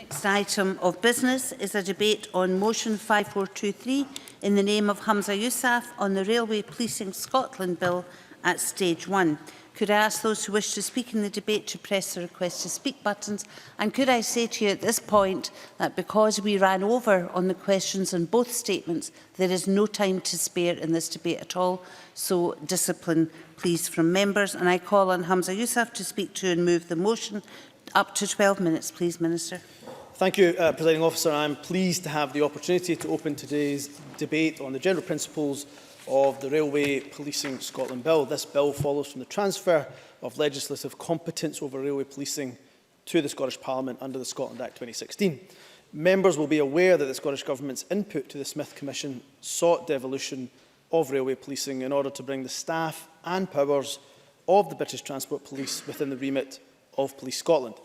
Next item of business is a debate on motion 5423 in the name of Hamza Yousaf on the Railway Policing Scotland Bill at stage 1. Could I ask those who wish to speak in the debate to press the request to speak buttons? And could I say to you at this point that because we ran over on the questions on both statements, there is no time to spare in this debate at all. So discipline, please, from members. And I call on Hamza Yousaf to speak to and move the motion. Up to 12 minutes, please, Minister. Thank you, Presiding Officer. I am pleased to have the opportunity to open today's debate on the general principles of the Railway Policing Scotland Bill. This bill follows from the transfer of legislative competence over railway policing to the Scottish Parliament under the Scotland Act 2016. Members will be aware that the Scottish Government's input to the Smith Commission sought devolution of railway policing in order to bring the staff and powers of the British Transport Police within the remit of Police Scotland.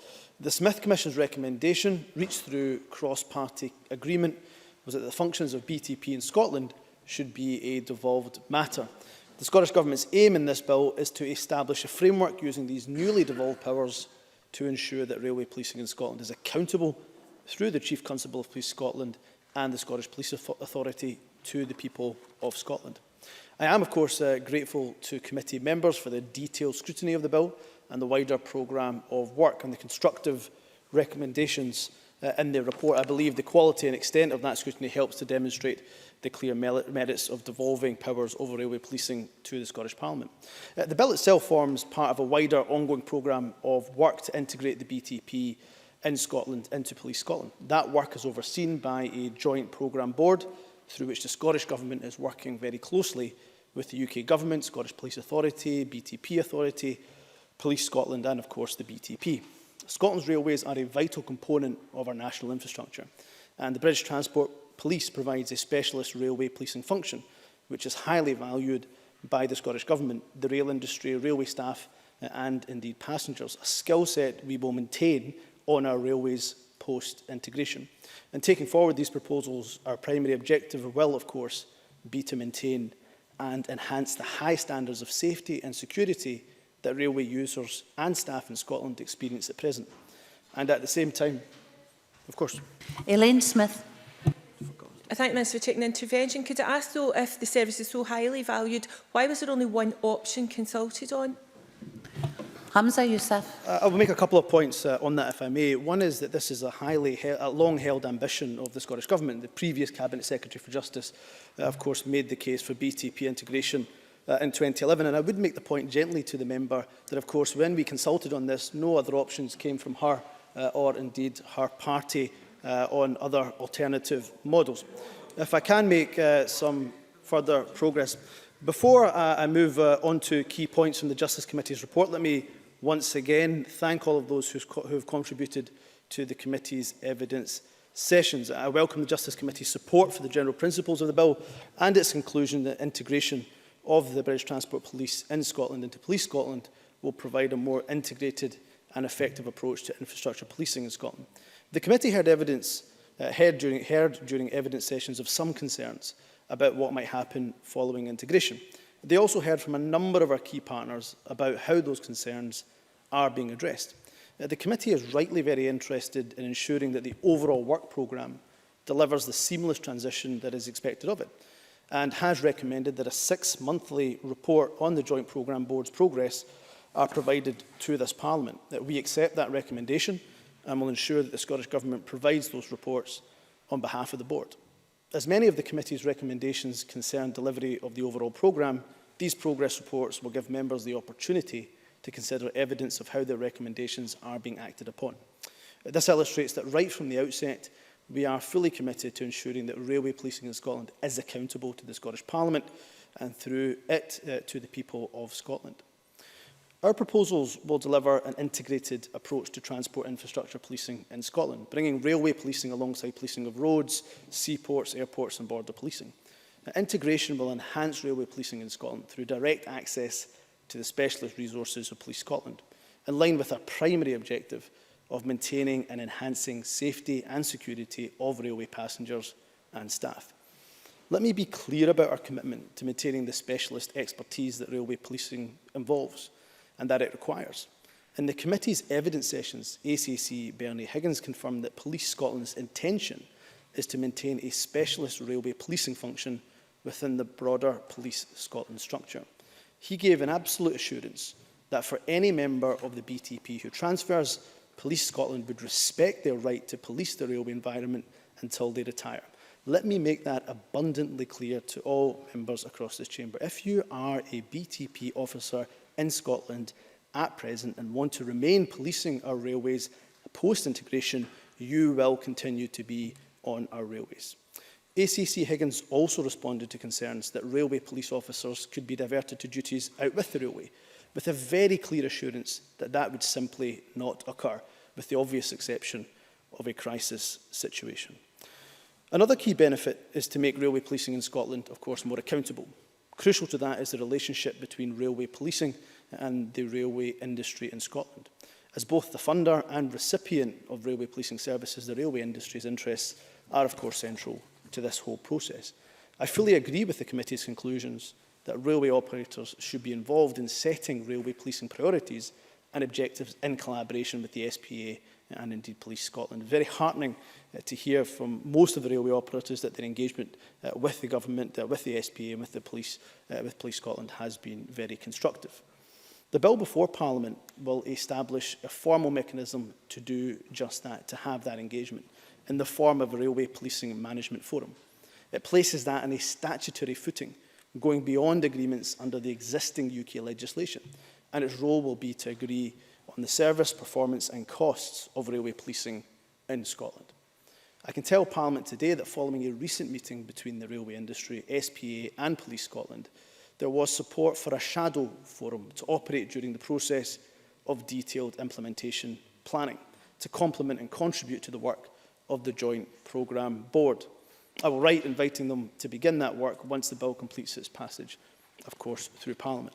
The Smith Commission's recommendation, reached through cross-party agreement, was that the functions of BTP in Scotland should be a devolved matter. The Scottish Government's aim in this bill is to establish a framework using these newly devolved powers to ensure that railway policing in Scotland is accountable through the Chief Constable of Police Scotland and the Scottish Police Authority to the people of Scotland. I am, of course, grateful to committee members for the detailed scrutiny of the bill and the wider programme of work and the constructive recommendations in their report. I believe the quality and extent of that scrutiny helps to demonstrate the clear merits of devolving powers over railway policing to the Scottish Parliament. The bill itself forms part of a wider ongoing programme of work to integrate the BTP in Scotland into Police Scotland. That work is overseen by a joint programme board through which the Scottish Government is working very closely with the UK Government, Scottish Police Authority, BTP Authority, Police Scotland and, of course, the BTP. Scotland's railways are a vital component of our national infrastructure, and the British Transport Police provides a specialist railway policing function, which is highly valued by the Scottish Government, the rail industry, railway staff and indeed passengers, a skill set we will maintain on our railways post-integration. And taking forward these proposals, our primary objective will, of course, be to maintain and enhance the high standards of safety and security that railway users and staff in Scotland experience at present. And at the same time, of course. Elaine Smith. I thank the Minister for taking the intervention. Could I ask, though, if the service is so highly valued, why was there only one option consulted on? Hamza Yousaf. I will make a couple of points on that, if I may. One is that this is a long-held ambition of the Scottish Government. The previous Cabinet Secretary for Justice, of course, made the case for BTP integration in 2011. And I would make the point gently to the member that, of course, when we consulted on this, no other options came from her or indeed her party on other alternative models. If I can make some further progress. Before I move on to key points from the Justice Committee's report, let me once again thank all of those who have contributed to the committee's evidence sessions. I welcome the Justice Committee's support for the general principles of the bill and its conclusion that integration of the British Transport Police in Scotland into Police Scotland will provide a more integrated and effective approach to infrastructure policing in Scotland. The committee heard during evidence sessions of some concerns about what might happen following integration. They also heard from a number of our key partners about how those concerns are being addressed. The committee is rightly very interested in ensuring that the overall work programme delivers the seamless transition that is expected of it, and has recommended that a 6-monthly report on the Joint Programme Board's progress are provided to this Parliament. That we accept that recommendation and will ensure that the Scottish Government provides those reports on behalf of the Board. As many of the committee's recommendations concern delivery of the overall programme, these progress reports will give members the opportunity to consider evidence of how their recommendations are being acted upon. This illustrates that right from the outset, we are fully committed to ensuring that railway policing in Scotland is accountable to the Scottish Parliament and through it to the people of Scotland. Our proposals will deliver an integrated approach to transport infrastructure policing in Scotland, bringing railway policing alongside policing of roads, seaports, airports and border policing. Integration will enhance railway policing in Scotland through direct access to the specialist resources of Police Scotland, in line with our primary objective of maintaining and enhancing safety and security of railway passengers and staff. Let me be clear about our commitment to maintaining the specialist expertise that railway policing involves and that it requires. In the committee's evidence sessions, ACC Bernie Higgins confirmed that Police Scotland's intention is to maintain a specialist railway policing function within the broader Police Scotland structure. He gave an absolute assurance that for any member of the BTP who transfers, Police Scotland would respect their right to police the railway environment until they retire. Let me make that abundantly clear to all members across this chamber. If you are a BTP officer in Scotland at present and want to remain policing our railways post-integration, you will continue to be on our railways. ACC Higgins also responded to concerns that railway police officers could be diverted to duties out with the railway, with a very clear assurance that that would simply not occur, with the obvious exception of a crisis situation. Another key benefit is to make railway policing in Scotland, of course, more accountable. Crucial to that is the relationship between railway policing and the railway industry in Scotland. As both the funder and recipient of railway policing services, the railway industry's interests are, of course, central to this whole process. I fully agree with the committee's conclusions that railway operators should be involved in setting railway policing priorities and objectives in collaboration with the SPA and indeed Police Scotland. Very heartening to hear from most of the railway operators that their engagement with the government, with the SPA and with Police Scotland has been very constructive. The bill before Parliament will establish a formal mechanism to do just that, to have that engagement, in the form of a Railway Policing Management Forum. It places that in a statutory footing, going beyond agreements under the existing UK legislation, and its role will be to agree on the service, performance and costs of railway policing in Scotland. I can tell Parliament today that following a recent meeting between the railway industry, SPA and Police Scotland, there was support for a shadow forum to operate during the process of detailed implementation planning, to complement and contribute to the work of the Joint Programme Board. I will write inviting them to begin that work once the bill completes its passage, of course, through Parliament.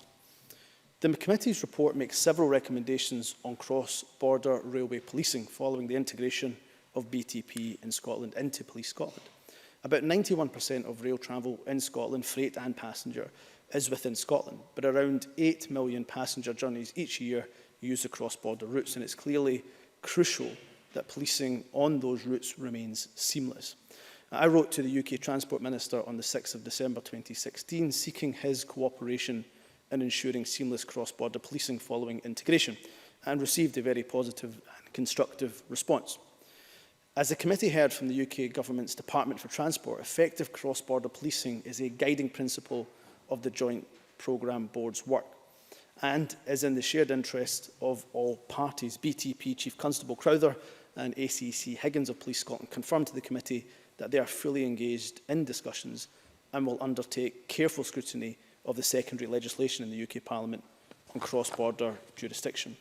The committee's report makes several recommendations on cross-border railway policing following the integration of BTP in Scotland into Police Scotland. About 91% of rail travel in Scotland, freight and passenger, is within Scotland, but around 8 million passenger journeys each year use the cross-border routes, and it's clearly crucial that policing on those routes remains seamless. I wrote to the UK Transport Minister on the 6th of December 2016, seeking his cooperation in ensuring seamless cross-border policing following integration, and received a very positive and constructive response. As the committee heard from the UK Government's Department for Transport, effective cross-border policing is a guiding principle of the Joint Programme Board's work, and is in the shared interest of all parties. BTP Chief Constable Crowther and ACC Higgins of Police Scotland confirmed to the committee that they are fully engaged in discussions and will undertake careful scrutiny of the secondary legislation in the UK Parliament on cross-border jurisdiction.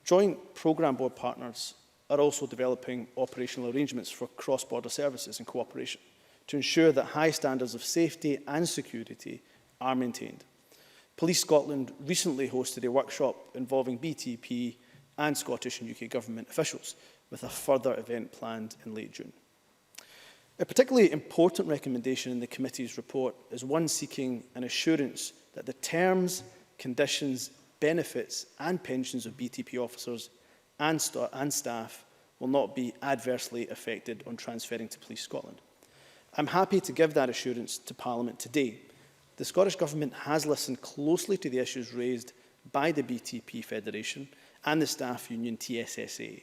Joint Programme Board partners are also developing operational arrangements for cross-border services and cooperation to ensure that high standards of safety and security are maintained. Police Scotland recently hosted a workshop involving BTP and Scottish and UK Government officials, with a further event planned in late June. A particularly important recommendation in the committee's report is one seeking an assurance that the terms, conditions, benefits and pensions of BTP officers and staff will not be adversely affected on transferring to Police Scotland. I'm happy to give that assurance to Parliament today. The Scottish Government has listened closely to the issues raised by the BTP Federation and the staff union TSSA,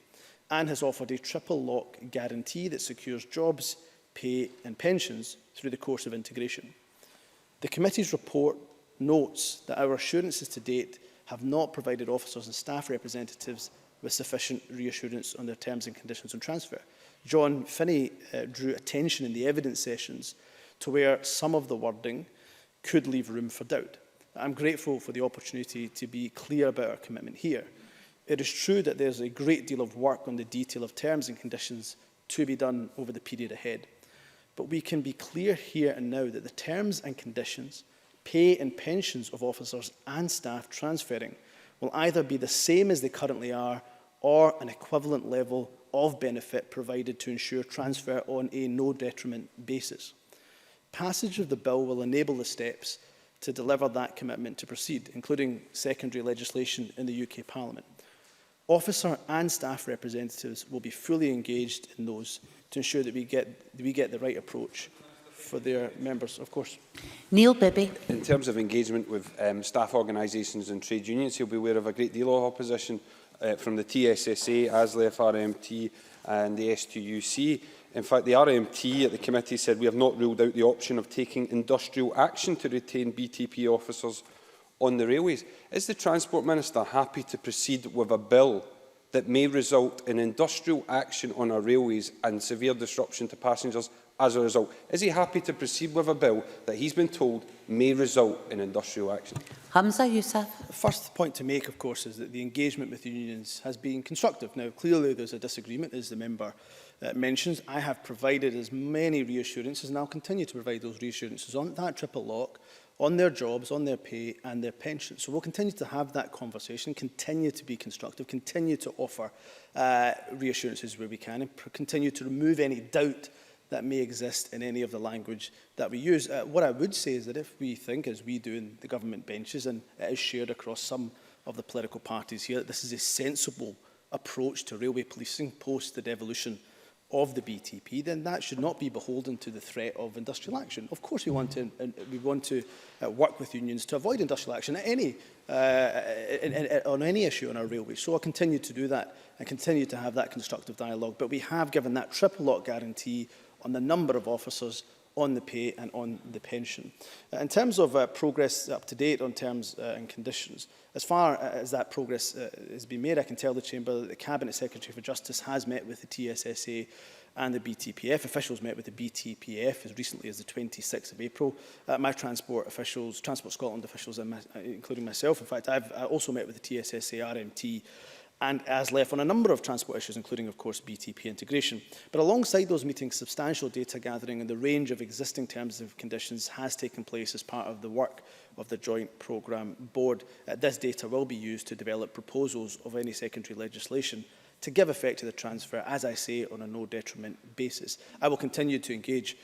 and has offered a triple lock guarantee that secures jobs, pay and pensions through the course of integration. The committee's report notes that our assurances to date have not provided officers and staff representatives with sufficient reassurance on their terms and conditions on transfer. John Finney drew attention in the evidence sessions to where some of the wording could leave room for doubt. I'm grateful for the opportunity to be clear about our commitment here. It is true that there's a great deal of work on the detail of terms and conditions to be done over the period ahead. But we can be clear here and now that the terms and conditions, pay and pensions of officers and staff transferring will either be the same as they currently are or an equivalent level of benefit provided to ensure transfer on a no detriment basis. Passage of the bill will enable the steps to deliver that commitment to proceed, including secondary legislation in the UK Parliament. Officer and staff representatives will be fully engaged in those to ensure that we get the right approach for their members, of course. Neil Bibby. In terms of engagement with staff organisations and trade unions, he'll be aware of a great deal of opposition from the TSSA, ASLEF, RMT and the STUC. In fact, the RMT at the committee said we have not ruled out the option of taking industrial action to retain BTP officers on the railways. Is the Transport Minister happy to proceed with a bill that may result in industrial action on our railways and severe disruption to passengers as a result? Is he happy to proceed with a bill that he's been told may result in industrial action? Hamza Yousaf. The first point to make, of course, is that the engagement with the unions has been constructive. Now, clearly there's a disagreement, as the member mentions. I have provided as many reassurances, and I'll continue to provide those reassurances on that triple lock, on their jobs, on their pay and their pensions. So we'll continue to have that conversation, continue to be constructive, continue to offer reassurances where we can, and continue to remove any doubt that may exist in any of the language that we use. What I would say is that if we think, as we do in the government benches, and it is shared across some of the political parties here, that this is a sensible approach to railway policing post the devolution of the BTP, then that should not be beholden to the threat of industrial action. Of course, we want to work with unions to avoid industrial action at on any issue on our railways. So I'll continue to do that and continue to have that constructive dialogue. But we have given that triple lock guarantee on the number of officers, on the pay and on the pension. In terms of progress up to date on terms and conditions, as far as that progress has been made, I can tell the Chamber that the Cabinet Secretary for Justice has met with the TSSA and the BTPF. Officials met with the BTPF as recently as the 26th of April. My transport officials, Transport Scotland officials, including myself, in fact, I've also met with the TSSA, RMT and ASLEF on a number of transport issues, including, of course, BTP integration. But alongside those meetings, substantial data gathering and the range of existing terms and conditions has taken place as part of the work of the Joint Programme Board. This data will be used to develop proposals of any secondary legislation to give effect to the transfer, as I say, on a no-detriment basis. I will continue to engage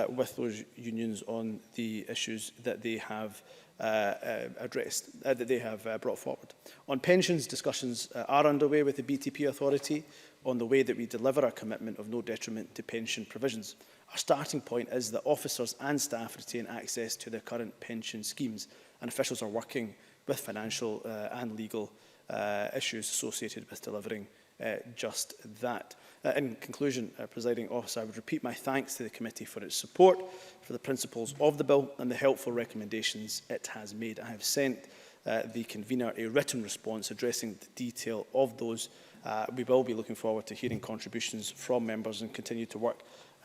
with those unions on the issues that they have that they have brought forward. On pensions, discussions are underway with the BTP Authority on the way that we deliver our commitment of no detriment to pension provisions. Our starting point is that officers and staff retain access to their current pension schemes, and officials are working with financial and legal issues associated with delivering just that. In conclusion, Presiding Officer, I would repeat my thanks to the committee for its support for the principles of the bill and the helpful recommendations it has made. I have sent the convener a written response addressing the detail of those. We will be looking forward to hearing contributions from members and continue to work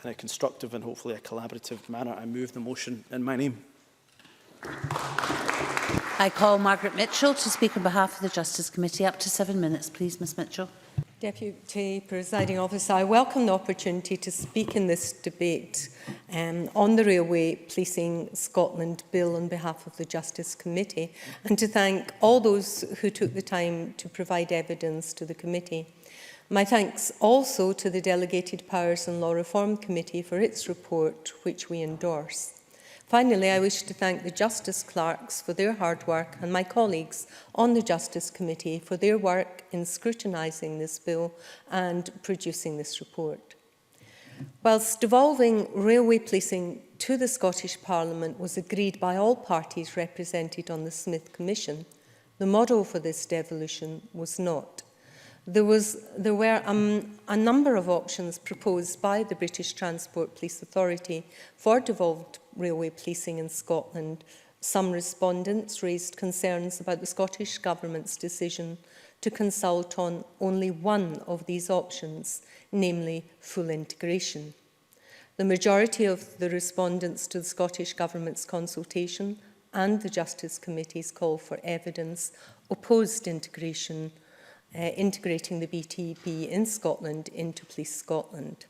in a constructive and hopefully a collaborative manner. I move the motion in my name. I call Margaret Mitchell to speak on behalf of the Justice Committee. Up to 7 minutes, please, Ms Mitchell. Deputy Presiding Officer, I welcome the opportunity to speak in this debate on the Railway Policing Scotland Bill on behalf of the Justice Committee, and to thank all those who took the time to provide evidence to the committee. My thanks also to the Delegated Powers and Law Reform Committee for its report, which we endorse. Finally, I wish to thank the Justice Clerks for their hard work and my colleagues on the Justice Committee for their work in scrutinising this bill and producing this report. Whilst devolving railway policing to the Scottish Parliament was agreed by all parties represented on the Smith Commission, the model for this devolution was not. There were a number of options proposed by the British Transport Police Authority for devolved railway policing in Scotland. Some respondents raised concerns about the Scottish Government's decision to consult on only one of these options, namely full integration. The majority of the respondents to the Scottish Government's consultation and the Justice Committee's call for evidence opposed integrating the BTP in Scotland into Police Scotland.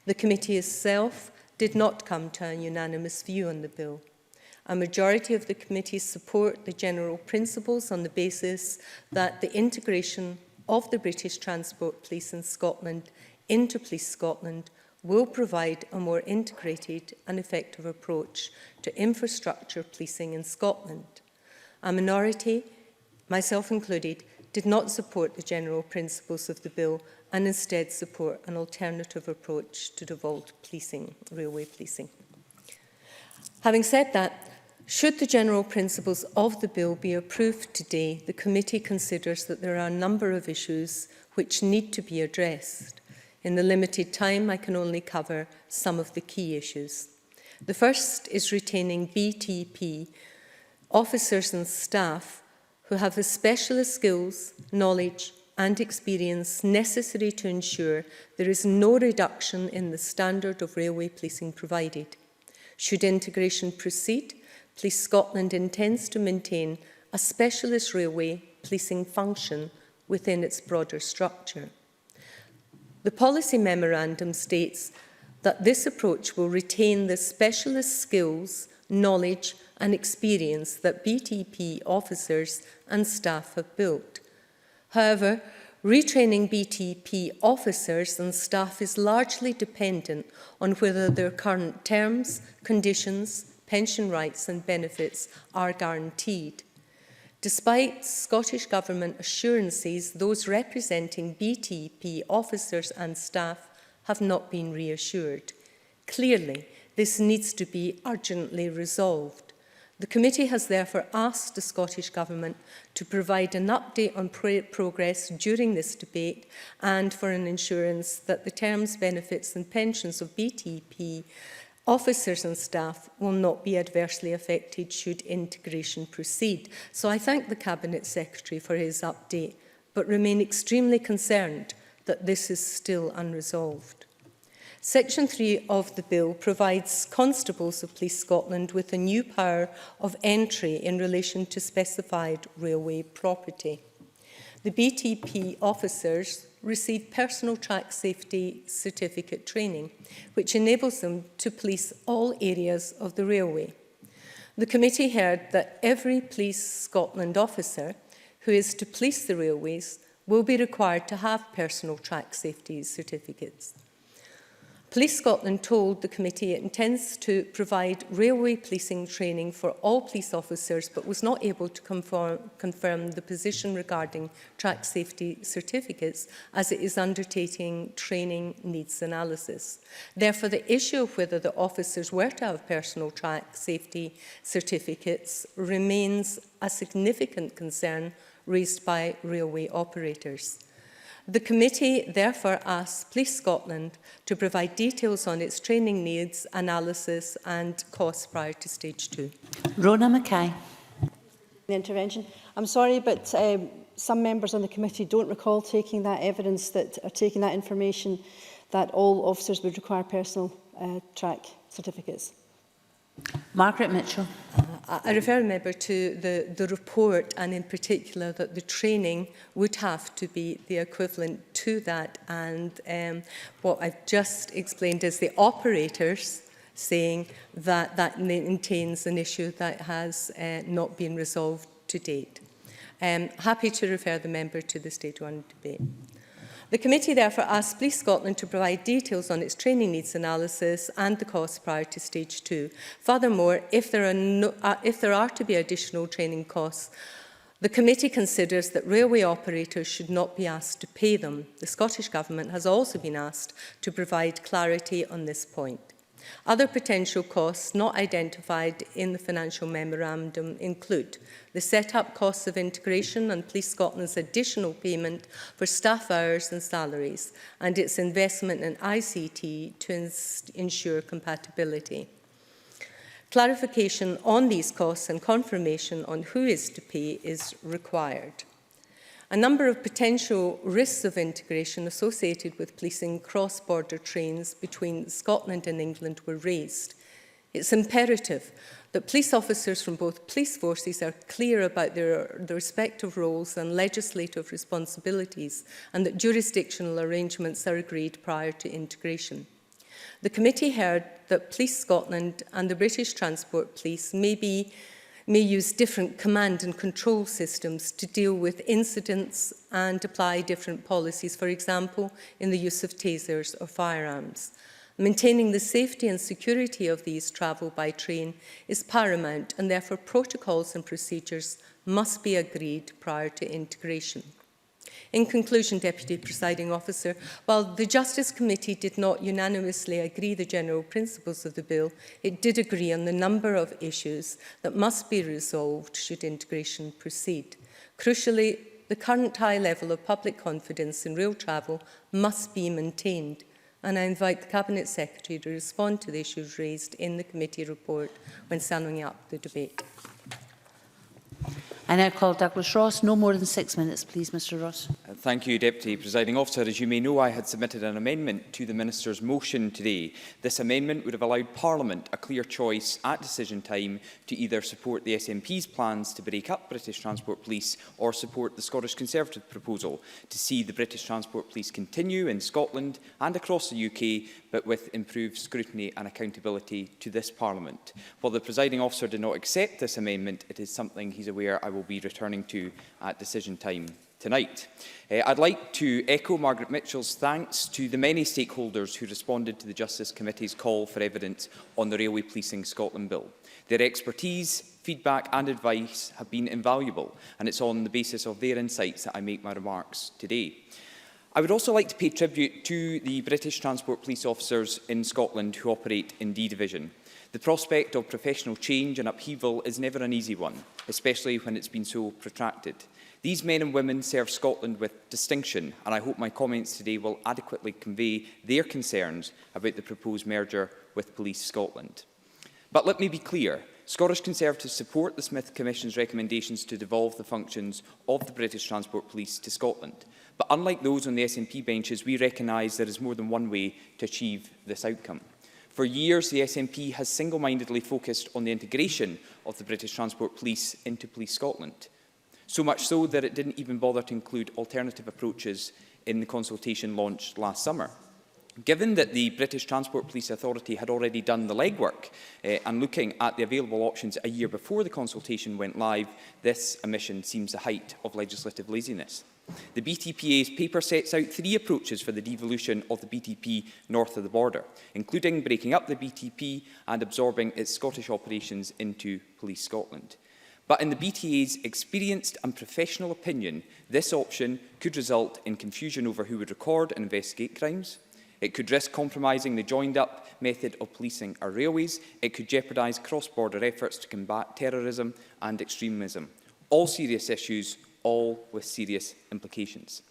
The committee itself did not come to a unanimous view on the bill. A majority of the committee support the general principles on the basis that the integration of the British Transport Police in Scotland into Police Scotland will provide a more integrated and effective approach to infrastructure policing in Scotland. A minority, myself included, did not support the general principles of the bill and instead support an alternative approach to devolved policing, railway policing. Having said that, should the general principles of the bill be approved today, the committee considers that there are a number of issues which need to be addressed. In the limited time, I can only cover some of the key issues. The first is retaining BTP officers and staff who have the specialist skills, knowledge and experience necessary to ensure there is no reduction in the standard of railway policing provided. Should integration proceed, Police Scotland intends to maintain a specialist railway policing function within its broader structure. The policy memorandum states that this approach will retain the specialist skills, knowledge and experience that BTP officers and staff have built. However, retraining BTP officers and staff is largely dependent on whether their current terms, conditions, pension rights and benefits are guaranteed. Despite Scottish Government assurances, those representing BTP officers and staff have not been reassured. Clearly, this needs to be urgently resolved. The committee has therefore asked the Scottish Government to provide an update on progress during this debate and for an assurance that the terms, benefits and pensions of BTP officers and staff will not be adversely affected should integration proceed. So I thank the Cabinet Secretary for his update, but remain extremely concerned that this is still unresolved. Section 3 of the bill provides constables of Police Scotland with a new power of entry in relation to specified railway property. The BTP officers receive personal track safety certificate training, which enables them to police all areas of the railway. The committee heard that every Police Scotland officer who is to police the railways will be required to have personal track safety certificates. Police Scotland told the committee it intends to provide railway policing training for all police officers, but was not able to confirm the position regarding track safety certificates as it is undertaking training needs analysis. Therefore, the issue of whether the officers were to have personal track safety certificates remains a significant concern raised by railway operators. The committee therefore asks Police Scotland to provide details on its training needs, analysis and costs prior to stage 2. Rona Mackay. The intervention. I'm sorry, but some members on the committee don't recall taking that evidence, taking that information that all officers would require personal track certificates. Margaret Mitchell. I refer the member to the report, and in particular that the training would have to be the equivalent to that. And what I've just explained is the operators saying that that maintains an issue that has not been resolved to date. Happy to refer the member to the Stage 1 debate. The committee therefore asks Police Scotland to provide details on its training needs analysis and the costs prior to stage 2. Furthermore, if there are to be additional training costs, the committee considers that railway operators should not be asked to pay them. The Scottish Government has also been asked to provide clarity on this point. Other potential costs not identified in the financial memorandum include the set-up costs of integration and Police Scotland's additional payment for staff hours and salaries, and its investment in ICT to ensure compatibility. Clarification on these costs and confirmation on who is to pay is required. A number of potential risks of integration associated with policing cross-border trains between Scotland and England were raised. It's imperative that police officers from both police forces are clear about their respective roles and legislative responsibilities, and that jurisdictional arrangements are agreed prior to integration. The committee heard that Police Scotland and the British Transport Police may use different command and control systems to deal with incidents and apply different policies, for example, in the use of tasers or firearms. Maintaining the safety and security of these travel by train is paramount, and therefore protocols and procedures must be agreed prior to integration. In conclusion, Deputy Presiding Officer, while the Justice Committee did not unanimously agree the general principles of the bill, it did agree on the number of issues that must be resolved should integration proceed. Crucially, the current high level of public confidence in rail travel must be maintained, and I invite the Cabinet Secretary to respond to the issues raised in the committee report when summing up the debate. I now call Douglas Ross. No more than 6 minutes, please, Mr Ross. Thank you, Deputy Presiding Officer. As you may know, I had submitted an amendment to the Minister's motion today. This amendment would have allowed Parliament a clear choice at decision time to either support the SNP's plans to break up British Transport Police or support the Scottish Conservative proposal to see the British Transport Police continue in Scotland and across the UK, but with improved scrutiny and accountability to this Parliament. While the Presiding Officer did not accept this amendment, it is something he's aware I will be returning to at decision time tonight. I'd like to echo Margaret Mitchell's thanks to the many stakeholders who responded to the Justice Committee's call for evidence on the Railway Policing Scotland Bill. Their expertise, feedback and advice have been invaluable, and it's on the basis of their insights that I make my remarks today. I would also like to pay tribute to the British Transport Police officers in Scotland who operate in D Division. The prospect of professional change and upheaval is never an easy one, especially when it's been so protracted. These men and women serve Scotland with distinction, and I hope my comments today will adequately convey their concerns about the proposed merger with Police Scotland. But let me be clear, Scottish Conservatives support the Smith Commission's recommendations to devolve the functions of the British Transport Police to Scotland. But unlike those on the SNP benches, we recognise there is more than one way to achieve this outcome. For years, the SNP has single-mindedly focused on the integration of the British Transport Police into Police Scotland. So much so that it didn't even bother to include alternative approaches in the consultation launched last summer. Given that the British Transport Police Authority had already done the legwork and looking at the available options a year before the consultation went live, this omission seems the height of legislative laziness. The BTPA's paper sets out 3 approaches for the devolution of the BTP north of the border, including breaking up the BTP and absorbing its Scottish operations into Police Scotland. But in the BTA's experienced and professional opinion, this option could result in confusion over who would record and investigate crimes. It could risk compromising the joined-up method of policing our railways. It could jeopardise cross-border efforts to combat terrorism and extremism. All serious issues, all with serious implications.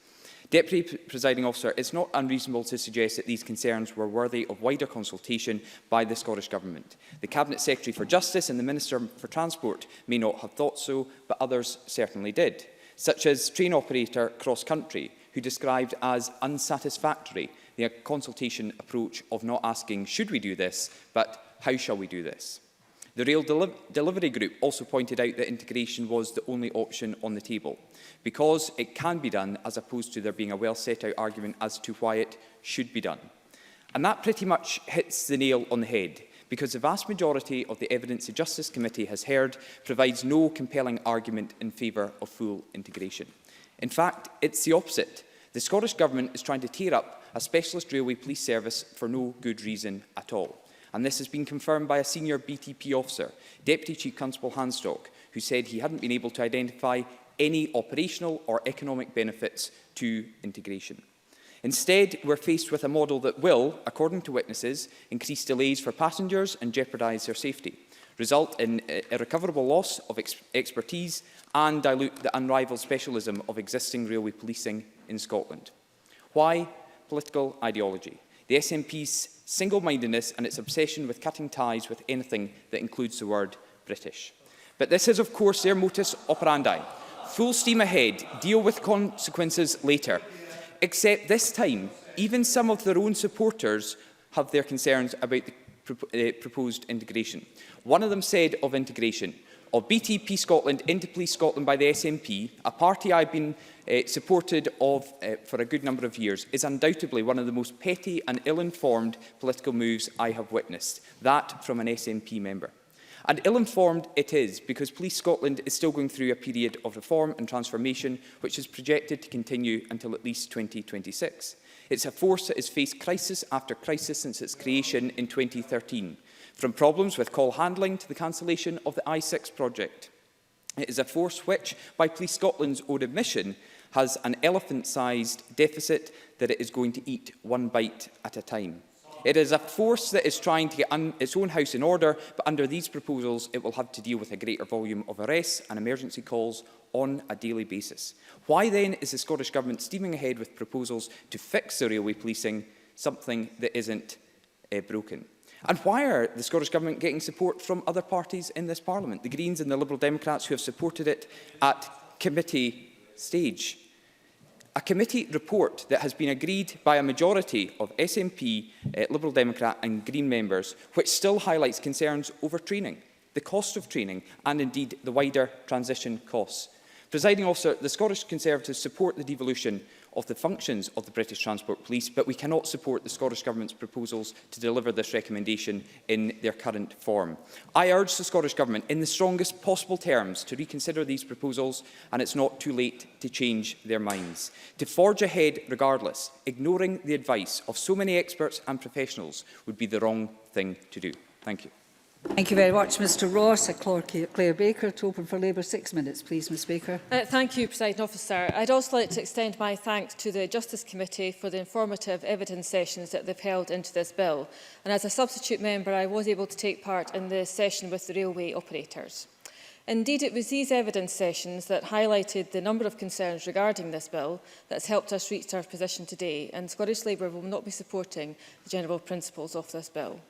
Deputy Presiding Officer, it's not unreasonable to suggest that these concerns were worthy of wider consultation by the Scottish Government. The Cabinet Secretary for Justice and the Minister for Transport may not have thought so, but others certainly did, such as train operator Cross Country, who described as unsatisfactory the consultation approach of not asking should we do this, but how shall we do this. The Rail Delivery Group also pointed out that integration was the only option on the table, because it can be done as opposed to there being a well set out argument as to why it should be done. And that pretty much hits the nail on the head, because the vast majority of the evidence the Justice Committee has heard provides no compelling argument in favour of full integration. In fact, it's the opposite. The Scottish Government is trying to tear up a specialist railway police service for no good reason at all. And this has been confirmed by a senior BTP officer, Deputy Chief Constable Hanstock, who said he hadn't been able to identify any operational or economic benefits to integration. Instead, we're faced with a model that will, according to witnesses, increase delays for passengers and jeopardise their safety, result in irrecoverable loss of expertise and dilute the unrivalled specialism of existing railway policing in Scotland. Why? Political ideology. The SNP's single-mindedness and its obsession with cutting ties with anything that includes the word British. But this is, of course, their modus operandi. Full steam ahead, deal with consequences later. Except this time, even some of their own supporters have their concerns about the proposed integration. One of them said of integration, of BTP Scotland into Police Scotland by the SNP, a party I've been supported of for a good number of years, is undoubtedly one of the most petty and ill-informed political moves I have witnessed, that from an SNP member. And ill-informed it is because Police Scotland is still going through a period of reform and transformation which is projected to continue until at least 2026. It's a force that has faced crisis after crisis since its creation in 2013, from problems with call handling to the cancellation of the I6 project. It is a force which, by Police Scotland's own admission, has an elephant-sized deficit that it is going to eat one bite at a time. It is a force that is trying to get its own house in order, but under these proposals it will have to deal with a greater volume of arrests and emergency calls on a daily basis. Why then is the Scottish Government steaming ahead with proposals to fix the railway policing, something that isn't broken? And why are the Scottish Government getting support from other parties in this Parliament, the Greens and the Liberal Democrats who have supported it at committee stage? A committee report that has been agreed by a majority of SNP, Liberal Democrat and Green members, which still highlights concerns over training, the cost of training and indeed the wider transition costs. Presiding Officer, the Scottish Conservatives support the devolution of the functions of the British Transport Police, but we cannot support the Scottish Government's proposals to deliver this recommendation in their current form. I urge the Scottish Government in the strongest possible terms to reconsider these proposals, and it's not too late to change their minds. To forge ahead regardless, ignoring the advice of so many experts and professionals would be the wrong thing to do. Thank you. Thank you very much, Mr Ross. Claire Baker to open for Labour. 6 minutes, please, Ms Baker. Thank you, Presiding Officer. I'd also like to extend my thanks to the Justice Committee for the informative evidence sessions that they've held into this bill. And as a substitute member, I was able to take part in the session with the railway operators. Indeed, it was these evidence sessions that highlighted the number of concerns regarding this bill that's helped us reach our position today, and Scottish Labour will not be supporting the general principles of this bill.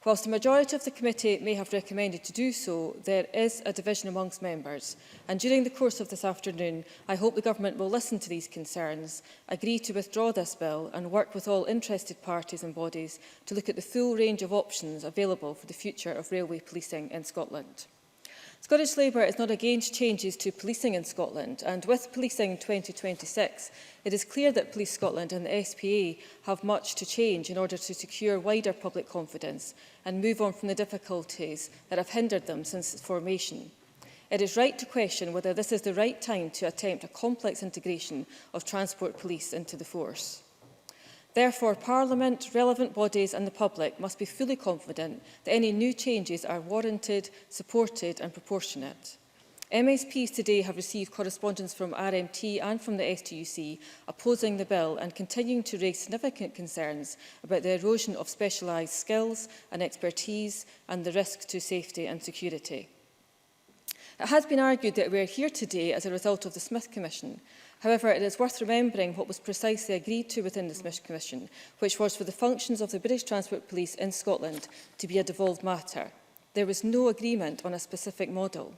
Whilst the majority of the committee may have recommended to do so, there is a division amongst members, and during the course of this afternoon, I hope the Government will listen to these concerns, agree to withdraw this bill and work with all interested parties and bodies to look at the full range of options available for the future of railway policing in Scotland. Scottish Labour is not against changes to policing in Scotland, and with Policing 2026, it is clear that Police Scotland and the SPA have much to change in order to secure wider public confidence and move on from the difficulties that have hindered them since its formation. It is right to question whether this is the right time to attempt a complex integration of transport police into the force. Therefore, Parliament, relevant bodies and the public must be fully confident that any new changes are warranted, supported and proportionate. MSPs today have received correspondence from RMT and from the STUC opposing the bill and continuing to raise significant concerns about the erosion of specialised skills and expertise and the risk to safety and security. It has been argued that we are here today as a result of the Smith Commission. However, it is worth remembering what was precisely agreed to within the Smith Commission, which was for the functions of the British Transport Police in Scotland to be a devolved matter. There was no agreement on a specific model.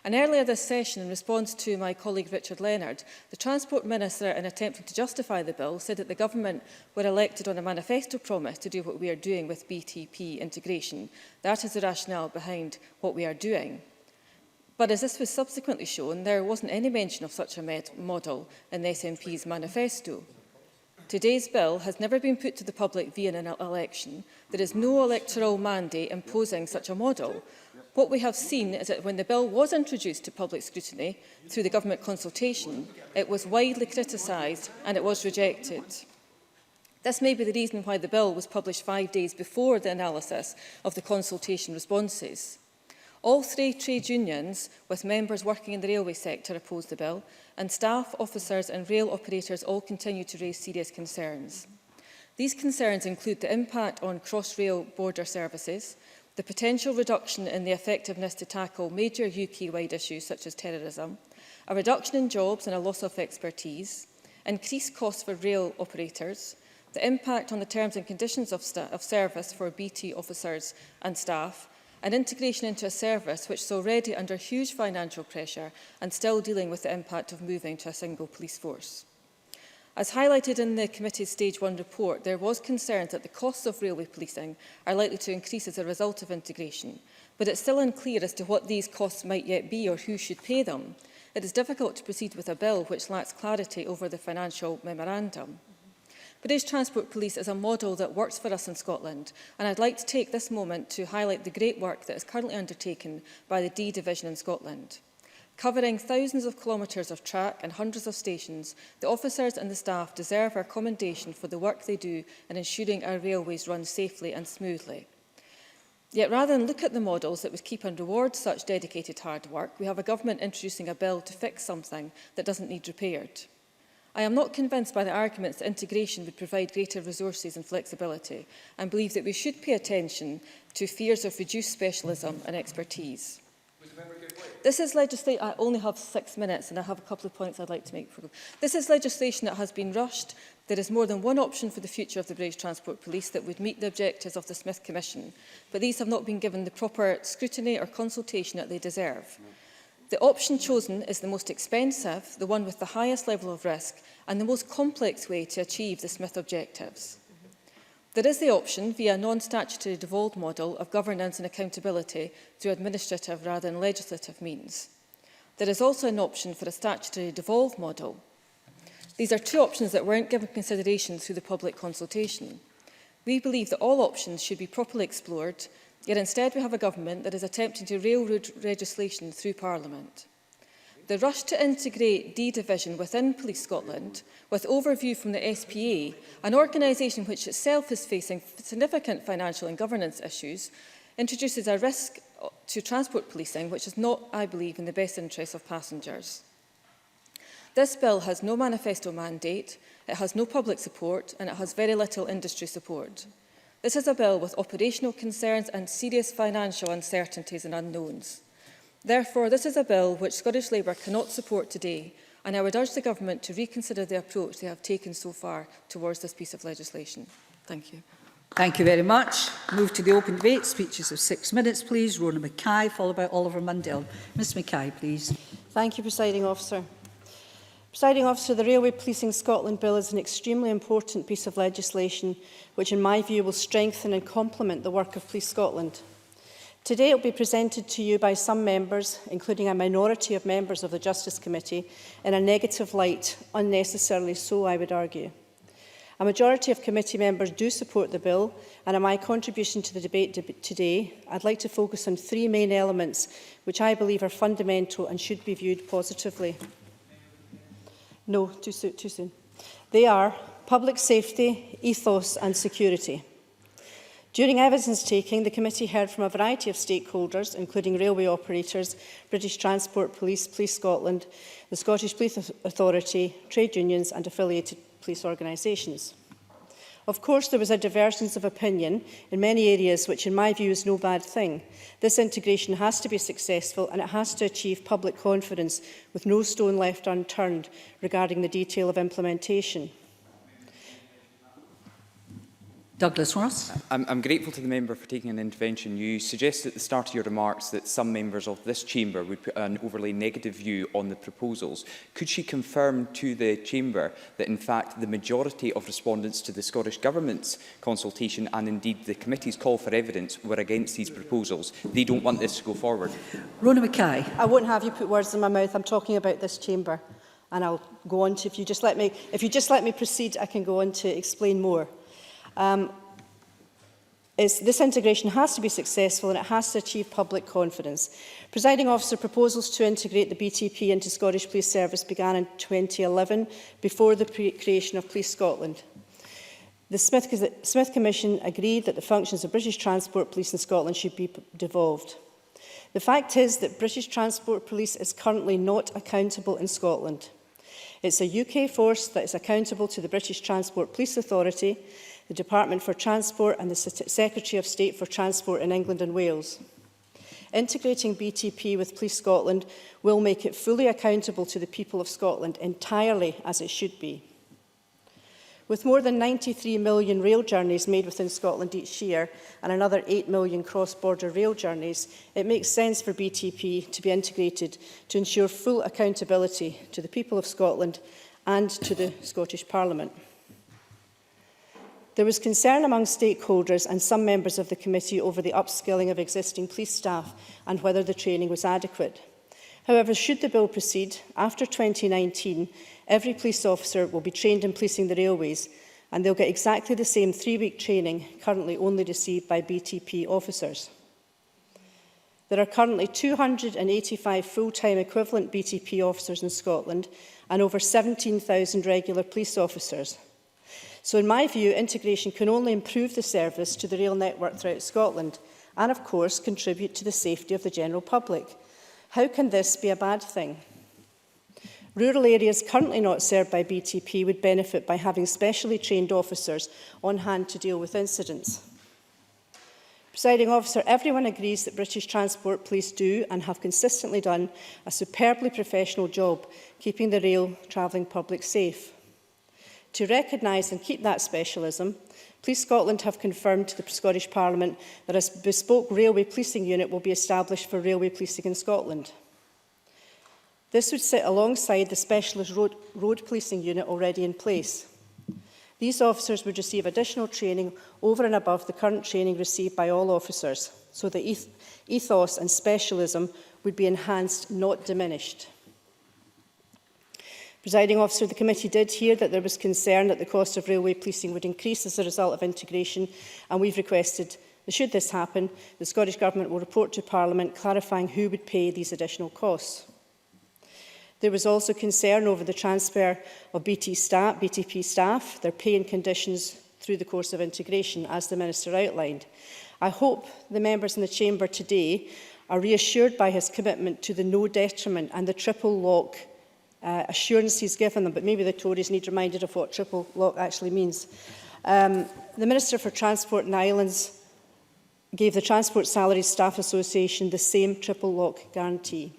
And earlier this session, in response to my colleague Richard Leonard, the Transport Minister, in attempting to justify the bill, said that the Government were elected on a manifesto promise to do what we are doing with BTP integration. That is the rationale behind what we are doing. But as this was subsequently shown, there wasn't any mention of such a model in the SNP's manifesto. Today's bill has never been put to the public via an election. There is no electoral mandate imposing such a model. What we have seen is that when the bill was introduced to public scrutiny through the government consultation, it was widely criticised and it was rejected. This may be the reason why the bill was published 5 days before the analysis of the consultation responses. All 3 trade unions, with members working in the railway sector, opposed the bill, and staff, officers and rail operators all continue to raise serious concerns. These concerns include the impact on cross-rail border services, the potential reduction in the effectiveness to tackle major UK-wide issues such as terrorism, a reduction in jobs and a loss of expertise, increased costs for rail operators, the impact on the terms and conditions of service for BT officers and staff, and integration into a service which is already under huge financial pressure and still dealing with the impact of moving to a single police force. As highlighted in the committee's Stage 1 report, there was concern that the costs of railway policing are likely to increase as a result of integration, but it's still unclear as to what these costs might yet be or who should pay them. It is difficult to proceed with a bill which lacks clarity over the financial memorandum. British Transport Police is a model that works for us in Scotland, and I'd like to take this moment to highlight the great work that is currently undertaken by the D Division in Scotland. Covering thousands of kilometres of track and hundreds of stations, the officers and the staff deserve our commendation for the work they do in ensuring our railways run safely and smoothly. Yet rather than look at the models that would keep and reward such dedicated hard work, we have a government introducing a bill to fix something that doesn't need repaired. I am not convinced by the arguments that integration would provide greater resources and flexibility, and believe that we should pay attention to fears of reduced specialism and expertise. This is legislation. I only have 6 minutes and I have a couple of points I'd like to make. This is legislation that has been rushed. There is more than one option for the future of the British Transport Police that would meet the objectives of the Smith Commission, but these have not been given the proper scrutiny or consultation that they deserve. The option chosen is the most expensive, the one with the highest level of risk, and the most complex way to achieve the Smith objectives. There is the option, via a non-statutory devolved model, of governance and accountability through administrative rather than legislative means. There is also an option for a statutory devolved model. These are two options that weren't given consideration through the public consultation. We believe that all options should be properly explored, yet instead we have a government that is attempting to railroad legislation through Parliament. The rush to integrate D-Division within Police Scotland, with overview from the SPA, an organisation which itself is facing significant financial and governance issues, introduces a risk to transport policing which is not, I believe, in the best interests of passengers. This bill has no manifesto mandate, it has no public support, and it has very little industry support. This is a bill with operational concerns and serious financial uncertainties and unknowns. Therefore, this is a bill which Scottish Labour cannot support today, and I would urge the Government to reconsider the approach they have taken so far towards this piece of legislation. Thank you. Thank you very much. Move to the open debate. Speeches of 6 minutes, please. Rona Mackay, followed by Oliver Mundell. Ms Mackay, please. Thank you, Presiding Officer. Presiding Officer, the Railway Policing Scotland Bill is an extremely important piece of legislation which, in my view, will strengthen and complement the work of Police Scotland. Today it will be presented to you by some members, including a minority of members of the Justice Committee, in a negative light, unnecessarily so, I would argue. A majority of committee members do support the bill, and in my contribution to the debate today, I'd like to focus on three main elements which I believe are fundamental and should be viewed positively. No, too soon. They are public safety, ethos and security. During evidence-taking, the committee heard from a variety of stakeholders, including railway operators, British Transport Police, Police Scotland, the Scottish Police Authority, trade unions and affiliated police organisations. Of course, there was a divergence of opinion in many areas, which in my view is no bad thing. This integration has to be successful and it has to achieve public confidence with no stone left unturned regarding the detail of implementation. Douglas Ross. I'm grateful to the member for taking an intervention. You suggested at the start of your remarks that some members of this chamber would put an overly negative view on the proposals. Could she confirm to the chamber that in fact the majority of respondents to the Scottish Government's consultation and indeed the committee's call for evidence were against these proposals? They don't want this to go forward. Rona Mackay. I won't have you put words in my mouth. I'm talking about this chamber, and I'll go on to, if you just let me proceed, I can go on to explain more. This integration has to be successful and it has to achieve public confidence. Presiding Officer, proposals to integrate the BTP into Scottish Police Service began in 2011, before the creation of Police Scotland. The Smith Commission agreed that the functions of British Transport Police in Scotland should be devolved. The fact is that British Transport Police is currently not accountable in Scotland. It's a UK force that is accountable to the British Transport Police Authority, the Department for Transport and the Secretary of State for Transport in England and Wales. Integrating BTP with Police Scotland will make it fully accountable to the people of Scotland entirely as it should be. With more than 93 million rail journeys made within Scotland each year and another 8 million cross-border rail journeys, it makes sense for BTP to be integrated to ensure full accountability to the people of Scotland and to the Scottish Parliament. There was concern among stakeholders and some members of the committee over the upskilling of existing police staff and whether the training was adequate. However, should the bill proceed, after 2019, every police officer will be trained in policing the railways and they'll get exactly the same 3-week training currently only received by BTP officers. There are currently 285 full-time equivalent BTP officers in Scotland and over 17,000 regular police officers. So in my view, integration can only improve the service to the rail network throughout Scotland and, of course, contribute to the safety of the general public. How can this be a bad thing? Rural areas currently not served by BTP would benefit by having specially trained officers on hand to deal with incidents. Presiding Officer, everyone agrees that British Transport Police do and have consistently done a superbly professional job keeping the rail travelling public safe. To recognise and keep that specialism, Police Scotland have confirmed to the Scottish Parliament that a bespoke railway policing unit will be established for railway policing in Scotland. This would sit alongside the specialist road policing unit already in place. These officers would receive additional training over and above the current training received by all officers, so the ethos and specialism would be enhanced, not diminished. Presiding Officer, the committee did hear that there was concern that the cost of railway policing would increase as a result of integration, and we've requested that should this happen, the Scottish Government will report to Parliament clarifying who would pay these additional costs. There was also concern over the transfer of BTP staff, their pay and conditions through the course of integration, as the Minister outlined. I hope the members in the Chamber today are reassured by his commitment to the no detriment and the triple lock assurance he's given them, but maybe the Tories need reminded of what triple lock actually means. The Minister for Transport and Islands gave the Transport Salaries Staff Association the same triple lock guarantee.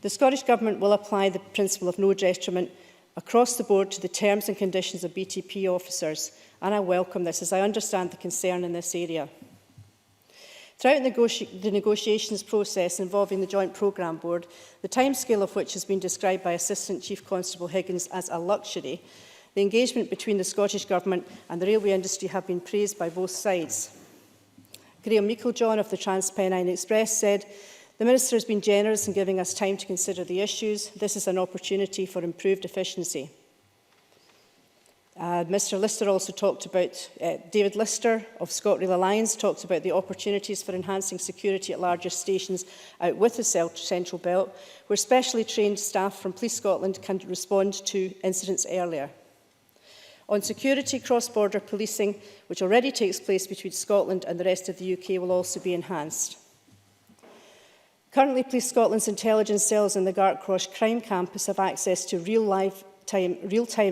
The Scottish Government will apply the principle of no detriment across the board to the terms and conditions of BTP officers, and I welcome this, as I understand the concern in this area. Throughout the negotiations process involving the Joint Programme Board, the timescale of which has been described by Assistant Chief Constable Higgins as a luxury, the engagement between the Scottish Government and the railway industry have been praised by both sides. Graham Meiklejohn of the Transpennine Express said, "The Minister has been generous in giving us time to consider the issues. This is an opportunity for improved efficiency." Mr Lister also talked about, David Lister of ScotRail Alliance talked about the opportunities for enhancing security at larger stations out with the Central Belt, where specially trained staff from Police Scotland can respond to incidents earlier. On security, cross-border policing, which already takes place between Scotland and the rest of the UK, will also be enhanced. Currently, Police Scotland's intelligence cells in the Gartcross Crime Campus have access to real-time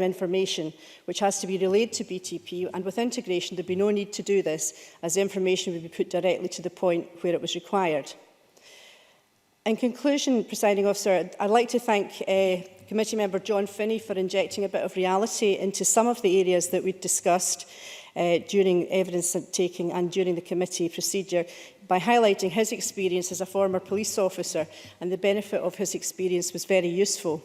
information, which has to be relayed to BTP, and with integration there would be no need to do this, as information would be put directly to the point where it was required. In conclusion, Presiding Officer, I'd like to thank Committee Member John Finney for injecting a bit of reality into some of the areas that we discussed during evidence taking and during the committee procedure, by highlighting his experience as a former police officer, and the benefit of his experience was very useful.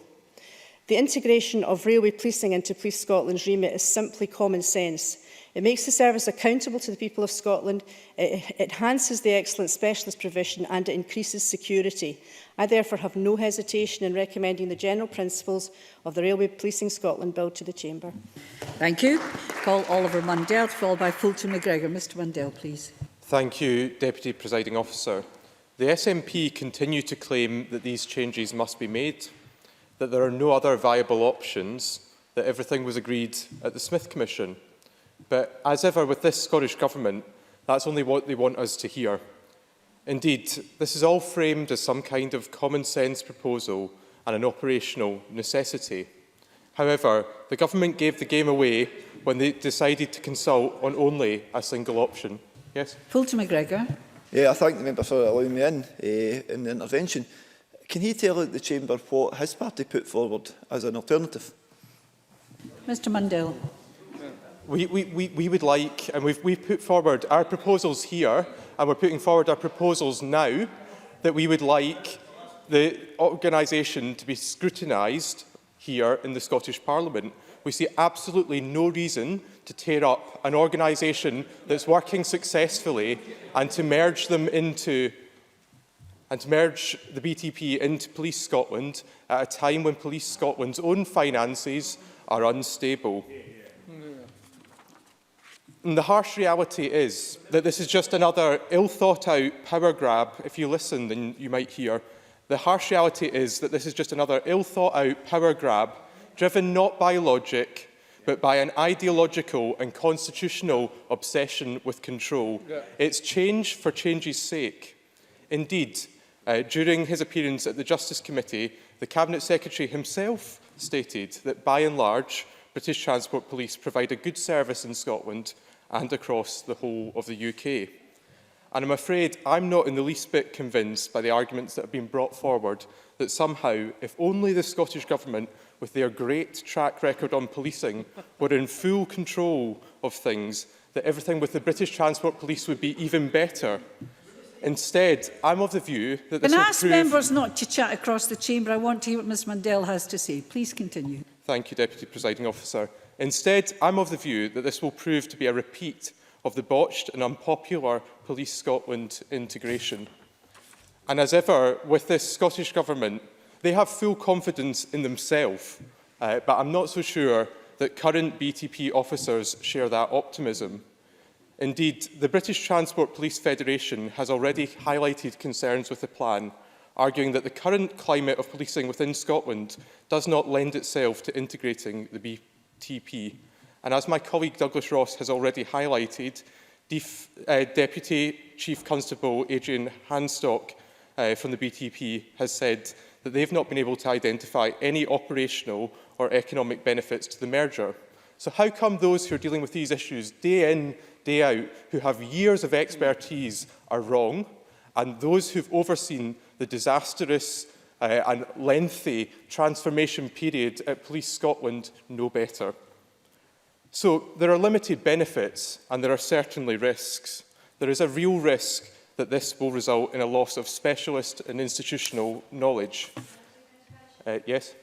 The integration of railway policing into Police Scotland's remit is simply common sense. It makes the service accountable to the people of Scotland, it enhances the excellent specialist provision, and it increases security. I therefore have no hesitation in recommending the general principles of the Railway Policing Scotland Bill to the Chamber. Thank you. Call Oliver Mundell, followed by Fulton McGregor. Mr Mundell, please. Thank you, Deputy Presiding Officer. The SNP continue to claim that these changes must be made, that there are no other viable options, that everything was agreed at the Smith Commission. But as ever with this Scottish Government, that's only what they want us to hear. Indeed, this is all framed as some kind of common sense proposal and an operational necessity. However, the Government gave the game away when they decided to consult on only a single option. Yes? Fulton McGregor. I thank the member for allowing me in the intervention. Can he tell the Chamber what his party put forward as an alternative? Mr Mundell. We would like, and we've put forward our proposals here, and we're putting forward our proposals now, that we would like the organisation to be scrutinised here in the Scottish Parliament. We see absolutely no reason to tear up an organisation that's working successfully and to merge them into the BTP into Police Scotland at a time when Police Scotland's own finances are unstable. And the harsh reality is that this is just another ill-thought-out power grab. If you listen, then you might hear. The harsh reality is that this is just another ill-thought-out power grab, driven not by logic, but by an ideological and constitutional obsession with control. It's change for change's sake. Indeed, during his appearance at the Justice Committee, the Cabinet Secretary himself stated that, by and large, British Transport Police provide a good service in Scotland and across the whole of the UK. And I'm afraid I'm not in the least bit convinced by the arguments that have been brought forward that somehow, if only the Scottish Government, with their great track record on policing, were in full control of things, that everything with the British Transport Police would be even better. Instead, I'm of the view that this Can will I ask prove... members not to chat across the chamber? I want to hear what Ms Mundell has to say. Please continue. Thank you, Deputy Presiding Officer. Instead, I'm of the view that this will prove to be a repeat of the botched and unpopular Police Scotland integration. And as ever, with this Scottish Government, they have full confidence in themselves, but I'm not so sure that current BTP officers share that optimism. Indeed, the British Transport Police Federation has already highlighted concerns with the plan, arguing that the current climate of policing within Scotland does not lend itself to integrating the BTP. And as my colleague Douglas Ross has already highlighted, Deputy Chief Constable Adrian Hanstock from the BTP has said that they've not been able to identify any operational or economic benefits to the merger. So how come those who are dealing with these issues day in, day out, who have years of expertise, are wrong, and those who've overseen the disastrous and lengthy transformation period at Police Scotland know better? So there are limited benefits and there are certainly risks. There is a real risk that this will result in a loss of specialist and institutional knowledge. Yes?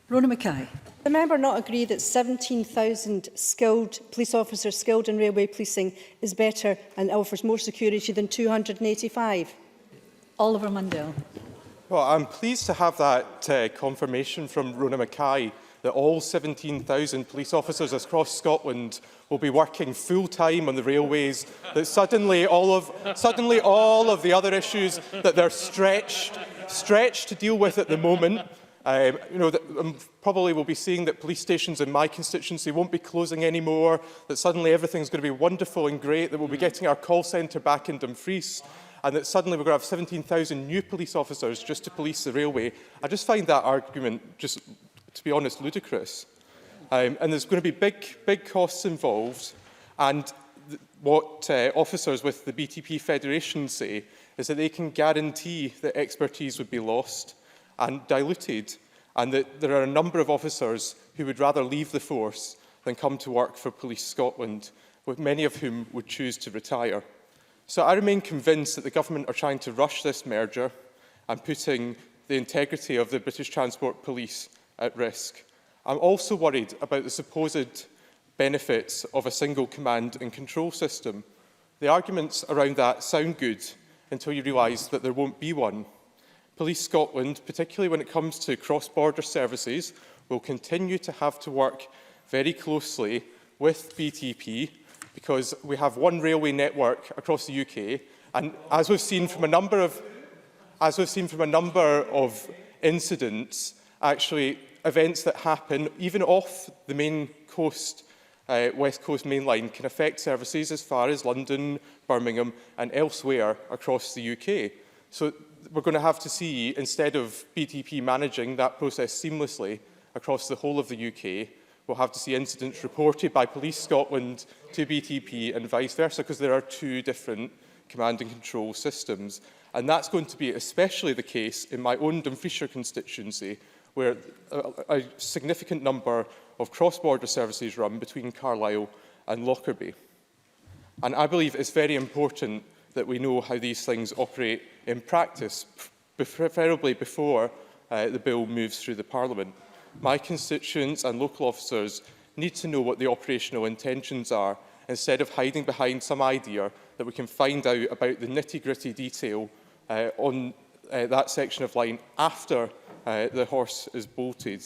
Rona Mackay. The member not agree that 17,000 skilled police officers skilled in railway policing is better and offers more security than 285? Oliver Mundell. Well, I'm pleased to have that confirmation from Rona Mackay that all 17,000 police officers across Scotland will be working full-time on the railways, that suddenly all of the other issues that they're stretched to deal with at the moment, probably will be seeing that police stations in my constituency won't be closing anymore, that suddenly everything's going to be wonderful and great, that we'll be getting our call centre back in Dumfries, and that suddenly we're going to have 17,000 new police officers just to police the railway. I just find that argument, just to be honest, ludicrous. And there's going to be big costs involved. And what officers with the BTP Federation say is that they can guarantee that expertise would be lost and diluted, and that there are a number of officers who would rather leave the force than come to work for Police Scotland, with many of whom would choose to retire. So I remain convinced that the government are trying to rush this merger and putting the integrity of the British Transport Police at risk. I'm also worried about the supposed benefits of a single command and control system. The arguments around that sound good until you realise that there won't be one. Police Scotland, particularly when it comes to cross-border services, will continue to have to work very closely with BTP because we have one railway network across the UK, and as we've seen from a number of incidents, actually events that happen even off the main coast, West Coast main line, can affect services as far as London, Birmingham and elsewhere across the UK. So we're going to have to see, instead of BTP managing that process seamlessly across the whole of the UK, we'll have to see incidents reported by Police Scotland to BTP and vice versa, because there are two different command and control systems. And that's going to be especially the case in my own Dumfriesshire constituency, where a significant number of cross-border services run between Carlisle and Lockerbie. And I believe it's very important that we know how these things operate in practice, preferably before the bill moves through the Parliament. My constituents and local officers need to know what the operational intentions are, instead of hiding behind some idea that we can find out about the nitty-gritty detail on that section of line after the horse is bolted.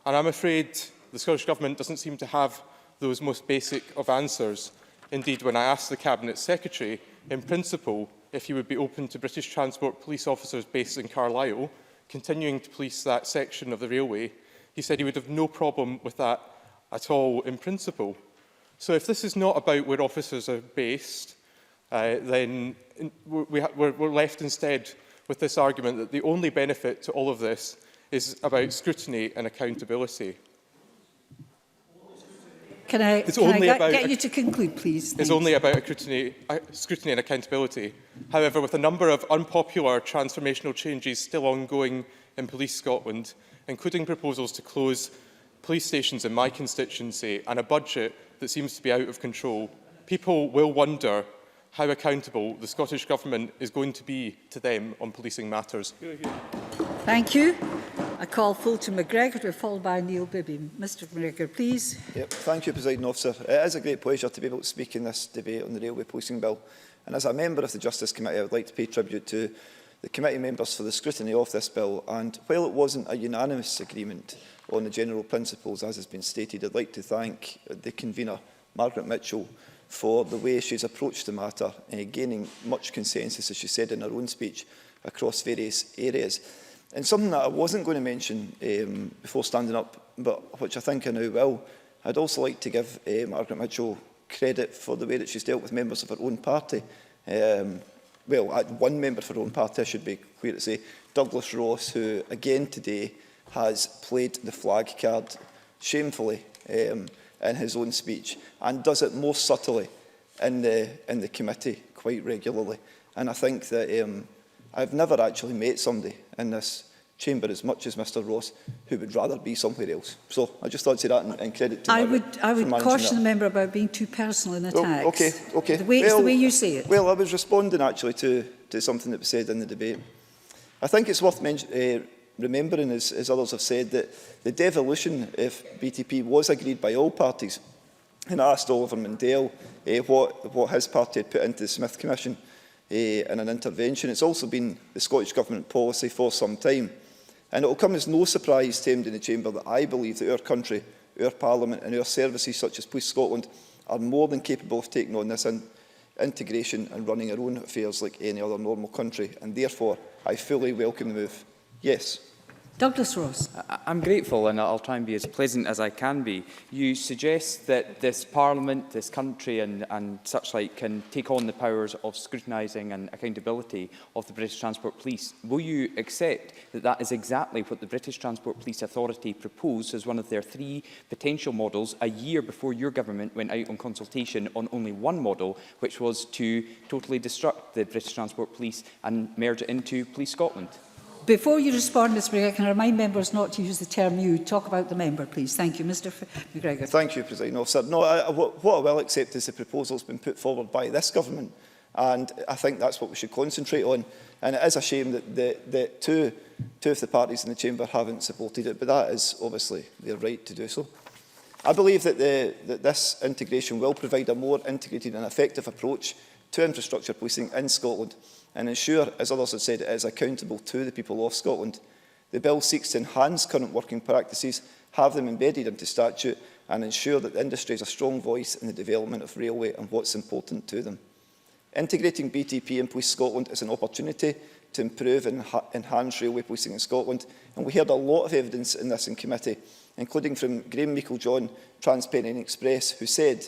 And I'm afraid the Scottish Government doesn't seem to have those most basic of answers. Indeed, when I asked the Cabinet Secretary, in principle, if he would be open to British Transport Police officers based in Carlisle continuing to police that section of the railway, he said he would have no problem with that at all in principle. So if this is not about where officers are based, then we're left instead with this argument that the only benefit to all of this is about scrutiny and accountability. Can I get you to conclude, please? It's only about scrutiny and accountability. However, with a number of unpopular transformational changes still ongoing in Police Scotland, including proposals to close police stations in my constituency and a budget that seems to be out of control, people will wonder how accountable the Scottish Government is going to be to them on policing matters. Thank you. I call Fulton McGregor to be followed by Neil Bibby. Mr McGregor, please. Yep. Thank you, Presiding Officer. It is a great pleasure to be able to speak in this debate on the Railway Policing Bill. And as a member of the Justice Committee, I would like to pay tribute to the committee members for the scrutiny of this bill. And while it wasn't a unanimous agreement on the general principles, as has been stated, I'd like to thank the convener, Margaret Mitchell, for the way she's approached the matter, gaining much consensus, as she said in her own speech, across various areas. And something that I wasn't going to mention before standing up, but which I think I now will, I'd also like to give Margaret Mitchell credit for the way that she's dealt with members of her own party. Well, one member of her own party, I should be clear to say, Douglas Ross, who again today has played the flag card shamefully in his own speech, and does it most subtly in the committee quite regularly. And I think that I've never actually met somebody in this chamber as much as Mr Ross who would rather be somewhere else. So I just thought to say that and credit to Margaret. I would caution the member about being too personal in attacks. Oh, okay. It's the way you say it. Well, I was responding actually to something that was said in the debate. I think it's worth remembering, as others have said, that the devolution of BTP was agreed by all parties. And I asked Oliver Mundell what his party had put into the Smith Commission in an intervention. It's also been the Scottish Government policy for some time. And it will come as no surprise to anybody in the Chamber that I believe that our country, our Parliament and our services such as Police Scotland are more than capable of taking on this integration and running our own affairs like any other normal country. And therefore, I fully welcome the move. Yes. Douglas Ross. I'm grateful, and I'll try and be as pleasant as I can be. You suggest that this Parliament, this country and such like can take on the powers of scrutinising and accountability of the British Transport Police. Will you accept that that is exactly what the British Transport Police Authority proposed as one of their 3 potential models a year before your government went out on consultation on only one model, which was to totally destruct the British Transport Police and merge it into Police Scotland? Before you respond, Mr McGregor, can I remind members not to use the term you. Talk about the member, please. Thank you. Mr McGregor. Thank you, Presiding Officer. No, what I will accept is the proposal that's been put forward by this government, and I think that's what we should concentrate on. And it is a shame that two of the parties in the chamber haven't supported it, but that is obviously their right to do so. I believe that this integration will provide a more integrated and effective approach to infrastructure policing in Scotland, and ensure, as others have said, it is accountable to the people of Scotland. The bill seeks to enhance current working practices, have them embedded into statute, and ensure that the industry has a strong voice in the development of railway and what's important to them. Integrating BTP and Police Scotland is an opportunity to improve and enhance railway policing in Scotland, and we heard a lot of evidence in this in committee, including from Graham Meikle-John, Transpennine Express, who said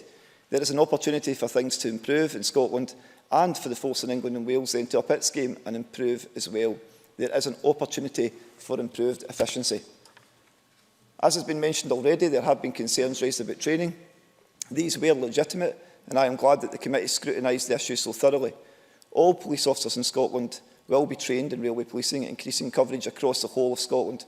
there is an opportunity for things to improve in Scotland and for the force in England and Wales then to up its game and improve as well. There is an opportunity for improved efficiency. As has been mentioned already, there have been concerns raised about training. These were legitimate, and I am glad that the committee scrutinised the issue so thoroughly. All police officers in Scotland will be trained in railway policing, increasing coverage across the whole of Scotland.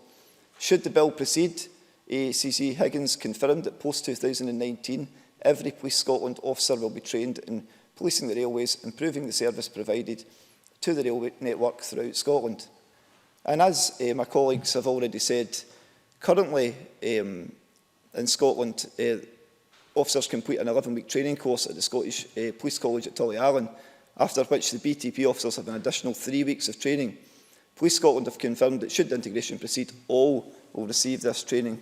Should the bill proceed, ACC Higgins confirmed that post-2019, every Police Scotland officer will be trained in policing the railways, improving the service provided to the railway network throughout Scotland. And as my colleagues have already said, currently in Scotland, officers complete an 11-week training course at the Scottish Police College at Tullyallen, after which the BTP officers have an additional 3 weeks of training. Police Scotland have confirmed that should the integration proceed, all will receive this training.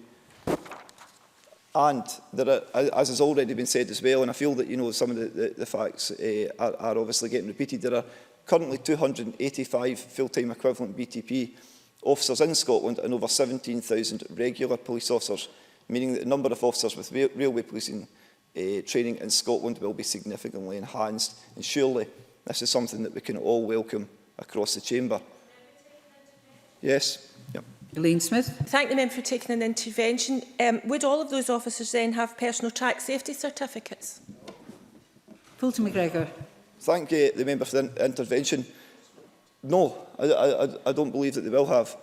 And there are, as has already been said as well, and I feel that some of the facts are obviously getting repeated, there are currently 285 full-time equivalent BTP officers in Scotland and over 17,000 regular police officers, meaning that the number of officers with railway policing training in Scotland will be significantly enhanced. And surely this is something that we can all welcome across the chamber. Yes. Yep. Elaine Smith. Thank the member for taking an intervention. Would all of those officers then have personal track safety certificates? Fulton McGregor. Thank the member for the intervention. No, I don't believe that they will have.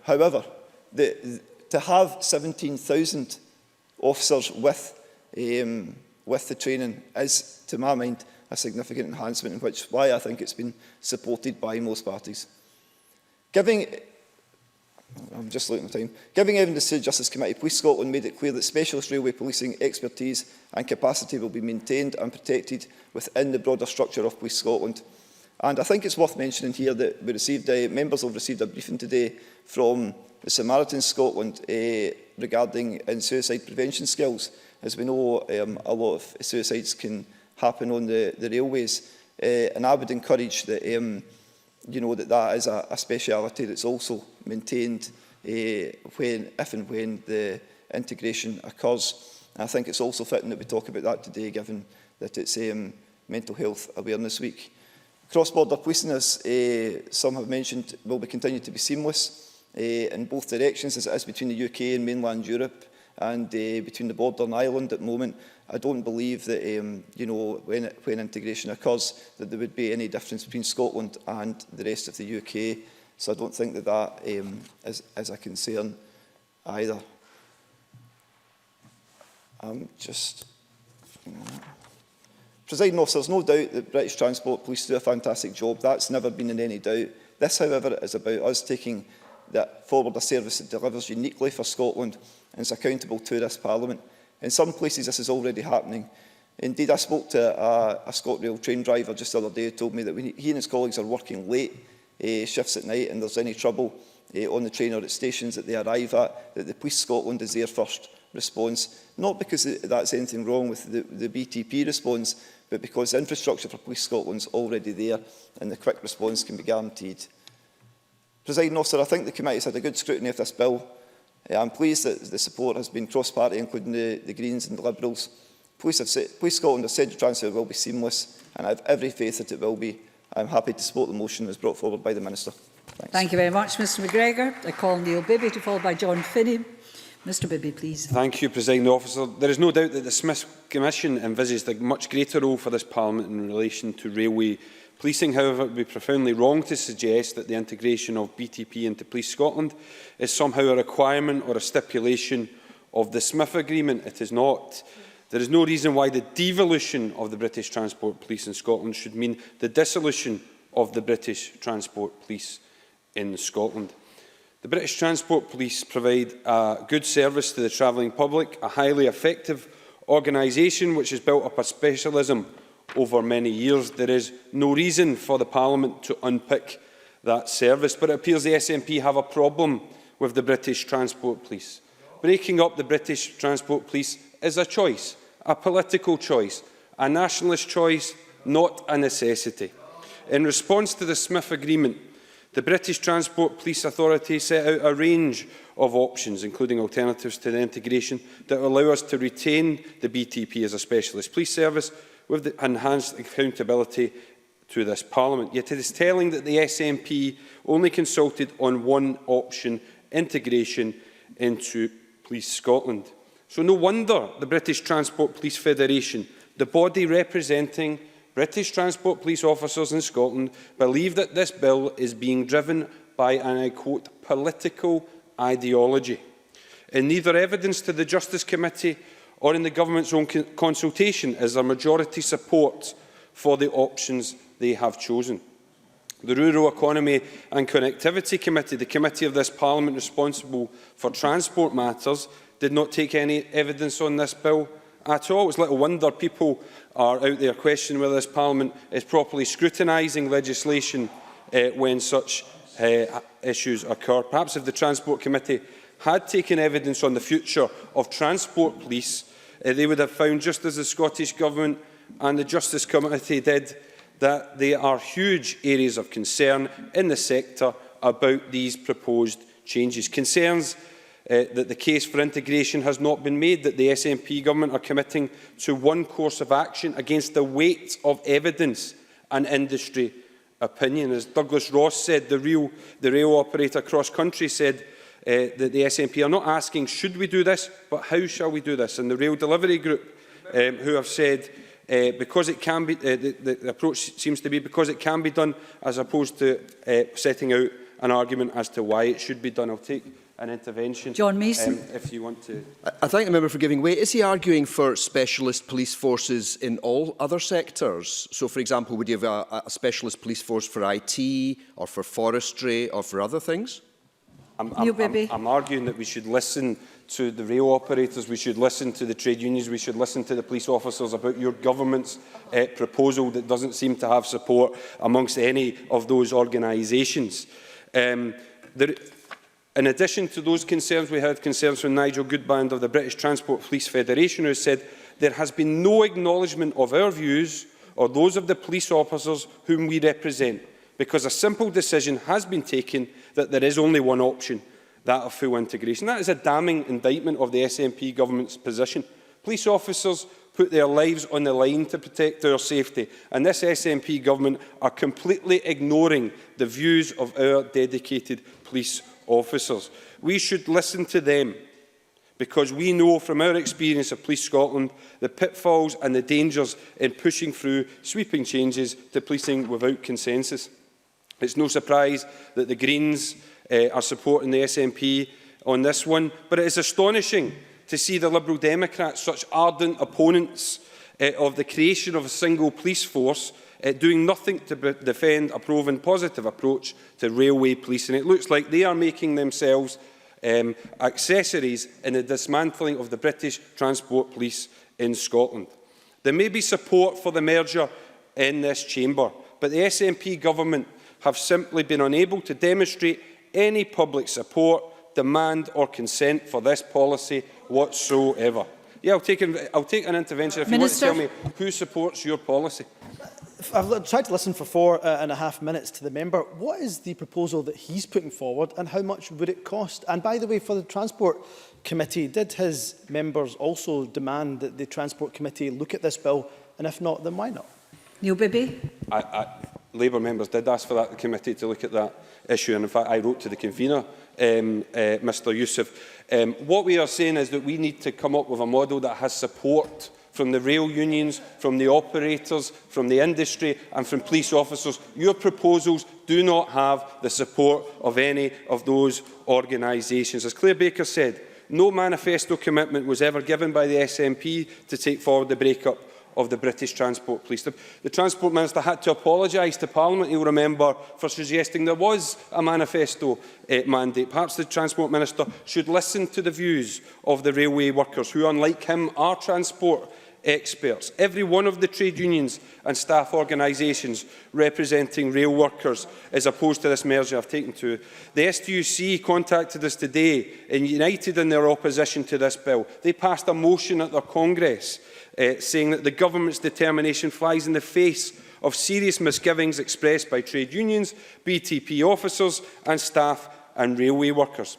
However, to have 17,000 officers with the training is, to my mind, a significant enhancement, in which why I think it's been supported by most parties. I'm just looking at the time. Giving evidence to the Justice Committee, Police Scotland made it clear that specialist railway policing expertise and capacity will be maintained and protected within the broader structure of Police Scotland. And I think it's worth mentioning here that we received, members have received a briefing today from the Samaritans Scotland regarding suicide prevention skills. As we know, a lot of suicides can happen on the railways, and I would encourage that that is a speciality that's also maintained if and when the integration occurs. And I think it's also fitting that we talk about that today, given that it's Mental Health Awareness Week. Cross-border policing, as some have mentioned, will continue to be seamless in both directions, as it is between the UK and mainland Europe, and between the border and Ireland at the moment. I don't believe that when integration occurs that there would be any difference between Scotland and the rest of the UK. So I don't think that is a concern either. Presiding officer, there's no doubt that British Transport Police do a fantastic job. That's never been in any doubt. This, however, is about us taking forward a service that delivers uniquely for Scotland and is accountable to this Parliament. In some places, this is already happening. Indeed, I spoke to a ScotRail train driver just the other day who told me that when he and his colleagues are working late shifts at night and there's any trouble on the train or at stations that they arrive at, that the Police Scotland is their first response. Not because that's anything wrong with the BTP response, but because the infrastructure for Police Scotland is already there and the quick response can be guaranteed. Presiding officer, I think the committee has had a good scrutiny of this bill. I'm pleased that the support has been cross-party, including the Greens and the Liberals. Police Scotland have said the transfer will be seamless, and I have every faith that it will be. I'm happy to support the motion as brought forward by the Minister. Thanks. Thank you very much, Mr McGregor. I call Neil Bibby to follow by John Finney. Mr Bibby, please. Thank you, Presiding Officer. There is no doubt that the Smith Commission envisaged a much greater role for this Parliament in relation to railway policing. However, it would be profoundly wrong to suggest that the integration of BTP into Police Scotland is somehow a requirement or a stipulation of the Smith Agreement. It is not. There is no reason why the devolution of the British Transport Police in Scotland should mean the dissolution of the British Transport Police in Scotland. The British Transport Police provide a good service to the travelling public, a highly effective organisation which has built up a specialism over many years. There is no reason for the Parliament to unpick that service, but it appears the SNP have a problem with the British Transport Police. Breaking up the British Transport Police is a choice, a political choice, a nationalist choice, not a necessity. In response to the Smith Agreement, the British Transport Police Authority set out a range of options, including alternatives to the integration, that will allow us to retain the BTP as a specialist police service with the enhanced accountability to this Parliament. Yet it is telling that the SNP only consulted on one option, integration into Police Scotland. So no wonder the British Transport Police Federation, the body representing British Transport Police officers in Scotland, believe that this bill is being driven by, and I quote, political ideology. In neither evidence to the Justice Committee or in the Government's own consultation is there majority support for the options they have chosen. The Rural Economy and Connectivity Committee, the committee of this Parliament responsible for transport matters, did not take any evidence on this bill at all. It's little wonder people are out there questioning whether this Parliament is properly scrutinising legislation when such issues occur. Perhaps if the Transport Committee had taken evidence on the future of transport police, they would have found, just as the Scottish Government and the Justice Committee did, that there are huge areas of concern in the sector about these proposed changes. Concerns that the case for integration has not been made, that the SNP government are committing to one course of action against the weight of evidence and industry opinion. As Douglas Ross said, the rail operator cross-country said that the SNP are not asking should we do this, but how shall we do this? And the Rail Delivery Group, who have said because it can be, the approach seems to be because it can be done, as opposed to setting out an argument as to why it should be done. I'll take an intervention. John Mason. If you want to. I thank the member for giving way. Is he arguing for specialist police forces in all other sectors? So, for example, would you have a specialist police force for IT or for forestry or for other things? I'm arguing that we should listen to the rail operators, we should listen to the trade unions, we should listen to the police officers about your government's proposal that doesn't seem to have support amongst any of those organisations. In addition to those concerns, we had concerns from Nigel Goodband of the British Transport Police Federation, who said there has been no acknowledgement of our views or those of the police officers whom we represent, because a simple decision has been taken that there is only one option, that of full integration. That is a damning indictment of the SNP government's position. Police officers put their lives on the line to protect our safety, and this SNP government are completely ignoring the views of our dedicated police officers. We should listen to them, because we know from our experience of Police Scotland the pitfalls and the dangers in pushing through sweeping changes to policing without consensus. It's no surprise that the Greens are supporting the SNP on this one, but it is astonishing to see the Liberal Democrats, such ardent opponents of the creation of a single police force, doing nothing to defend a proven positive approach to railway policing. It looks like they are making themselves accessories in the dismantling of the British Transport Police in Scotland. There may be support for the merger in this chamber, but the SNP government have simply been unable to demonstrate any public support, demand or consent for this policy whatsoever. Yeah, I'll take an intervention if Minister. you want to tell me who supports your policy. I've tried to listen for 4.5 minutes to the member. What is the proposal that he's putting forward and how much would it cost? And by the way, for the Transport Committee, did his members also demand that the Transport Committee look at this bill? And if not, then why not? Neil Bibby. Labour members did ask for that committee to look at that issue, and in fact I wrote to the convener, Mr Youssef. What we are saying is that we need to come up with a model that has support from the rail unions, from the operators, from the industry and from police officers. Your proposals do not have the support of any of those organisations. As Claire Baker said, no manifesto commitment was ever given by the SNP to take forward the break-up of the British Transport Police. The Transport Minister had to apologise to Parliament, you'll remember, for suggesting there was a manifesto mandate. Perhaps the Transport Minister should listen to the views of the railway workers, who, unlike him, are transport experts. Every one of the trade unions and staff organisations representing rail workers is opposed to this merger. I've taken to. The STUC contacted us today and united in their opposition to this bill. They passed a motion at their Congress saying that the government's determination flies in the face of serious misgivings expressed by trade unions, BTP officers and staff and railway workers.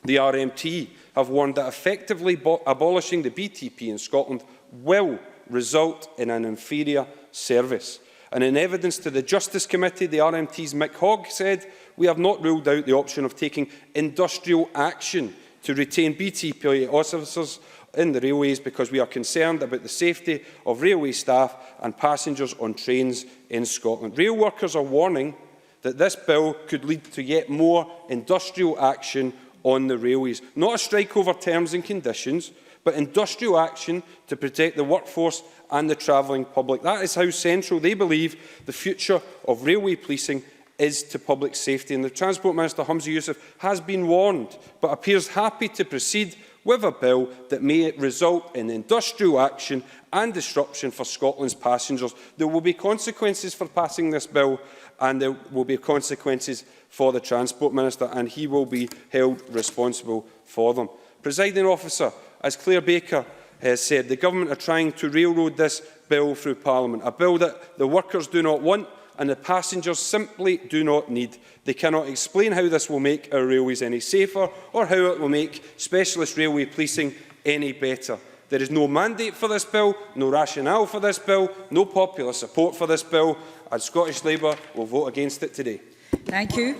The RMT have warned that effectively abolishing the BTP in Scotland will result in an inferior service. And in evidence to the Justice Committee, the RMT's Mick Hogg said, "We have not ruled out the option of taking industrial action to retain BTP officers in the railways because we are concerned about the safety of railway staff and passengers on trains in Scotland." Rail workers are warning that this bill could lead to yet more industrial action on the railways. Not a strike over terms and conditions, but industrial action to protect the workforce and the travelling public. That is how central they believe the future of railway policing is to public safety. And the Transport Minister, Humza Yousaf, has been warned, but appears happy to proceed with a bill that may result in industrial action and disruption for Scotland's passengers. There will be consequences for passing this bill, and there will be consequences for the Transport Minister, and he will be held responsible for them. Presiding Officer, as Claire Baker has said, the government are trying to railroad this bill through Parliament, a bill that the workers do not want, and the passengers simply do not need. They cannot explain how this will make our railways any safer or how it will make specialist railway policing any better. There is no mandate for this bill, no rationale for this bill, no popular support for this bill, and Scottish Labour will vote against it today. Thank you.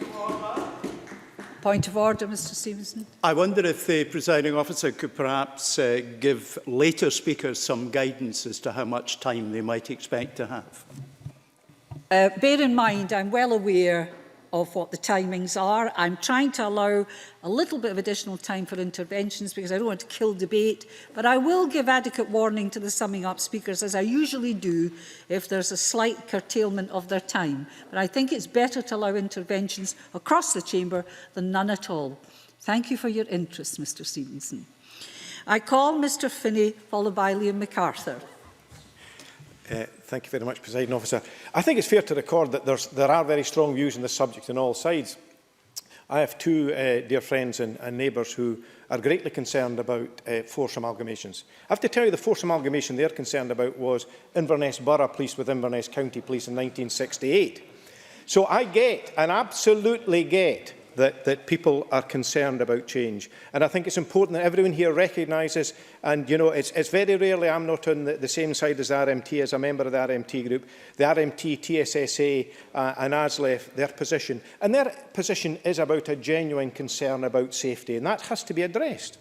Point of order, Mr Stevenson. I wonder if the presiding officer could perhaps give later speakers some guidance as to how much time they might expect to have. Bear in mind, I'm well aware of what the timings are. I'm trying to allow a little bit of additional time for interventions because I don't want to kill debate, but I will give adequate warning to the summing up speakers, as I usually do, if there's a slight curtailment of their time. But I think it's better to allow interventions across the chamber than none at all. Thank you for your interest, Mr Stevenson. I call Mr Finney, followed by Liam MacArthur. Thank you very much, Presiding Officer. I think it's fair to record that there are very strong views on this subject on all sides. I have two dear friends and neighbours who are greatly concerned about force amalgamations. I have to tell you the force amalgamation they're concerned about was Inverness Borough Police with Inverness County Police in 1968. So I get, and absolutely get, that people are concerned about change. And I think it's important that everyone here recognises, and you know, it's very rarely I'm not on the same side as the RMT, as a member of the RMT group, the RMT, TSSA and ASLEF, their position. And their position is about a genuine concern about safety, and that has to be addressed.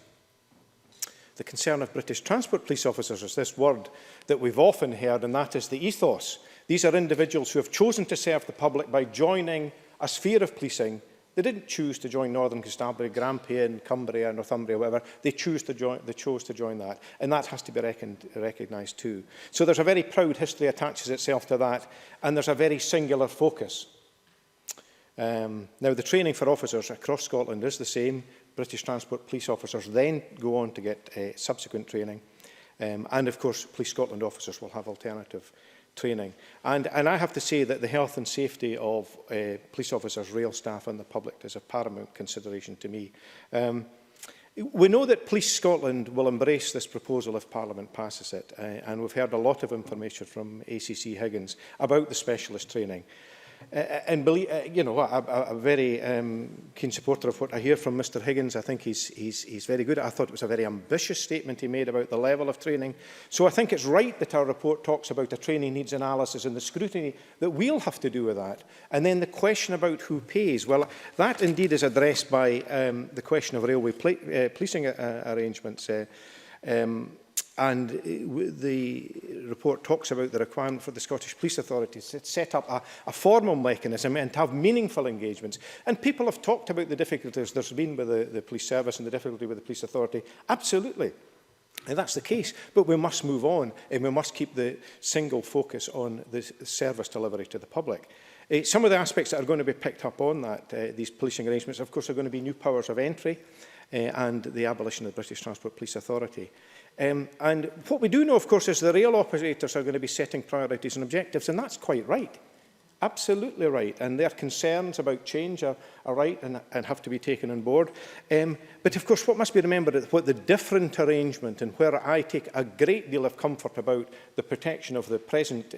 The concern of British Transport Police officers is this word that we've often heard, and that is the ethos. These are individuals who have chosen to serve the public by joining a sphere of policing. They didn't choose to join Northern Constabulary, Grampian, Cumbria, Northumbria, whatever. They chose to join that, and that has to be recognised too. So there's a very proud history attaches itself to that, and there's a very singular focus. Now, the training for officers across Scotland is the same. British Transport Police officers then go on to get subsequent training, and of course, Police Scotland officers will have alternative training. And I have to say that the health and safety of police officers, rail staff and the public is a paramount consideration to me. We know that Police Scotland will embrace this proposal if Parliament passes it, and we've heard a lot of information from ACC Higgins about the specialist training. And believe, you know, a very keen supporter of what I hear from Mr Higgins. I think he's very good. I thought it was a very ambitious statement he made about the level of training. So I think it's right that our report talks about a training needs analysis and the scrutiny that we'll have to do with that. And then the question about who pays. Well, that indeed is addressed by the question of railway policing arrangements. And the report talks about the requirement for the Scottish Police Authority to set up a formal mechanism and to have meaningful engagements. And people have talked about the difficulties there's been with the police service and the difficulty with the police authority. Absolutely. And that's the case. But we must move on, and we must keep the single focus on the service delivery to the public. Some of the aspects that are going to be picked up on that, these policing arrangements, of course, are going to be new powers of entry and the abolition of the British Transport Police Authority. And what we do know, of course, is the rail operators are going to be setting priorities and objectives, and that's quite right. Absolutely right. And their concerns about change are right and have to be taken on board. But, of course, what must be remembered is what the different arrangement, and where I take a great deal of comfort about the protection of the present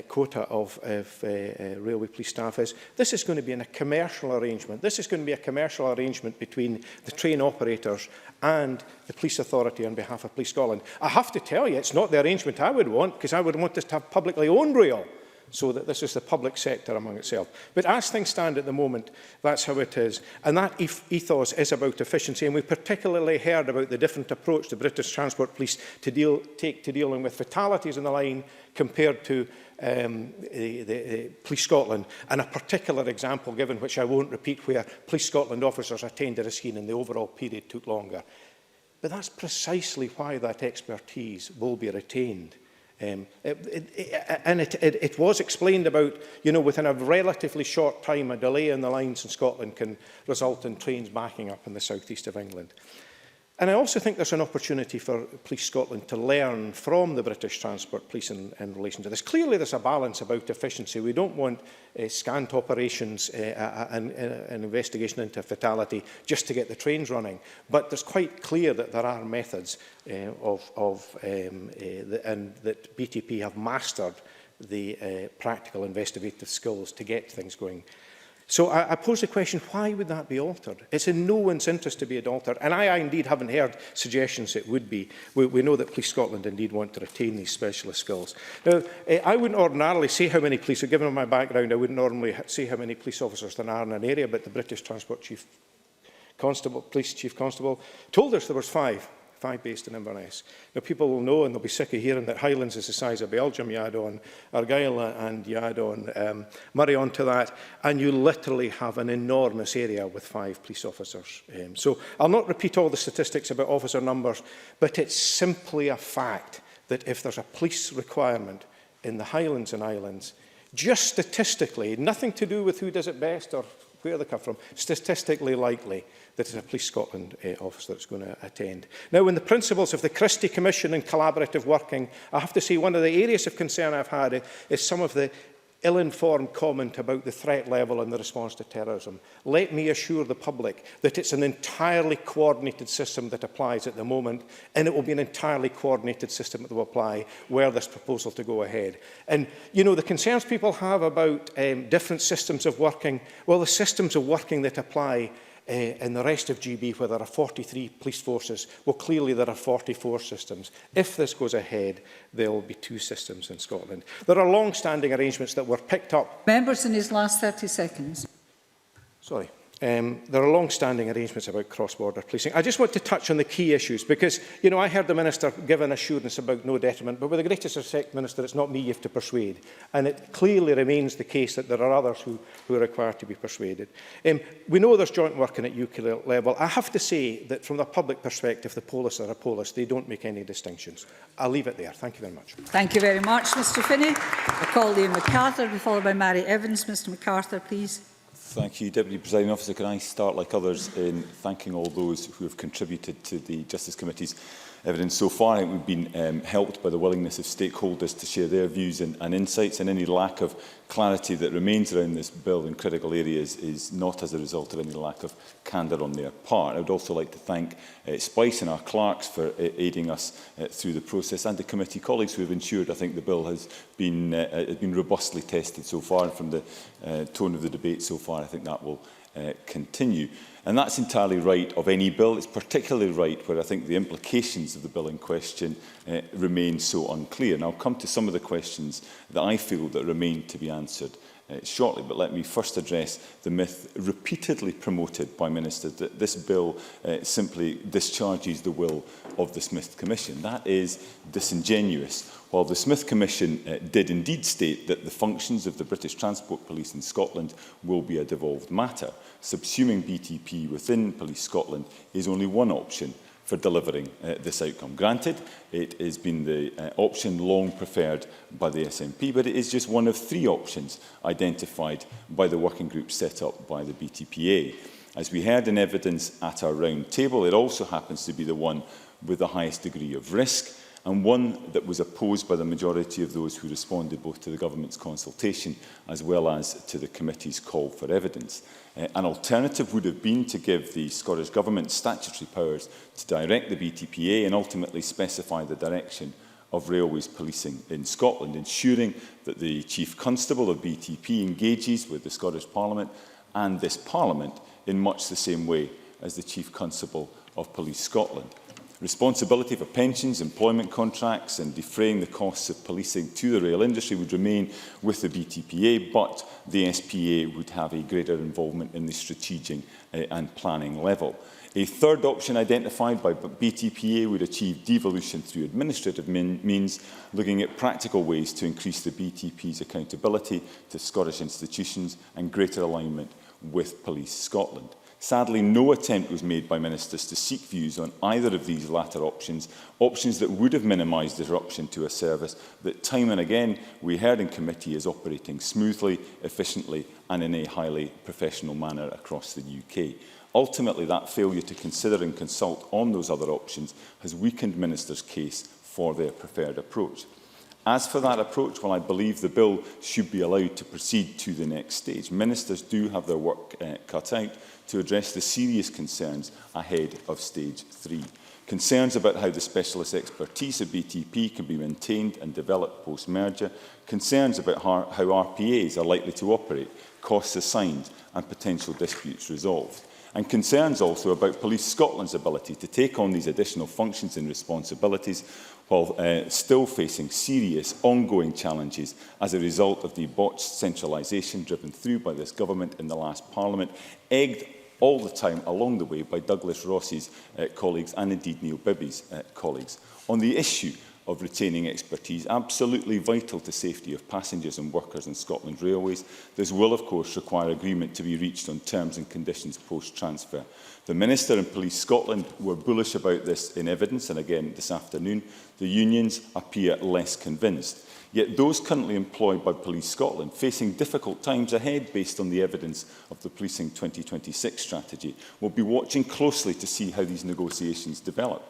quota of railway police staff is, this is going to be in a commercial arrangement. This is going to be a commercial arrangement between the train operators and the police authority on behalf of Police Scotland. I have to tell you, it's not the arrangement I would want, because I would want us to have publicly owned rail, so that this is the public sector among itself. But as things stand at the moment, that's how it is. And that ethos is about efficiency. And we particularly heard about the different approach the British Transport Police take to dealing with fatalities on the line compared to the Police Scotland. And a particular example given, which I won't repeat, where Police Scotland officers attended a scene and the overall period took longer. But that's precisely why that expertise will be retained. It was explained about, you know, within a relatively short time, a delay in the lines in Scotland can result in trains backing up in the southeast of England. And I also think there's an opportunity for Police Scotland to learn from the British Transport Police in relation to this. Clearly, there's a balance about efficiency. We don't want scant operations and investigation into fatality just to get the trains running. But there's quite clear that there are methods and that BTP have mastered the practical investigative skills to get things going. So I pose the question, why would that be altered? It's in no one's interest to be altered. And I indeed haven't heard suggestions it would be. We know that Police Scotland indeed want to retain these specialist skills. Now, I wouldn't ordinarily say how many police, given my background, I wouldn't normally say how many police officers there are in an area, but the British Transport Chief Constable, Police Chief Constable, told us there was five based in Inverness. Now, people will know, and they'll be sick of hearing, that Highlands is the size of Belgium. You add on Argyll and you add on Murray onto that, and you literally have an enormous area with 5 police officers. So I'll not repeat all the statistics about officer numbers, but it's simply a fact that if there's a police requirement in the Highlands and Islands, just statistically, nothing to do with who does it best or where they come from, statistically likely that it's a Police Scotland officer that's going to attend. Now, in the principles of the Christie Commission and collaborative working, I have to say one of the areas of concern I've had is some of the ill-informed comment about the threat level and the response to terrorism. Let me assure the public that it's an entirely coordinated system that applies at the moment, and it will be an entirely coordinated system that will apply were this proposal to go ahead. And, you know, the concerns people have about different systems of working, well, the systems of working that apply in the rest of GB, where there are 43 police forces, well, clearly there are 44 systems. If this goes ahead, there will be 2 systems in Scotland. There are long-standing arrangements that were picked up. Members in his last 30 seconds. Sorry. There are long-standing arrangements about cross-border policing. I just want to touch on the key issues because, you know, I heard the Minister give an assurance about no detriment, but with the greatest respect, Minister, it's not me you have to persuade. And it clearly remains the case that there are others who are required to be persuaded. We know there's joint working at UK level. I have to say that from the public perspective, the police are a police. They don't make any distinctions. I'll leave it there. Thank you very much. Thank you very much, Mr Finney. I call Liam MacArthur, followed by Mary Evans. Mr MacArthur, please. Thank you, Deputy Presiding Officer. Can I start, like others, in thanking all those who have contributed to the Justice Committee's evidence so far. I think we've been helped by the willingness of stakeholders to share their views and insights, and any lack of clarity that remains around this bill in critical areas is not as a result of any lack of candour on their part. I would also like to thank Spice and our clerks for aiding us through the process, and the committee colleagues who have ensured, I think, the bill has been robustly tested so far, and from the tone of the debate so far, I think that will continue. And that's entirely right of any bill. It's particularly right where I think the implications of the bill in question remain so unclear. And I'll come to some of the questions that I feel that remain to be answered shortly, but let me first address the myth repeatedly promoted by ministers that this bill simply discharges the will of the Smith Commission. That is disingenuous. While the Smith Commission did indeed state that the functions of the British Transport Police in Scotland will be a devolved matter, subsuming BTP within Police Scotland is only one option for delivering this outcome. Granted, it has been the option long preferred by the SNP, but it is just one of 3 options identified by the working group set up by the BTPA. As we heard in evidence at our round table, it also happens to be the one with the highest degree of risk, and one that was opposed by the majority of those who responded both to the government's consultation as well as to the committee's call for evidence. An alternative would have been to give the Scottish Government statutory powers to direct the BTPA and ultimately specify the direction of railways policing in Scotland, ensuring that the Chief Constable of BTP engages with the Scottish Parliament and this Parliament in much the same way as the Chief Constable of Police Scotland. Responsibility for pensions, employment contracts and defraying the costs of policing to the rail industry would remain with the BTPA, but the SPA would have a greater involvement in the strategic and planning level. A third option identified by BTPA would achieve devolution through administrative means, looking at practical ways to increase the BTP's accountability to Scottish institutions and greater alignment with Police Scotland. Sadly, no attempt was made by ministers to seek views on either of these latter options, options that would have minimised disruption to a service that time and again we heard in committee is operating smoothly, efficiently and in a highly professional manner across the UK. Ultimately, that failure to consider and consult on those other options has weakened ministers' case for their preferred approach. As for that approach, while I believe the bill should be allowed to proceed to the next stage, ministers do have their work cut out to address the serious concerns ahead of stage 3. concerns about how the specialist expertise of BTP can be maintained and developed post-merger, concerns about how RPAs are likely to operate, costs assigned and potential disputes resolved, and concerns also about Police Scotland's ability to take on these additional functions and responsibilities while still facing serious ongoing challenges as a result of the botched centralisation driven through by this government in the last Parliament, egged all the time along the way by Douglas Ross's colleagues and indeed Neil Bibby's colleagues. On the issue of retaining expertise, absolutely vital to safety of passengers and workers in Scotland Railways, this will of course require agreement to be reached on terms and conditions post-transfer. The Minister and Police Scotland were bullish about this in evidence, and again this afternoon. The unions appear less convinced. Yet those currently employed by Police Scotland, facing difficult times ahead based on the evidence of the Policing 2026 strategy, will be watching closely to see how these negotiations develop.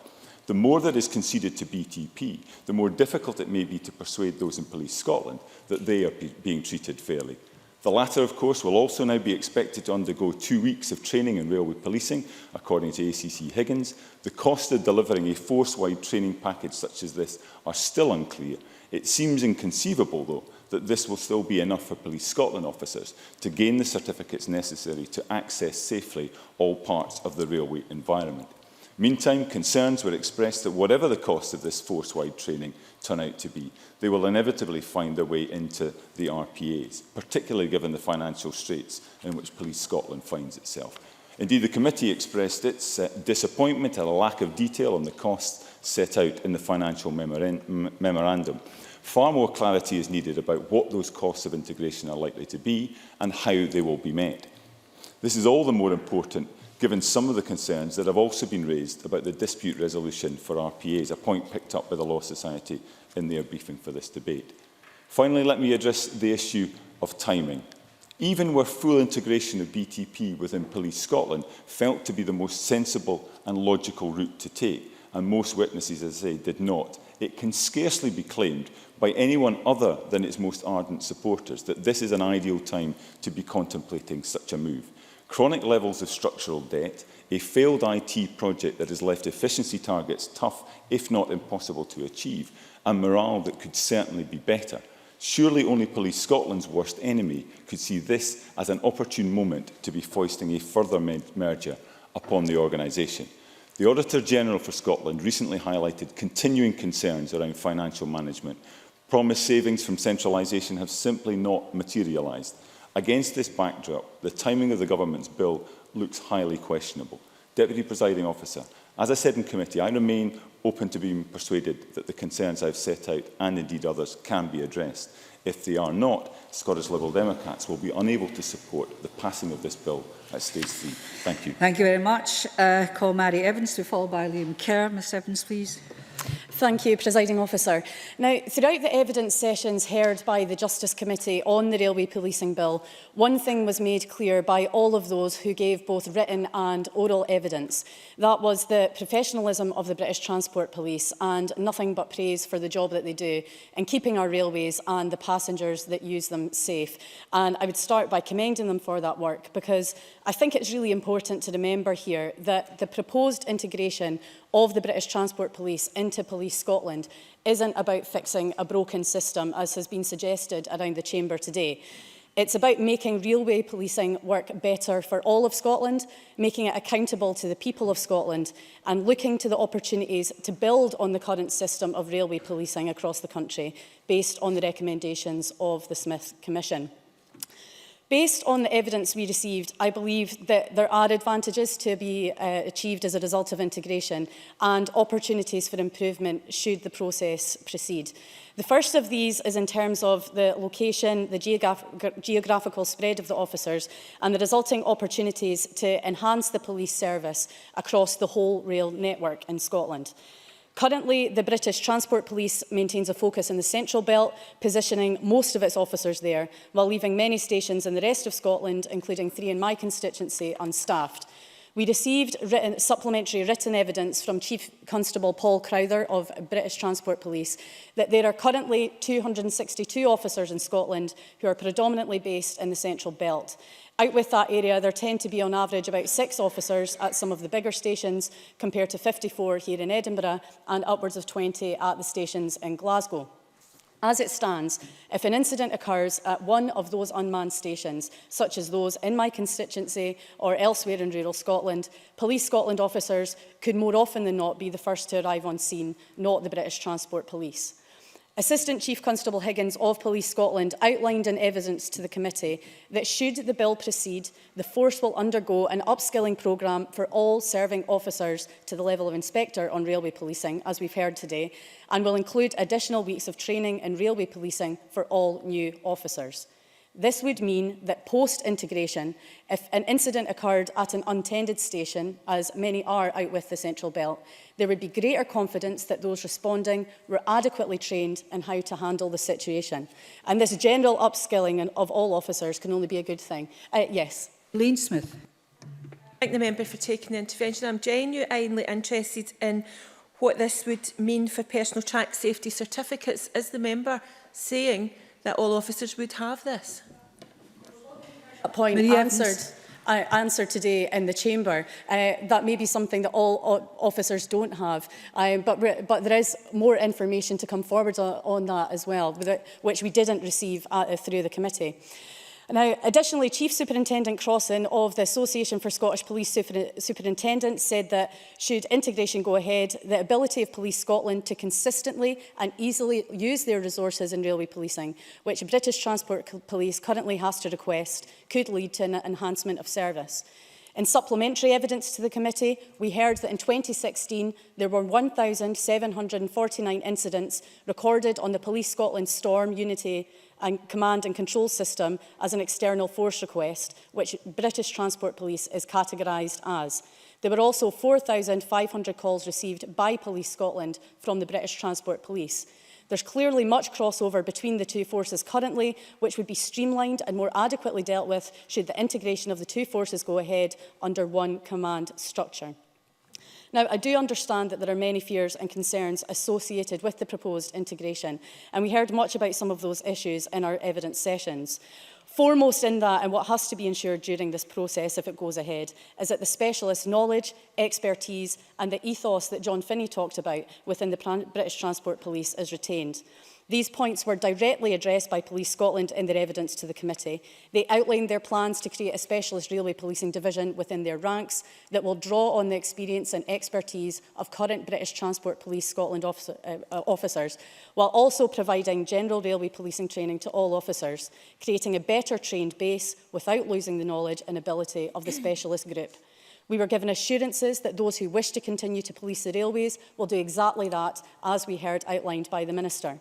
The more that is conceded to BTP, the more difficult it may be to persuade those in Police Scotland that they are being treated fairly. The latter, of course, will also now be expected to undergo 2 weeks of training in railway policing, according to ACC Higgins. The cost of delivering a force-wide training package such as this are still unclear. It seems inconceivable, though, that this will still be enough for Police Scotland officers to gain the certificates necessary to access safely all parts of the railway environment. Meantime, concerns were expressed that whatever the cost of this force-wide training turn out to be, they will inevitably find their way into the RPAs, particularly given the financial straits in which Police Scotland finds itself. Indeed, the committee expressed its disappointment at a lack of detail on the costs set out in the financial memorandum. Far more clarity is needed about what those costs of integration are likely to be and how they will be met. This is all the more important given some of the concerns that have also been raised about the dispute resolution for RPAs, a point picked up by the Law Society in their briefing for this debate. Finally, let me address the issue of timing. Even where full integration of BTP within Police Scotland felt to be the most sensible and logical route to take, and most witnesses, as I say, did not, it can scarcely be claimed by anyone other than its most ardent supporters that this is an ideal time to be contemplating such a move. Chronic levels of structural debt, a failed IT project that has left efficiency targets tough, if not impossible to achieve, and morale that could certainly be better. Surely only Police Scotland's worst enemy could see this as an opportune moment to be foisting a further merger upon the organisation. The Auditor-General for Scotland recently highlighted continuing concerns around financial management. Promised savings from centralisation have simply not materialised. Against this backdrop, the timing of the Government's bill looks highly questionable. Deputy Presiding Officer, as I said in committee, I remain open to being persuaded that the concerns I've set out, and indeed others, can be addressed. If they are not, Scottish Liberal Democrats will be unable to support the passing of this bill at stage 3. Thank you. Thank you very much. Call Mary Evans to be followed by Liam Kerr. Ms Evans, please. Thank you, Presiding Officer. Now, throughout the evidence sessions heard by the Justice Committee on the Railway Policing Bill, one thing was made clear by all of those who gave both written and oral evidence. That was the professionalism of the British Transport Police, and nothing but praise for the job that they do in keeping our railways and the passengers that use them safe. And I would start by commending them for that work, because I think it's really important to remember here that the proposed integration of the British Transport Police into Police Scotland isn't about fixing a broken system, as has been suggested around the chamber today. It's about making railway policing work better for all of Scotland, making it accountable to the people of Scotland, and looking to the opportunities to build on the current system of railway policing across the country, based on the recommendations of the Smith Commission. Based on the evidence we received, I believe that there are advantages to be achieved as a result of integration and opportunities for improvement should the process proceed. The first of these is in terms of the location, the geographical spread of the officers and the resulting opportunities to enhance the police service across the whole rail network in Scotland. Currently, the British Transport Police maintains a focus in the Central Belt, positioning most of its officers there, while leaving many stations in the rest of Scotland, including 3 in my constituency, unstaffed. We received supplementary written evidence from Chief Constable Paul Crowther of British Transport Police that there are currently 262 officers in Scotland who are predominantly based in the Central Belt. Out with that area, there tend to be on average about 6 officers at some of the bigger stations compared to 54 here in Edinburgh and upwards of 20 at the stations in Glasgow. As it stands, if an incident occurs at one of those unmanned stations, such as those in my constituency or elsewhere in rural Scotland, Police Scotland officers could more often than not be the first to arrive on scene, not the British Transport Police. Assistant Chief Constable Higgins of Police Scotland outlined in evidence to the committee that should the bill proceed, the force will undergo an upskilling programme for all serving officers to the level of inspector on railway policing, as we've heard today, and will include additional weeks of training in railway policing for all new officers. This would mean that post-integration, if an incident occurred at an untended station, as many are out with the Central Belt, there would be greater confidence that those responding were adequately trained in how to handle the situation. And this general upskilling of all officers can only be a good thing. Yes. Lane Smith. Thank the member for taking the intervention. I'm genuinely interested in what this would mean for personal track safety certificates. Is the member saying that all officers would have this? A point answered today in the chamber. That may be something that all officers don't have, but there is more information to come forward on that as well, which we didn't receive through the committee. Now, additionally, Chief Superintendent Crossan of the Association for Scottish Police Superintendents said that should integration go ahead, the ability of Police Scotland to consistently and easily use their resources in railway policing, which British Transport Police currently has to request, could lead to an enhancement of service. In supplementary evidence to the committee, we heard that in 2016 there were 1,749 incidents recorded on the Police Scotland Storm Unity and Command and Control System as an external force request, which British Transport Police is categorised as. There were also 4,500 calls received by Police Scotland from the British Transport Police. There's clearly much crossover between the two forces currently, which would be streamlined and more adequately dealt with should the integration of the two forces go ahead under one command structure. Now, I do understand that there are many fears and concerns associated with the proposed integration, and we heard much about some of those issues in our evidence sessions. Foremost in that, and what has to be ensured during this process if it goes ahead, is that the specialist knowledge, expertise and the ethos that John Finney talked about within the British Transport Police is retained. These points were directly addressed by Police Scotland in their evidence to the committee. They outlined their plans to create a specialist railway policing division within their ranks that will draw on the experience and expertise of current British Transport Police Scotland officers, while also providing general railway policing training to all officers, creating a better trained base without losing the knowledge and ability of the specialist group. We were given assurances that those who wish to continue to police the railways will do exactly that, as we heard outlined by the Minister.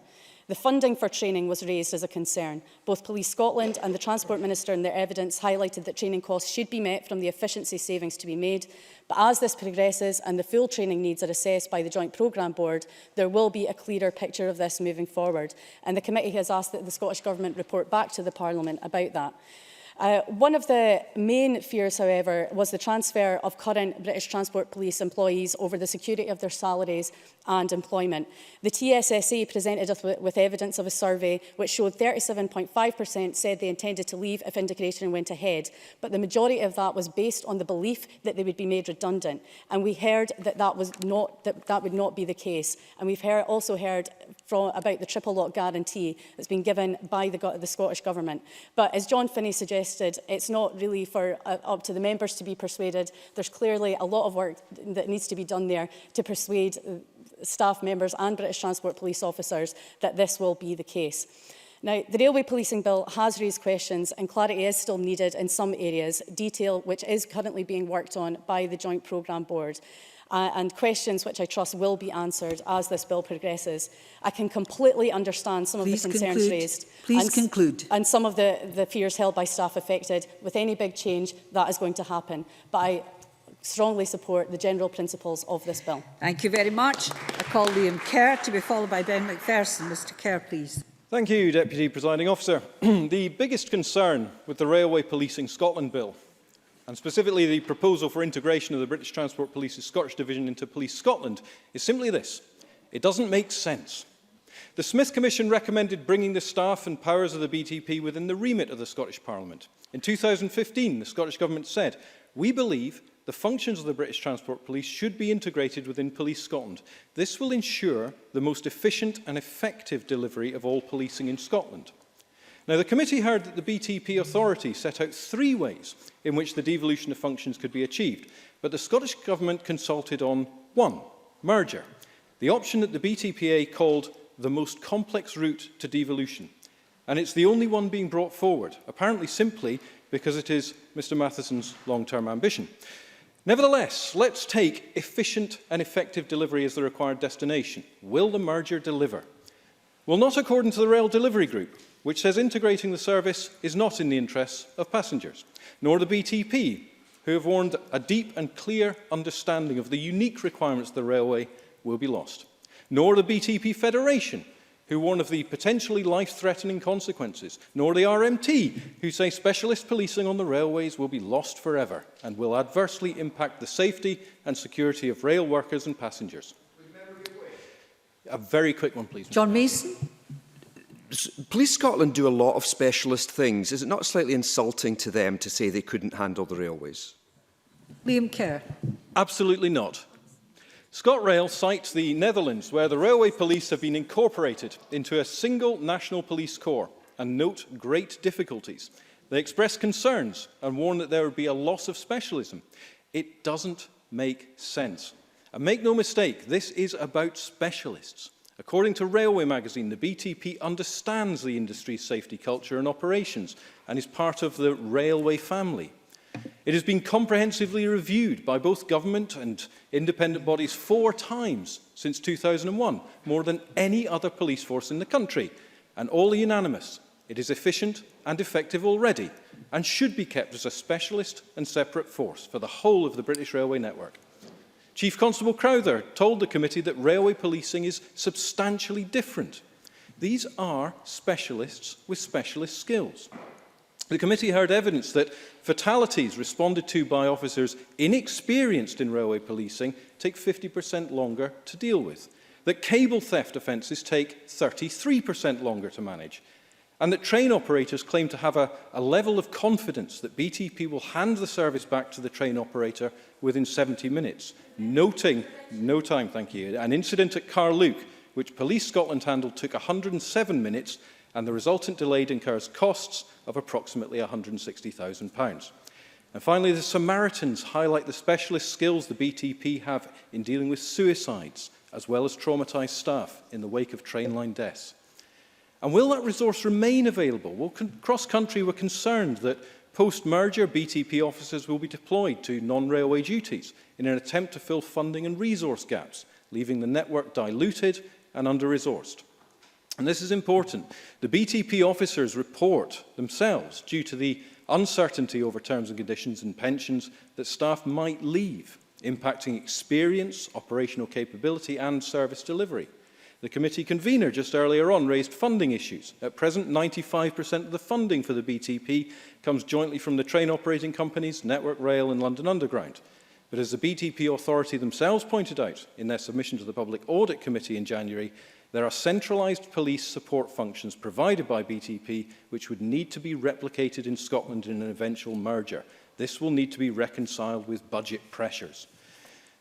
The funding for training was raised as a concern. Both Police Scotland and the Transport Minister in their evidence highlighted that training costs should be met from the efficiency savings to be made. But as this progresses and the full training needs are assessed by the Joint Programme Board, there will be a clearer picture of this moving forward. And the committee has asked that the Scottish Government report back to the Parliament about that. One of the main fears, however, was the transfer of current British Transport Police employees over the security of their salaries and employment. The TSSA presented us with evidence of a survey which showed 37.5% said they intended to leave if integration went ahead, but the majority of that was based on the belief that they would be made redundant. And we heard that that would not be the case. And we've also heard about the triple lock guarantee that's been given by the Scottish Government. But as John Finney suggested, it's not really for up to the members to be persuaded. There's clearly a lot of work that needs to be done there to persuade staff members and British Transport Police officers that this will be the case. Now, the Railway Policing Bill has raised questions and clarity is still needed in some areas, detail which is currently being worked on by the Joint Programme Board. And questions which I trust will be answered as this bill progresses. I can completely understand some of the concerns raised. Please conclude. And some of the fears held by staff affected. With any big change, that is going to happen. But I strongly support the general principles of this bill. Thank you very much. I call Liam Kerr to be followed by Ben McPherson. Mr Kerr, please. Thank you, Deputy Presiding Officer. The biggest concern with the Railway Policing Scotland Bill and specifically the proposal for integration of the British Transport Police's Scottish Division into Police Scotland, is simply this: it doesn't make sense. The Smith Commission recommended bringing the staff and powers of the BTP within the remit of the Scottish Parliament. In 2015, the Scottish Government said, "We believe the functions of the British Transport Police should be integrated within Police Scotland. This will ensure the most efficient and effective delivery of all policing in Scotland." Now, the committee heard that the BTP authority set out 3 ways in which the devolution of functions could be achieved, but the Scottish Government consulted on 1, merger, the option that the BTPA called the most complex route to devolution. And it's the only one being brought forward, apparently simply because it is Mr Matheson's long-term ambition. Nevertheless, let's take efficient and effective delivery as the required destination. Will the merger deliver? Well, not according to the Rail Delivery Group, which says integrating the service is not in the interests of passengers, nor the BTP, who have warned a deep and clear understanding of the unique requirements of the railway will be lost, nor the BTP Federation, who warn of the potentially life-threatening consequences, nor the RMT, who say specialist policing on the railways will be lost forever and will adversely impact the safety and security of rail workers and passengers. A very quick one, please. John Mason. Police Scotland do a lot of specialist things. Is it not slightly insulting to them to say they couldn't handle the railways? Liam Kerr. Absolutely not. ScotRail cites the Netherlands, where the railway police have been incorporated into a single national police corps, and note great difficulties. They express concerns and warn that there would be a loss of specialism. It doesn't make sense. And make no mistake, this is about specialists. According to Railway Magazine, the BTP understands the industry's safety culture and operations and is part of the railway family. It has been comprehensively reviewed by both government and independent bodies 4 times since 2001, more than any other police force in the country, and all are unanimous. It is efficient and effective already and should be kept as a specialist and separate force for the whole of the British railway network. Chief Constable Crowther told the committee that railway policing is substantially different. These are specialists with specialist skills. The committee heard evidence that fatalities responded to by officers inexperienced in railway policing take 50% longer to deal with, that cable theft offences take 33% longer to manage, and that train operators claim to have a level of confidence that BTP will hand the service back to the train operator within 70 minutes, noting, an incident at Carluke, which Police Scotland handled, took 107 minutes, and the resultant delay incurs costs of approximately £160,000. And finally, the Samaritans highlight the specialist skills the BTP have in dealing with suicides, as well as traumatised staff in the wake of train line deaths. And will that resource remain available? Well, cross-country were concerned that post-merger BTP officers will be deployed to non-railway duties in an attempt to fill funding and resource gaps, leaving the network diluted and under-resourced. And this is important. The BTP officers report themselves, due to the uncertainty over terms and conditions and pensions, that staff might leave, impacting experience, operational capability and service delivery. The committee convener just earlier on raised funding issues. At present, 95% of the funding for the BTP comes jointly from the train operating companies, Network Rail and London Underground. But as the BTP authority themselves pointed out in their submission to the Public Audit Committee in January, there are centralised police support functions provided by BTP which would need to be replicated in Scotland in an eventual merger. This will need to be reconciled with budget pressures.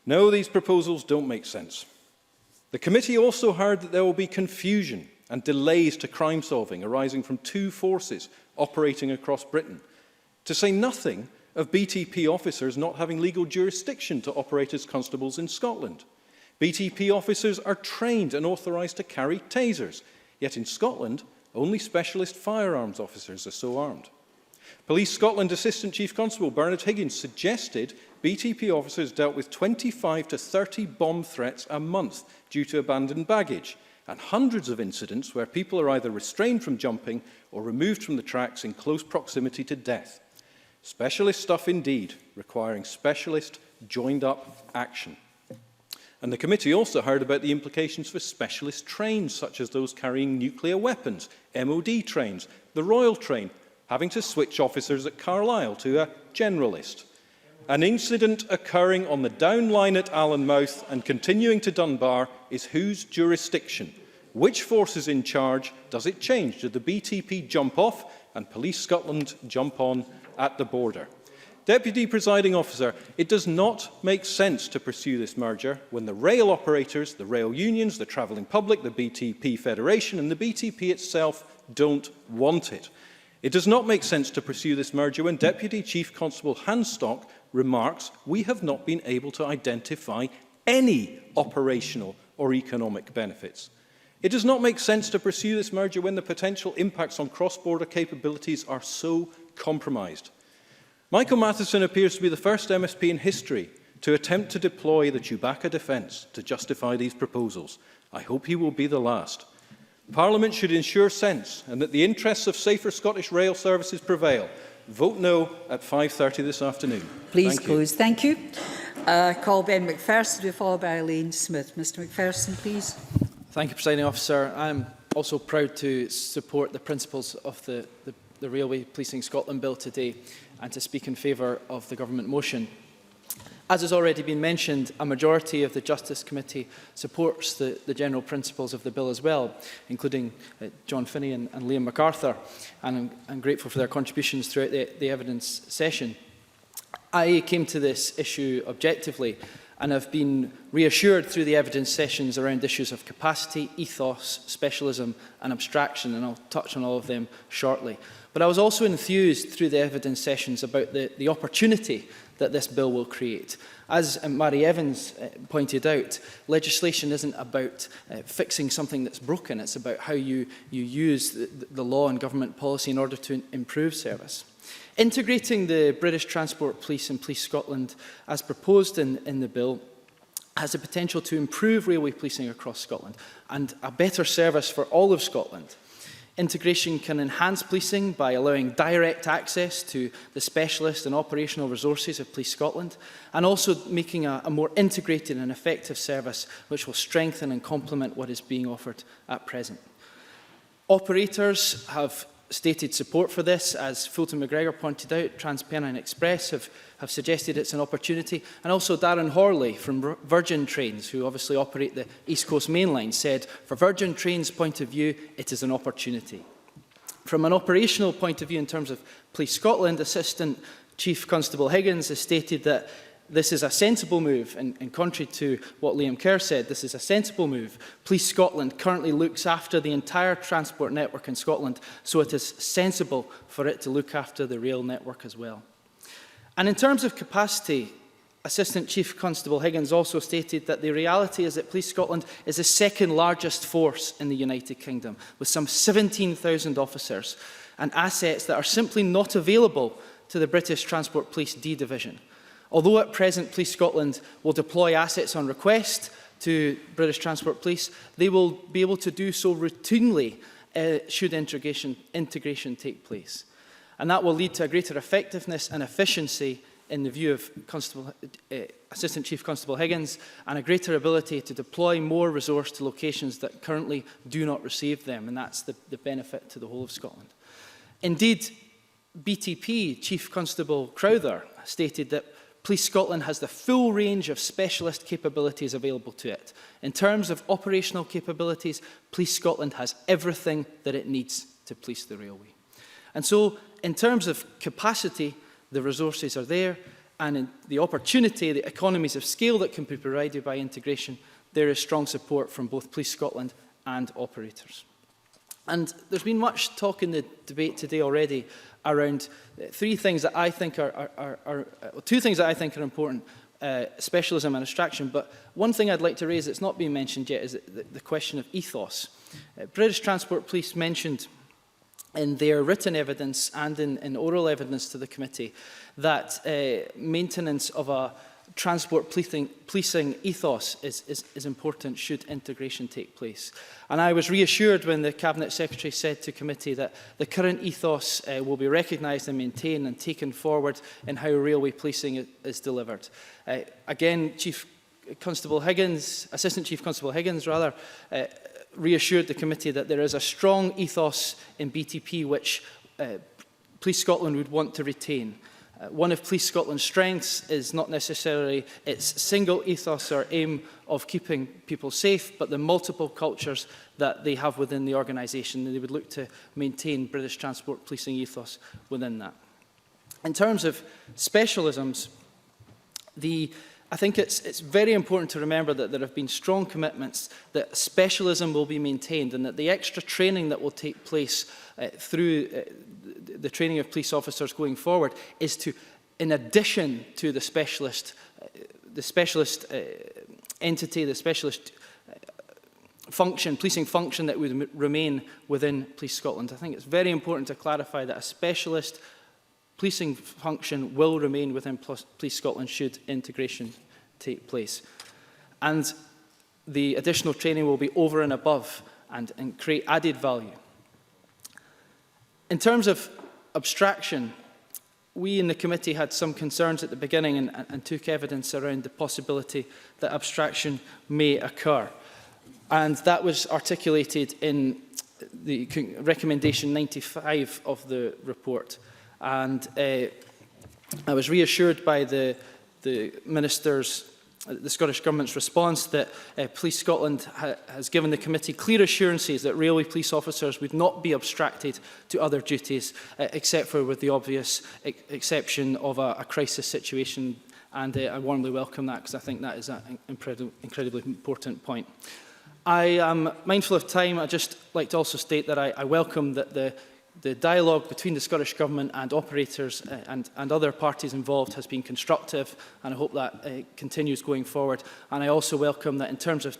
No, these proposals don't make sense. The committee also heard that there will be confusion and delays to crime solving arising from 2 forces operating across Britain, to say nothing of BTP officers not having legal jurisdiction to operate as constables in Scotland. BTP officers are trained and authorised to carry tasers, yet in Scotland, only specialist firearms officers are so armed. Police Scotland Assistant Chief Constable Bernard Higgins suggested BTP officers dealt with 25 to 30 bomb threats a month due to abandoned baggage, and hundreds of incidents where people are either restrained from jumping or removed from the tracks in close proximity to death. Specialist stuff indeed, requiring specialist, joined-up action. And the committee also heard about the implications for specialist trains, such as those carrying nuclear weapons, MOD trains, the Royal Train, having to switch officers at Carlisle to a generalist, an incident occurring on the down line at Allenmouth and continuing to Dunbar is whose jurisdiction? Which force is in charge? Does it change? Did the BTP jump off and Police Scotland jump on at the border? Deputy Presiding Officer, it does not make sense to pursue this merger when the rail operators, the rail unions, the travelling public, the BTP Federation and the BTP itself don't want it. It does not make sense to pursue this merger when Deputy Chief Constable Hanstock remarks, "We have not been able to identify any operational or economic benefits." It does not make sense to pursue this merger when the potential impacts on cross-border capabilities are so compromised. Michael Matheson appears to be the first MSP in history to attempt to deploy the Chewbacca defence to justify these proposals. I hope he will be the last. Parliament should ensure sense and that the interests of safer Scottish rail services prevail. Vote no at 5:30 this afternoon. Please close. Thank you. Call Ben McPherson to be followed by Elaine Smith. Mr McPherson, please. Thank you, Presiding Officer. I'm also proud to support the principles of the Railway Policing Scotland Bill today and to speak in favour of the Government motion. As has already been mentioned, a majority of the Justice Committee supports the general principles of the bill as well, including John Finney and Liam MacArthur, and I'm grateful for their contributions throughout the evidence session. I came to this issue objectively and have been reassured through the evidence sessions around issues of capacity, ethos, specialism and abstraction, and I'll touch on all of them shortly. But I was also enthused through the evidence sessions about the opportunity that this bill will create. As Mary Evans pointed out, legislation isn't about fixing something that's broken, it's about how you use the law and government policy in order to improve service. Integrating the British Transport Police and Police Scotland, as proposed in the bill, has the potential to improve railway policing across Scotland and a better service for all of Scotland. Integration can enhance policing by allowing direct access to the specialist and operational resources of Police Scotland, and also making a more integrated and effective service which will strengthen and complement what is being offered at present. Operators have stated support for this. As Fulton McGregor pointed out, TransPennine Express have suggested it's an opportunity, and also Darren Horley from Virgin Trains, who obviously operate the East Coast Main Line, said, for Virgin Trains' point of view, it is an opportunity. From an operational point of view, in terms of Police Scotland, Assistant Chief Constable Higgins has stated that this is a sensible move, and contrary to what Liam Kerr said, this is a sensible move. Police Scotland currently looks after the entire transport network in Scotland, so it is sensible for it to look after the rail network as well. And in terms of capacity, Assistant Chief Constable Higgins also stated that the reality is that Police Scotland is the second largest force in the United Kingdom, with some 17,000 officers and assets that are simply not available to the British Transport Police D Division. Although at present Police Scotland will deploy assets on request to British Transport Police, they will be able to do so routinely should integration take place. And that will lead to a greater effectiveness and efficiency in the view of Assistant Chief Constable Higgins, and a greater ability to deploy more resource to locations that currently do not receive them, and that's the benefit to the whole of Scotland. Indeed, BTP Chief Constable Crowther stated that Police Scotland has the full range of specialist capabilities available to it. In terms of operational capabilities, Police Scotland has everything that it needs to police the railway. And so, in terms of capacity, the resources are there, and in the opportunity, the economies of scale that can be provided by integration, there is strong support from both Police Scotland and operators. And there's been much talk in the debate today already around two things that I think are important, specialism and abstraction. But one thing I'd like to raise that's not been mentioned yet is the question of ethos. British Transport Police mentioned in their written evidence and in oral evidence to the committee that maintenance of a transport policing ethos is important should integration take place. And I was reassured when the Cabinet Secretary said to committee that the current ethos will be recognised and maintained and taken forward in how railway policing is delivered. Again, Assistant Chief Constable Higgins reassured the committee that there is a strong ethos in BTP which Police Scotland would want to retain. One of Police Scotland's strengths is not necessarily its single ethos or aim of keeping people safe, but the multiple cultures that they have within the organisation, and they would look to maintain British Transport Policing ethos within that. In terms of specialisms, I think it's very important to remember that there have been strong commitments that specialism will be maintained, and that the extra training that will take place through the training of police officers going forward is to, in addition to the specialist entity, the specialist function, policing function that would remain within Police Scotland. I think it's very important to clarify that a specialist policing function will remain within Police Scotland should integration take place. And the additional training will be over and above and create added value. In terms of abstraction, we in the committee had some concerns at the beginning and took evidence around the possibility that abstraction may occur. And that was articulated in the recommendation 95 of the report. And I was reassured by the Scottish Government's response that Police Scotland has given the committee clear assurances that railway police officers would not be abstracted to other duties, except for with the obvious exception of a crisis situation. And I warmly welcome that, because I think that is an incredibly important point. I am mindful of time. I'd just like to also state that I welcome that the dialogue between the Scottish Government and operators and other parties involved has been constructive, and I hope that continues going forward. And I also welcome that in terms of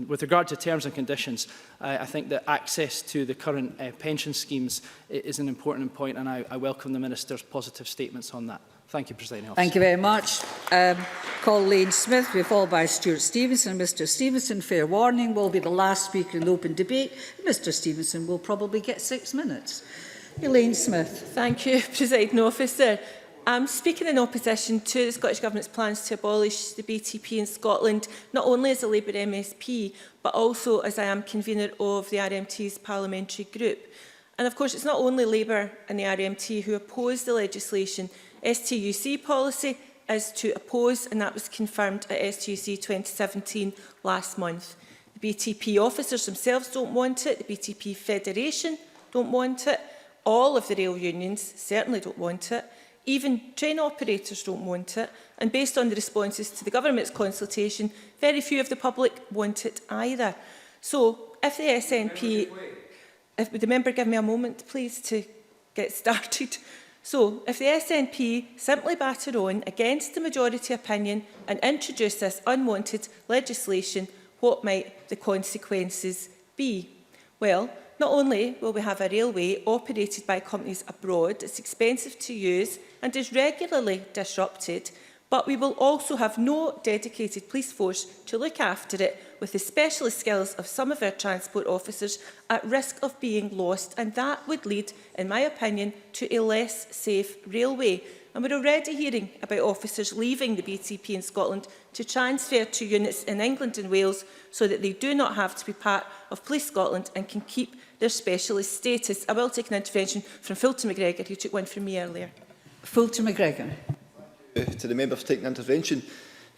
with regard to terms and conditions, I think that access to the current pension schemes is an important point, and I welcome the Minister's positive statements on that. Thank you, Presiding Officer. Thank you very much. Colleen Smith, we followed by Stuart Stevenson. Mr Stevenson, fair warning, will be the last speaker in the open debate. Mr Stevenson will probably get 6 minutes. Elaine Smith. Thank you, Presiding Officer. I'm speaking in opposition to the Scottish Government's plans to abolish the BTP in Scotland, not only as a Labour MSP, but also as I am convener of the RMT's parliamentary group. And of course, it's not only Labour and the RMT who oppose the legislation. STUC policy is to oppose, and that was confirmed at STUC 2017 last month. The BTP officers themselves don't want it, the BTP Federation don't want it, all of the rail unions certainly don't want it, even train operators don't want it, and based on the responses to the Government's consultation, very few of the public want it either. So, if the SNP... Would the member give me a moment, please, to get started? So, if the SNP simply batter on against the majority opinion and introduce this unwanted legislation, what might the consequences be? Well, not only will we have a railway operated by companies abroad that's expensive to use and is regularly disrupted, but we will also have no dedicated police force to look after it, with the specialist skills of some of our transport officers at risk of being lost, and that would lead, in my opinion, to a less safe railway. And we're already hearing about officers leaving the BTP in Scotland to transfer to units in England and Wales so that they do not have to be part of Police Scotland and can keep their specialist status. I will take an intervention from Fulton McGregor, who took one from me earlier. Fulton McGregor. To the member for taking the intervention.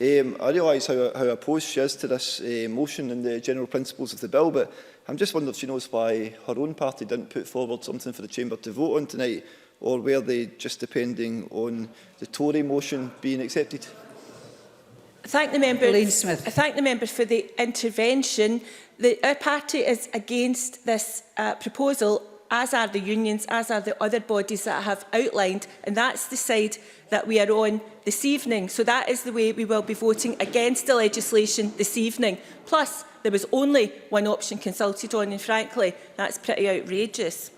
I realise how opposed she is to this motion and the general principles of the bill, but I'm just wondering if she knows why her own party didn't put forward something for the Chamber to vote on tonight, or were they just depending on the Tory motion being accepted? I thank the member for the intervention. Our party is against this proposal, as are the unions, as are the other bodies that I have outlined, and that's the side that we are on this evening. So that is the way we will be voting against the legislation this evening. Plus, there was only one option consulted on, and frankly, that's pretty outrageous.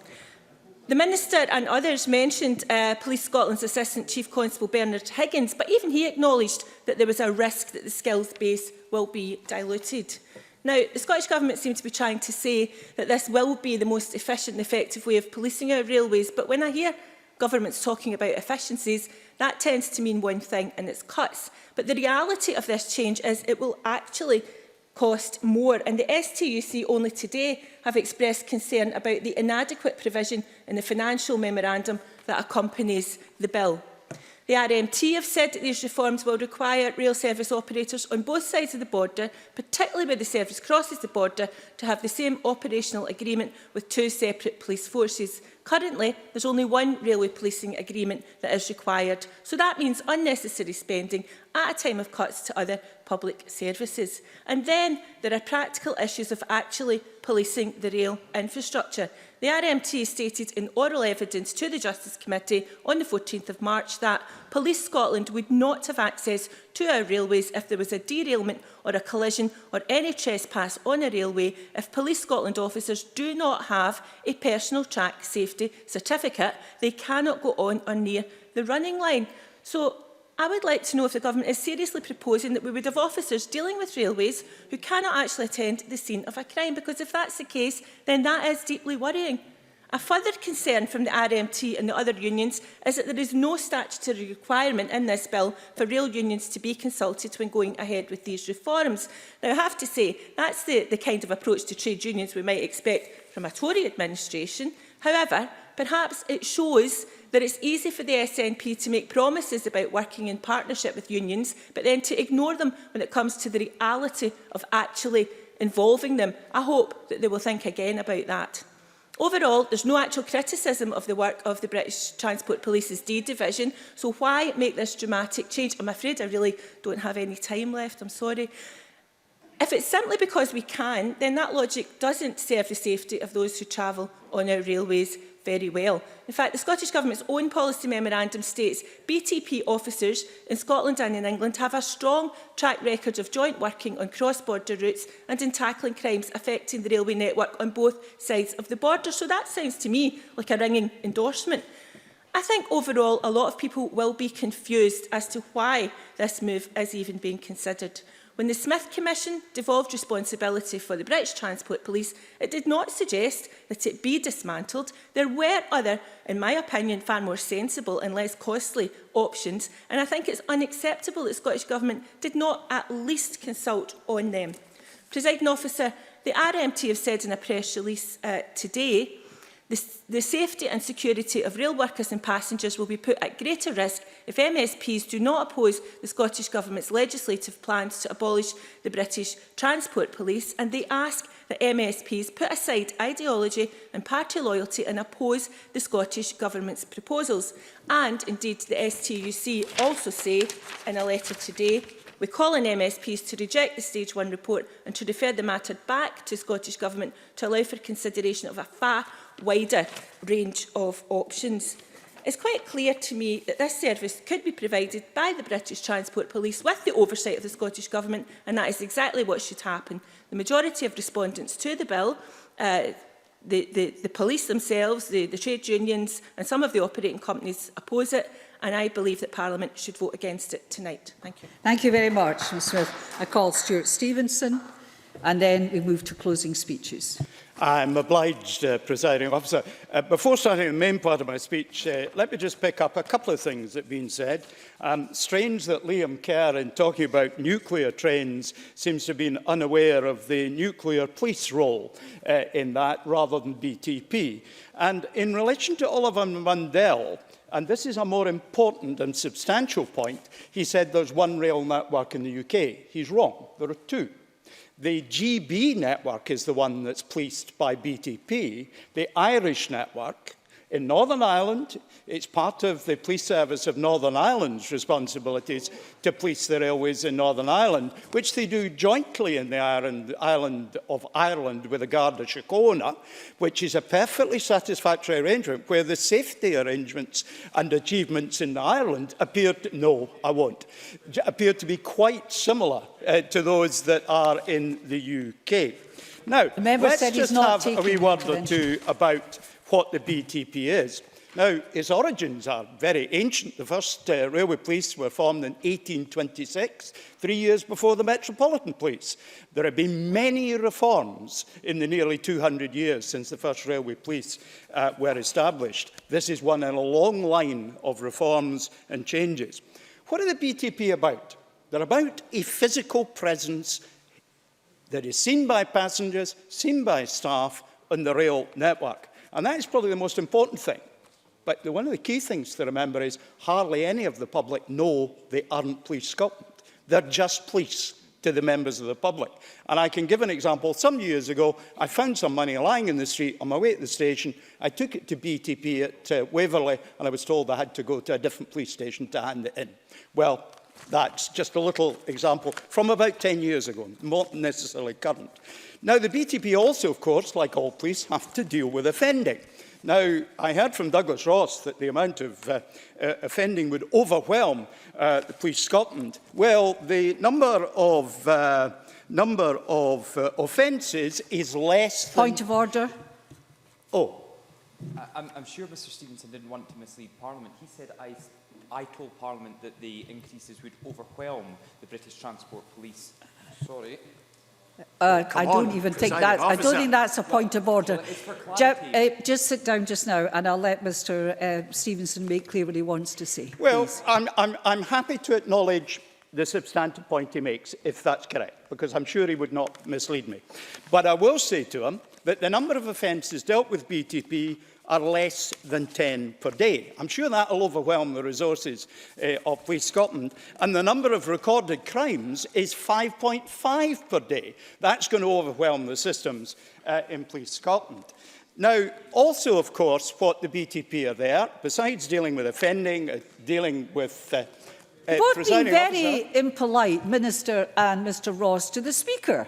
The Minister and others mentioned Police Scotland's Assistant Chief Constable Bernard Higgins, but even he acknowledged that there was a risk that the skills base will be diluted. Now, the Scottish Government seem to be trying to say that this will be the most efficient and effective way of policing our railways, but when I hear governments talking about efficiencies, that tends to mean one thing, and it's cuts. But the reality of this change is it will actually cost more. And the STUC only today have expressed concern about the inadequate provision in the financial memorandum that accompanies the bill. The RMT have said that these reforms will require rail service operators on both sides of the border, particularly where the service crosses the border, to have the same operational agreement with two separate police forces. Currently, there's only one railway policing agreement that is required, so that means unnecessary spending at a time of cuts to other public services. And then there are practical issues of actually policing the rail infrastructure. The RMT stated in oral evidence to the Justice Committee on the 14th of March that Police Scotland would not have access to our railways if there was a derailment or a collision or any trespass on a railway if Police Scotland officers do not have a personal track safety certificate. They cannot go on or near the running line. So I would like to know if the Government is seriously proposing that we would have officers dealing with railways who cannot actually attend the scene of a crime, because if that's the case, then that is deeply worrying. A further concern from the RMT and the other unions is that there is no statutory requirement in this bill for rail unions to be consulted when going ahead with these reforms. Now, I have to say, that's the kind of approach to trade unions we might expect from a Tory administration. However, perhaps it shows that it's easy for the SNP to make promises about working in partnership with unions, but then to ignore them when it comes to the reality of actually involving them. I hope that they will think again about that. Overall, there's no actual criticism of the work of the British Transport Police's D Division, so why make this dramatic change? I'm afraid I really don't have any time left, I'm sorry. If it's simply because we can, then that logic doesn't serve the safety of those who travel on our railways very well. In fact, the Scottish Government's own policy memorandum states BTP officers in Scotland and in England have a strong track record of joint working on cross-border routes and in tackling crimes affecting the railway network on both sides of the border. So that sounds to me like a ringing endorsement. I think overall a lot of people will be confused as to why this move is even being considered. When the Smith Commission devolved responsibility for the British Transport Police, it did not suggest that it be dismantled. There were other, in my opinion, far more sensible and less costly options, and I think it's unacceptable that the Scottish Government did not at least consult on them. Presiding Officer, the RMT have said in a press release today the safety and security of rail workers and passengers will be put at greater risk if MSPs do not oppose the Scottish Government's legislative plans to abolish the British Transport Police, and they ask that MSPs put aside ideology and party loyalty and oppose the Scottish Government's proposals. And indeed, the STUC also say in a letter today, we call on MSPs to reject the Stage 1 report and to refer the matter back to the Scottish Government to allow for consideration of a far wider range of options. It's quite clear to me that this service could be provided by the British Transport Police with the oversight of the Scottish Government, and that is exactly what should happen. The majority of respondents to the bill, the police themselves, the trade unions and some of the operating companies oppose it, and I believe that Parliament should vote against it tonight. Thank you. Thank you very much, Ms Smith. I call Stuart Stevenson, and then we move to closing speeches. I'm obliged, Presiding Officer. Before starting the main part of my speech, let me just pick up a couple of things that have been said. Strange that Liam Kerr, in talking about nuclear trains, seems to have been unaware of the nuclear police role in that, rather than BTP. And in relation to Oliver Mundell, and this is a more important and substantial point, he said there's one rail network in the UK. He's wrong. There are two. The GB network is the one that's policed by BTP. The Irish network in Northern Ireland, it's part of the police service of Northern Ireland's responsibilities to police the railways in Northern Ireland, which they do jointly in the island of Ireland with the Garda Síochána, which is a perfectly satisfactory arrangement where the safety arrangements and achievements in Ireland appear to be quite similar to those that are in the UK. Now, let's just have a wee word or two about what the BTP is. Now, its origins are very ancient. The first railway police were formed in 1826, 3 years before the Metropolitan Police. There have been many reforms in the nearly 200 years since the first railway police were established. This is one in a long line of reforms and changes. What are the BTP about? They're about a physical presence that is seen by passengers, seen by staff on the rail network. And that is probably the most important thing. But one of the key things to remember is hardly any of the public know they aren't Police Scotland. They're just police to the members of the public. And I can give an example. Some years ago, I found some money lying in the street on my way to the station. I took it to BTP at Waverley, and I was told I had to go to a different police station to hand it in. Well, that's just a little example from about 10 years ago, not necessarily current. Now, the BTP also, of course, like all police, have to deal with offending. Now, I heard from Douglas Ross that the amount of offending would overwhelm the Police Scotland. Well, the number of offences is less than... Point of order. Oh. I'm sure Mr Stevenson didn't want to mislead Parliament. He said I told Parliament that the increases would overwhelm the British Transport Police. Sorry. I don't even think that. I don't think that's a point of order. Just sit down just now, and I'll let Mr. Stevenson make clear what he wants to say. Well, I'm happy to acknowledge the substantive point he makes, if that's correct, because I'm sure he would not mislead me. But I will say to him that the number of offences dealt with BTP are less than 10 per day. I'm sure that will overwhelm the resources of Police Scotland. And the number of recorded crimes is 5.5 per day. That's going to overwhelm the systems in Police Scotland. Now, also, of course, what the BTP are there, besides dealing with offending, dealing with... Both being very impolite, Minister and Mr Ross, to the Speaker.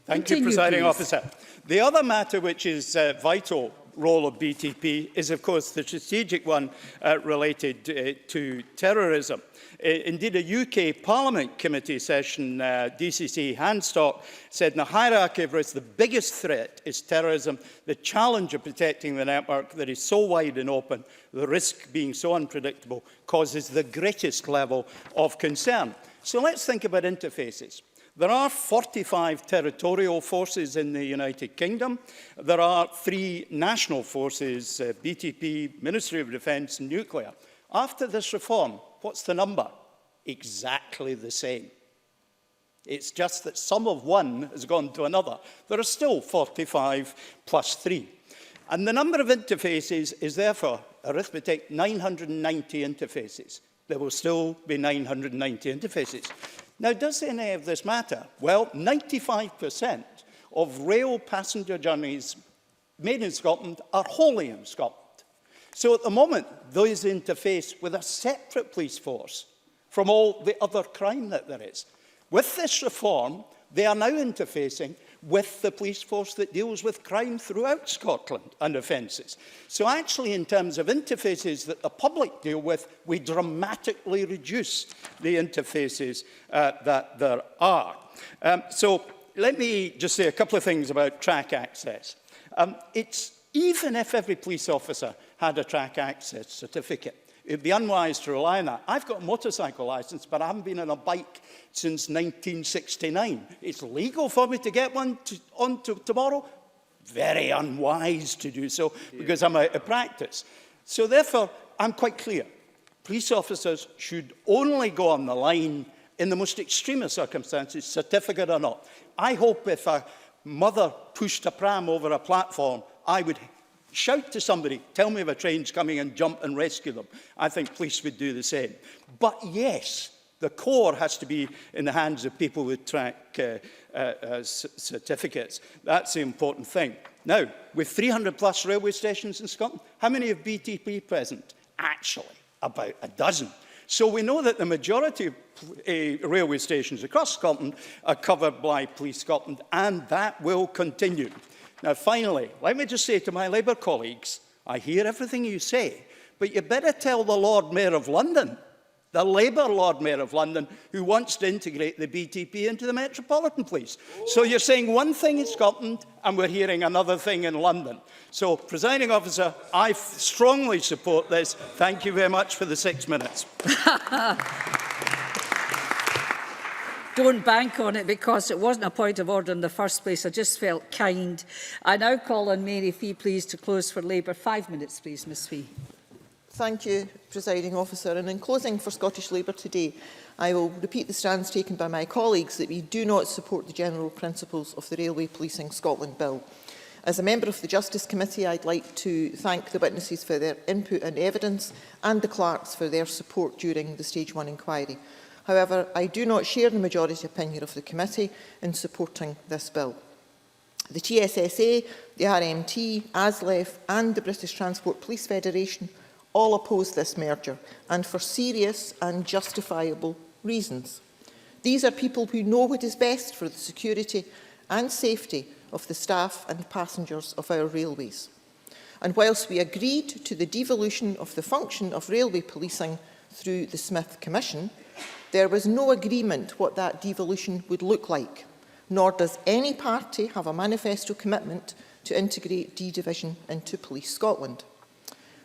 Thank you, Presiding Officer. The other matter which is vital role of BTP is, of course, the strategic one related to terrorism. Indeed, a UK Parliament committee session, DCC Handstock, said in the hierarchy of risk, the biggest threat is terrorism. The challenge of protecting the network that is so wide and open, the risk being so unpredictable, causes the greatest level of concern. So let's think about interfaces. There are 45 territorial forces in the United Kingdom. There are 3 national forces, BTP, Ministry of Defence and Nuclear. After this reform, what's the number? Exactly the same. It's just that some of one has gone to another. There are still 45 plus 3. And the number of interfaces is therefore, arithmetic, 990 interfaces. There will still be 990 interfaces. Now, does any of this matter? Well, 95% of rail passenger journeys made in Scotland are wholly in Scotland. So at the moment, those interface with a separate police force from all the other crime that there is. With this reform, they are now interfacing with the police force that deals with crime throughout Scotland and offences. So actually, in terms of interfaces that the public deal with, we dramatically reduce the interfaces that there are. So let me just say a couple of things about track access. Even if every police officer had a track access certificate, it would be unwise to rely on that. I've got a motorcycle licence, but I haven't been on a bike since 1969. It's legal for me to get one on tomorrow. Very unwise to do so because I'm out of practice. So therefore, I'm quite clear. Police officers should only go on the line in the most extreme of circumstances, certificate or not. I hope if a mother pushed a pram over a platform, I would shout to somebody, tell me if a train's coming, and jump and rescue them. I think police would do the same. But yes, the core has to be in the hands of people with track certificates. That's the important thing. Now, with 300 plus railway stations in Scotland, how many have BTP present? Actually, about a dozen. So we know that the majority of railway stations across Scotland are covered by Police Scotland, and that will continue. Now, finally, let me just say to my Labour colleagues, I hear everything you say, but you better tell the Lord Mayor of London, the Labour Lord Mayor of London, who wants to integrate the BTP into the Metropolitan Police. So you're saying one thing in Scotland, and we're hearing another thing in London. So, Presiding Officer, I strongly support this. Thank you very much for the 6 minutes. Don't bank on it because it wasn't a point of order in the first place. I just felt kind. I now call on Mary Fee, please, to close for Labour. 5 minutes, please, Ms Fee. Thank you, Presiding Officer. And in closing for Scottish Labour today, I will repeat the stands taken by my colleagues that we do not support the general principles of the Railway Policing Scotland Bill. As a member of the Justice Committee, I'd like to thank the witnesses for their input and evidence and the clerks for their support during the Stage 1 inquiry. However, I do not share the majority opinion of the committee in supporting this bill. The TSSA, the RMT, ASLEF and the British Transport Police Federation all oppose this merger, and for serious and justifiable reasons. These are people who know what is best for the security and safety of the staff and passengers of our railways. And whilst we agreed to the devolution of the function of railway policing through the Smith Commission, there was no agreement what that devolution would look like, nor does any party have a manifesto commitment to integrate D-Division into Police Scotland.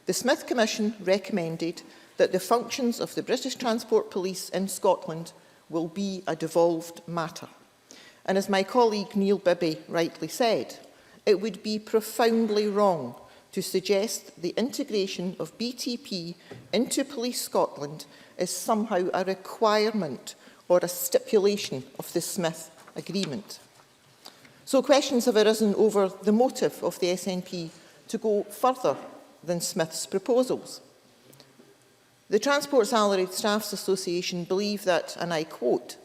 The Smith Commission recommended that the functions of the British Transport Police in Scotland will be a devolved matter. And as my colleague Neil Bibby rightly said, it would be profoundly wrong to suggest the integration of BTP into Police Scotland is somehow a requirement or a stipulation of the Smith Agreement. So questions have arisen over the motive of the SNP to go further than Smith's proposals. The Transport Salaried Staffs Association believe that, and I quote,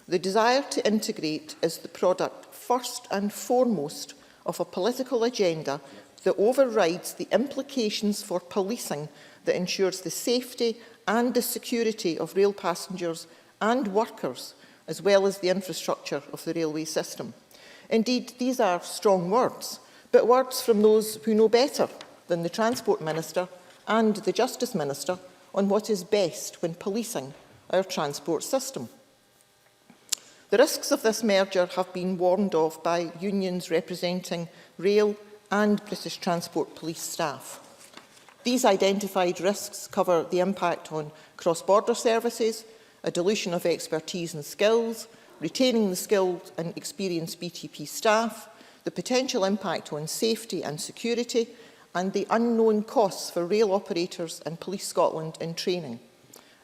"The desire to integrate is the product first and foremost of a political agenda that overrides the implications for policing that ensures the safety and the security of rail passengers and workers, as well as the infrastructure of the railway system." Indeed, these are strong words, but words from those who know better than the Transport Minister and the Justice Minister on what is best when policing our transport system. The risks of this merger have been warned of by unions representing rail and British Transport Police staff. These identified risks cover the impact on cross-border services, a dilution of expertise and skills, retaining the skilled and experienced BTP staff, the potential impact on safety and security, and the unknown costs for rail operators and Police Scotland in training.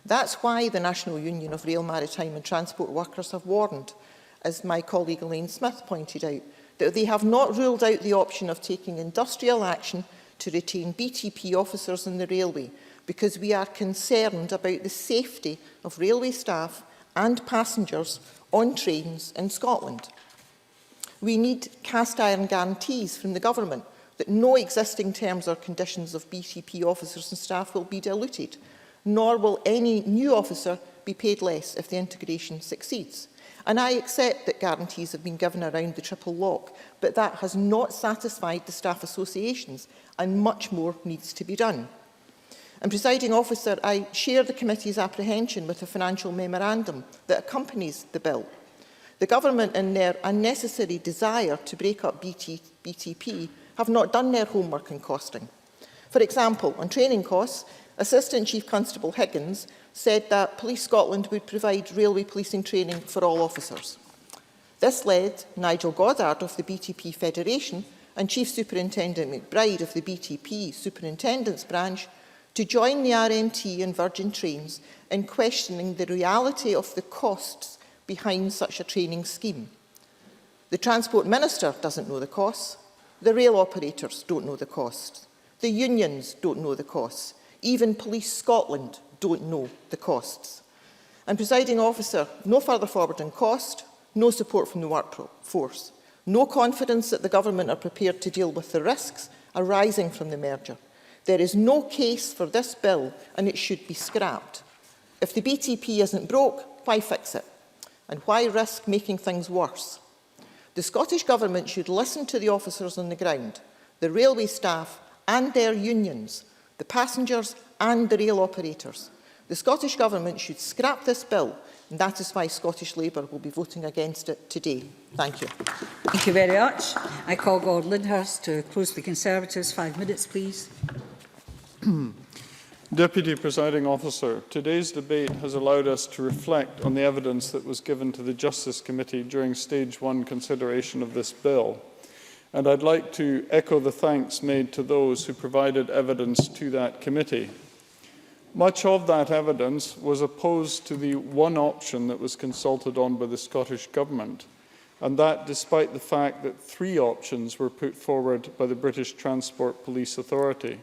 That's why the National Union of Rail, Maritime and Transport Workers have warned, as my colleague Elaine Smith pointed out, that they have not ruled out the option of taking industrial action to retain BTP officers in the railway, because we are concerned about the safety of railway staff and passengers on trains in Scotland. We need cast iron guarantees from the government that no existing terms or conditions of BTP officers and staff will be diluted, nor will any new officer be paid less if the integration succeeds. And I accept that guarantees have been given around the triple lock, but that has not satisfied the staff associations, and much more needs to be done. And, Presiding Officer, I share the committee's apprehension with the financial memorandum that accompanies the bill. The government, in their unnecessary desire to break up BTP, have not done their homework in costing. For example, on training costs, Assistant Chief Constable Higgins said that Police Scotland would provide railway policing training for all officers. This led Nigel Goddard of the BTP Federation and Chief Superintendent McBride of the BTP Superintendent's Branch to join the RMT and Virgin Trains in questioning the reality of the costs behind such a training scheme. The Transport Minister doesn't know the costs. The rail operators don't know the costs. The unions don't know the costs. Even Police Scotland don't know the costs. And, Presiding Officer, no further forward on cost, no support from the workforce, no confidence that the government are prepared to deal with the risks arising from the merger. There is no case for this bill, and it should be scrapped. If the BTP isn't broke, why fix it? And why risk making things worse? The Scottish Government should listen to the officers on the ground, the railway staff and their unions, the passengers and the rail operators. The Scottish Government should scrap this bill, and that is why Scottish Labour will be voting against it today. Thank you. Thank you very much. I call Gord Lyndhurst to close the Conservatives. 5 minutes, please. Deputy Presiding Officer, today's debate has allowed us to reflect on the evidence that was given to the Justice Committee during Stage 1 consideration of this bill. And I'd like to echo the thanks made to those who provided evidence to that committee. Much of that evidence was opposed to the one option that was consulted on by the Scottish Government, and that despite the fact that 3 options were put forward by the British Transport Police Authority.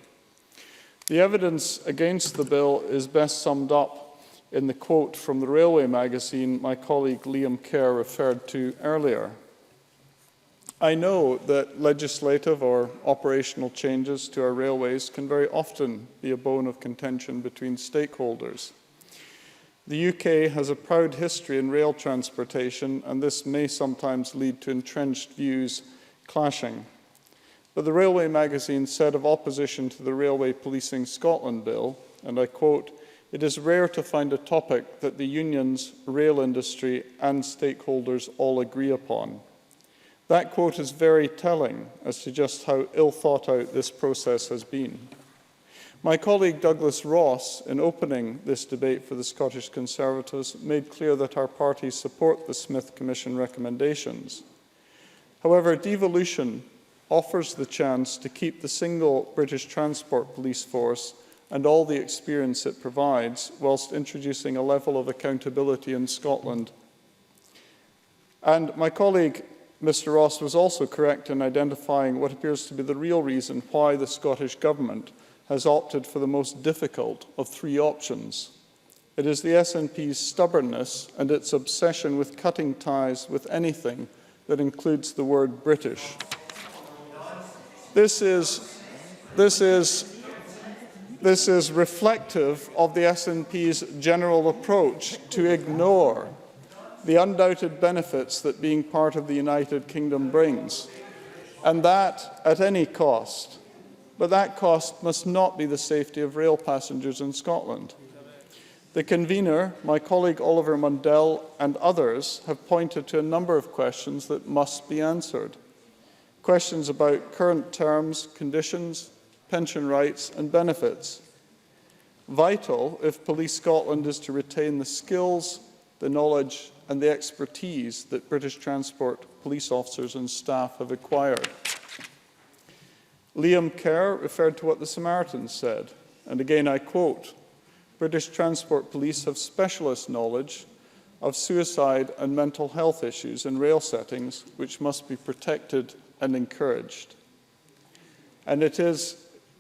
The evidence against the bill is best summed up in the quote from the Railway magazine my colleague Liam Kerr referred to earlier. I know that legislative or operational changes to our railways can very often be a bone of contention between stakeholders. The UK has a proud history in rail transportation, and this may sometimes lead to entrenched views clashing. But the Railway magazine said of opposition to the Railway Policing Scotland Bill, and I quote, "It is rare to find a topic that the unions, rail industry and stakeholders all agree upon." That quote is very telling as to just how ill thought out this process has been. My colleague Douglas Ross, in opening this debate for the Scottish Conservatives, made clear that our party support the Smith Commission recommendations. However, devolution offers the chance to keep the single British Transport Police Force and all the experience it provides, whilst introducing a level of accountability in Scotland. And my colleague Mr. Ross was also correct in identifying what appears to be the real reason why the Scottish Government has opted for the most difficult of 3 options. It is the SNP's stubbornness and its obsession with cutting ties with anything that includes the word British. This is reflective of the SNP's general approach to ignore the undoubted benefits that being part of the United Kingdom brings, and that at any cost. But that cost must not be the safety of rail passengers in Scotland. The convener, my colleague Oliver Mundell, and others have pointed to a number of questions that must be answered. Questions about current terms, conditions, pension rights and benefits. Vital if Police Scotland is to retain the skills, the knowledge and the expertise that British Transport police officers and staff have acquired. Liam Kerr referred to what the Samaritans said, and again I quote, "British Transport Police have specialist knowledge of suicide and mental health issues in rail settings which must be protected and encouraged." And it is,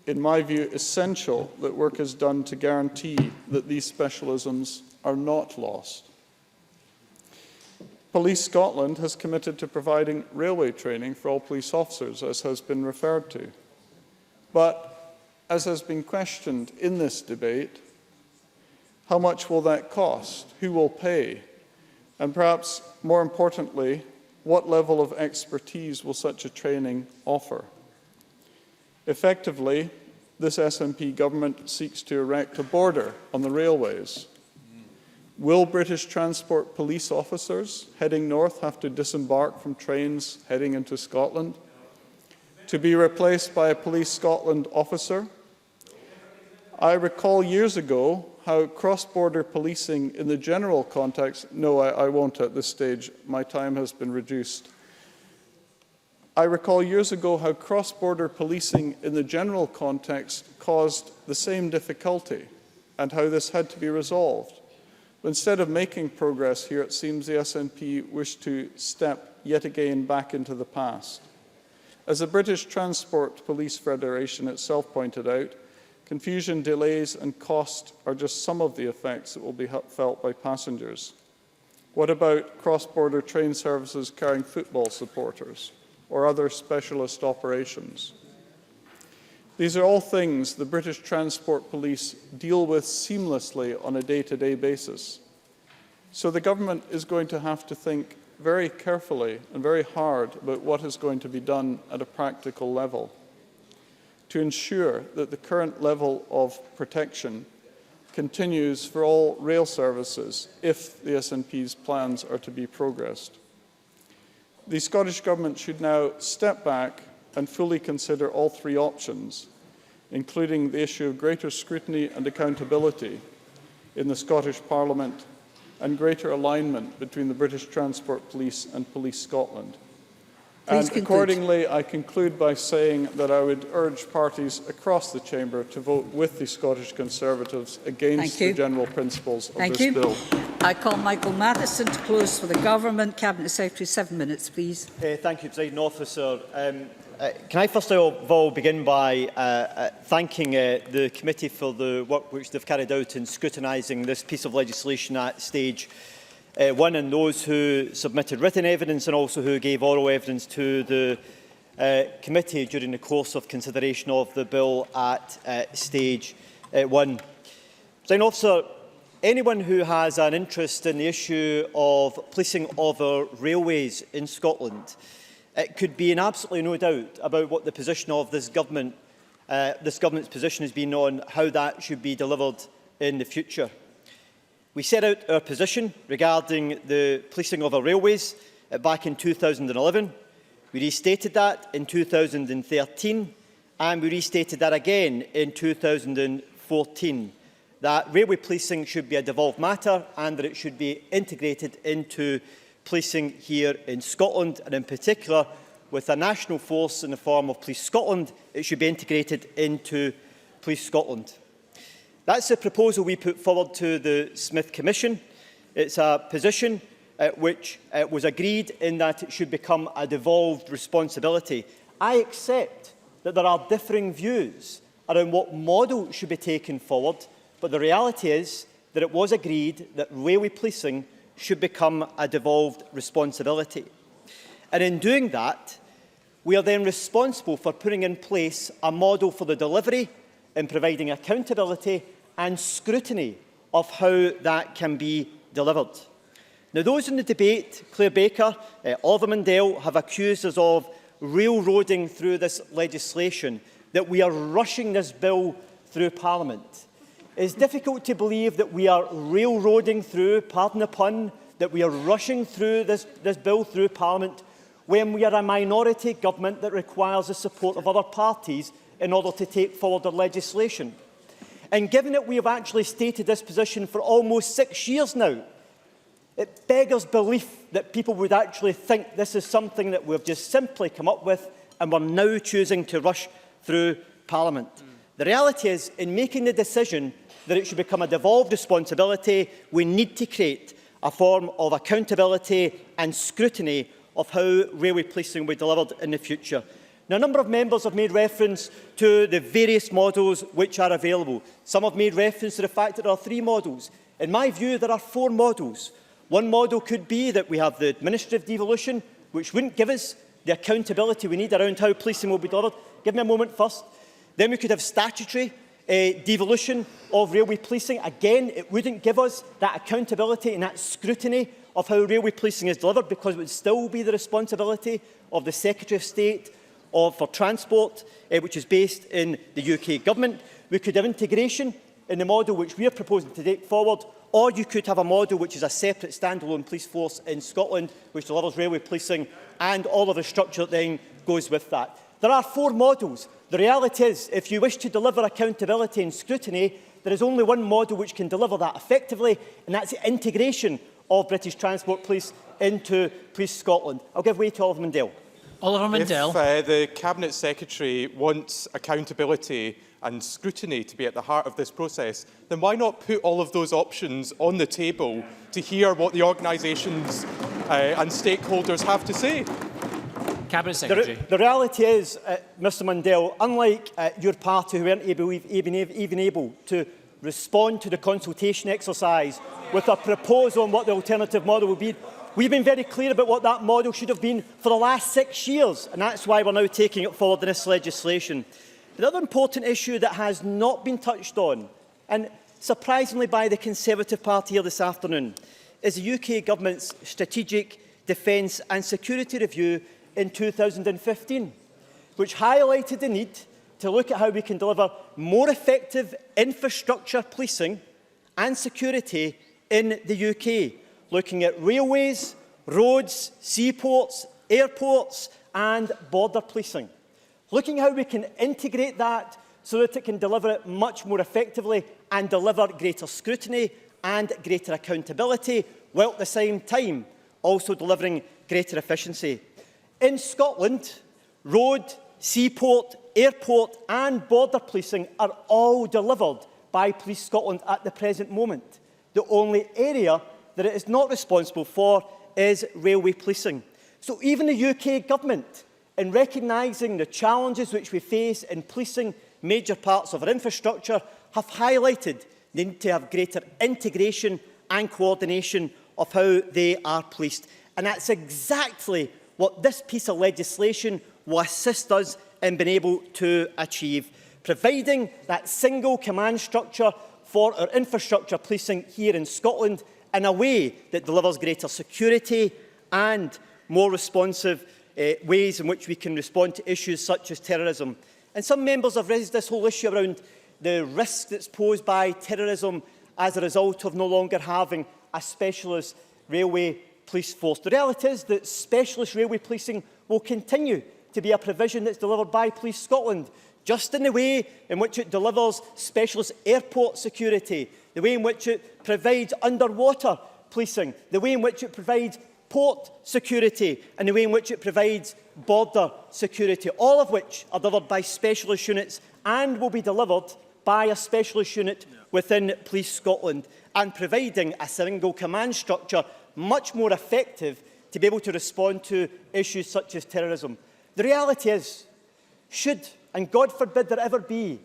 in my view, essential that work is done to guarantee that these specialisms are not lost. Police Scotland has committed to providing railway training for all police officers, as has been referred to. But, as has been questioned in this debate, how much will that cost? Who will pay? And perhaps more importantly, what level of expertise will such a training offer? Effectively, this SNP government seeks to erect a border on the railways. Will British Transport police officers heading north have to disembark from trains heading into Scotland to be replaced by a Police Scotland officer? I recall years ago how cross-border policing in the general context, no, I won't at this stage, my time has been reduced. I recall years ago how cross-border policing in the general context caused the same difficulty and how this had to be resolved. But instead of making progress here, it seems the SNP wished to step yet again back into the past. As the British Transport Police Federation itself pointed out, confusion, delays and cost are just some of the effects that will be felt by passengers. What about cross-border train services carrying football supporters or other specialist operations? These are all things the British Transport Police deal with seamlessly on a day-to-day basis. So the government is going to have to think very carefully and very hard about what is going to be done at a practical level to ensure that the current level of protection continues for all rail services if the SNP's plans are to be progressed. The Scottish Government should now step back and fully consider all 3 options, including the issue of greater scrutiny and accountability in the Scottish Parliament and greater alignment between the British Transport Police and Police Scotland. And conclude. accordingly, I conclude by saying that I would urge parties across the Chamber to vote with the Scottish Conservatives against the general principles of this bill. I call Michael Matheson to close for the Government. Cabinet Secretary, 7 minutes, please. Thank you, Presiding Officer. Can I first of all begin by thanking the committee for the work which they've carried out in scrutinising this piece of legislation at stage 1, and those who submitted written evidence and also who gave oral evidence to the committee during the course of consideration of the bill at stage 1. Presiding Officer, anyone who has an interest in the issue of policing of our railways in Scotland, it could be in absolutely no doubt about what the position of this government's position has been on how that should be delivered in the future. We set out our position regarding the policing of our railways back in 2011. We restated that in 2013, and we restated that again in 2014, that railway policing should be a devolved matter and that it should be integrated into policing here in Scotland, and in particular, with a national force in the form of Police Scotland, it should be integrated into Police Scotland. That's the proposal we put forward to the Smith Commission. It's a position which was agreed in that it should become a devolved responsibility. I accept that there are differing views around what model should be taken forward, but the reality is that it was agreed that railway policing should become a devolved responsibility. And in doing that, we are then responsible for putting in place a model for the delivery in providing accountability and scrutiny of how that can be delivered. Now, those in the debate, Claire Baker, Oliver Mundell, have accused us of railroading through this legislation, that we are rushing this bill through Parliament. It's difficult to believe that we are railroading through, pardon the pun, that we are rushing through this bill through Parliament when we are a minority government that requires the support of other parties in order to take forward the legislation. And given that we have actually stated this position for almost 6 years now, it beggars belief that people would actually think this is something that we've just simply come up with and we're now choosing to rush through Parliament. The reality is, in making the decision that it should become a devolved responsibility, we need to create a form of accountability and scrutiny of how railway policing will be delivered in the future. Now, a number of members have made reference to the various models which are available. Some have made reference to the fact that there are 3 models. In my view, there are 4 models. One model could be that we have the administrative devolution, which wouldn't give us the accountability we need around how policing will be delivered. Give me a moment first. Then we could have statutory devolution of railway policing. Again, it wouldn't give us that accountability and that scrutiny of how railway policing is delivered, because it would still be the responsibility of the Secretary of State for Transport, which is based in the UK Government. We could have integration in the model which we are proposing to take forward, or you could have a model which is a separate standalone police force in Scotland, which delivers railway policing and all of the structure that then goes with that. There are 4 models. The reality is, if you wish to deliver accountability and scrutiny, there is only one model which can deliver that effectively, and that's the integration of British Transport Police into Police Scotland. I'll give way to Oliver Mundell. Oliver Mundell. If the Cabinet Secretary wants accountability and scrutiny to be at the heart of this process, then why not put all of those options on the table to hear what the organisations and stakeholders have to say? Cabinet Secretary. The reality is, Mr Mundell, unlike your party who weren't even able to respond to the consultation exercise with a proposal on what the alternative model would be, we've been very clear about what that model should have been for the last 6 years, and that's why we're now taking it forward in this legislation. The other important issue that has not been touched on, and surprisingly by the Conservative Party here this afternoon, is the UK Government's Strategic Defence and Security Review in 2015, which highlighted the need to look at how we can deliver more effective infrastructure policing and security in the UK, looking at railways, roads, seaports, airports and border policing. Looking how we can integrate that so that it can deliver it much more effectively and deliver greater scrutiny and greater accountability, while at the same time also delivering greater efficiency. In Scotland, road, seaport, airport and border policing are all delivered by Police Scotland at the present moment. The only area that it is not responsible for is railway policing. So even the UK Government, in recognising the challenges which we face in policing major parts of our infrastructure, have highlighted the need to have greater integration and coordination of how they are policed. And that's exactly what this piece of legislation will assist us in being able to achieve, providing that single command structure for our infrastructure policing here in Scotland in a way that delivers greater security and more responsive ways in which we can respond to issues such as terrorism. And some members have raised this whole issue around the risk that's posed by terrorism as a result of no longer having a specialist railway police force. The reality is that specialist railway policing will continue to be a provision that's delivered by Police Scotland, just in the way in which it delivers specialist airport security, the way in which it provides underwater policing, the way in which it provides port security, and the way in which it provides border security, all of which are delivered by specialist units and will be delivered by a specialist unit within Police Scotland, and providing a single command structure much more effective to be able to respond to issues such as terrorism. The reality is, should, and God forbid there ever be,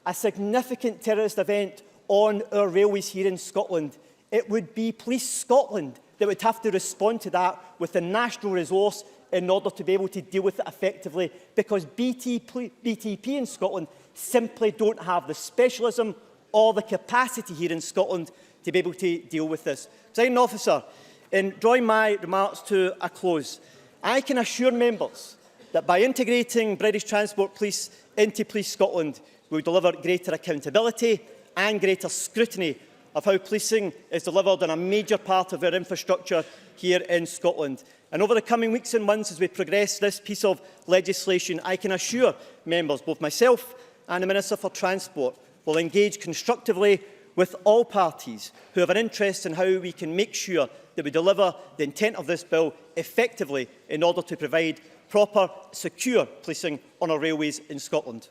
a significant terrorist event on our railways here in Scotland, it would be Police Scotland that would have to respond to that with the national resource in order to be able to deal with it effectively, because BTP in Scotland simply don't have the specialism or the capacity here in Scotland to be able to deal with this. Presiding Officer, in drawing my remarks to a close, I can assure members that by integrating British Transport Police into Police Scotland, we will deliver greater accountability and greater scrutiny of how policing is delivered in a major part of our infrastructure here in Scotland. And over the coming weeks and months, as we progress this piece of legislation, I can assure members, both myself and the Minister for Transport, will engage constructively with all parties who have an interest in how we can make sure that we deliver the intent of this bill effectively in order to provide proper, secure policing on our railways in Scotland.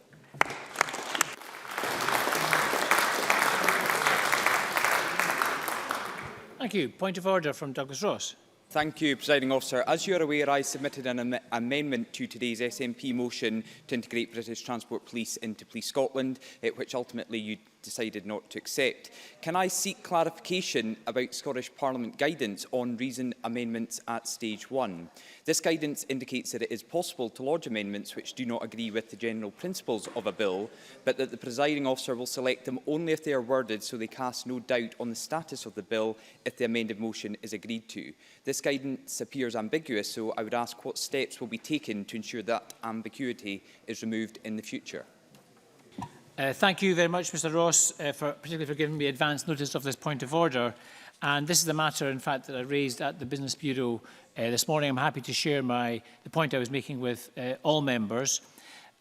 Thank you. Point of order from Douglas Ross. Thank you, Presiding Officer. As you are aware, I submitted an amendment to today's SNP motion to integrate British Transport Police into Police Scotland, which ultimately you decided not to accept. Can I seek clarification about Scottish Parliament guidance on reasoned amendments at stage 1? This guidance indicates that it is possible to lodge amendments which do not agree with the general principles of a bill, but that the presiding officer will select them only if they are worded so they cast no doubt on the status of the bill if the amended motion is agreed to. This guidance appears ambiguous, so I would ask what steps will be taken to ensure that ambiguity is removed in the future. Thank you very much, Mr Ross, particularly for giving me advance notice of this point of order. And this is the matter, in fact, that I raised at the Business Bureau this morning. I'm happy to share the point I was making with all members.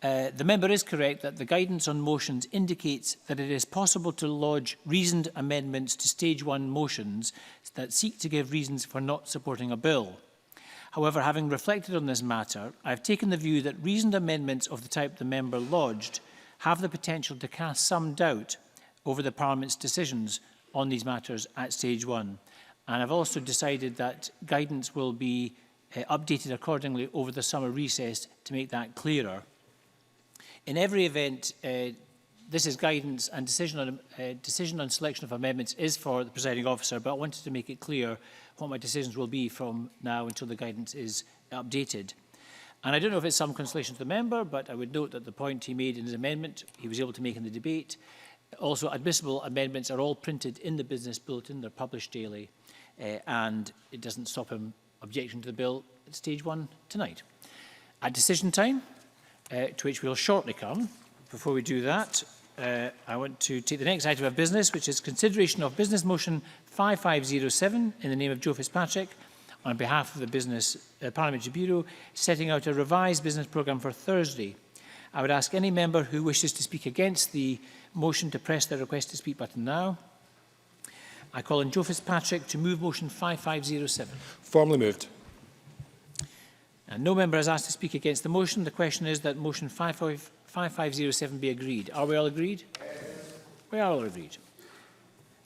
The member is correct that the guidance on motions indicates that it is possible to lodge reasoned amendments to stage 1 motions that seek to give reasons for not supporting a bill. However, having reflected on this matter, I have taken the view that reasoned amendments of the type the member lodged have the potential to cast some doubt over the Parliament's decisions on these matters at stage 1. And I've also decided that guidance will be updated accordingly over the summer recess to make that clearer. In every event, this is guidance, and decision on selection of amendments is for the presiding officer, but I wanted to make it clear what my decisions will be from now until the guidance is updated. And I don't know if it's some consolation to the member, but I would note that the point he made in his amendment, he was able to make in the debate. Also, admissible amendments are all printed in the Business Bulletin. They're published daily, and it doesn't stop him objecting to the bill at stage 1 tonight. At decision time, to which we'll shortly come, before we do that, I want to take the next item of business, which is consideration of Business Motion 5507 in the name of Joe Fitzpatrick, on behalf of the Parliamentary Bureau, setting out a revised business programme for Thursday. I would ask any member who wishes to speak against the motion to press their request to speak button now. I call on Joe Fitzpatrick to move motion 5507. Formally moved. And no member has asked to speak against the motion. The question is that motion 5507 be agreed. Are we all agreed? We are all agreed.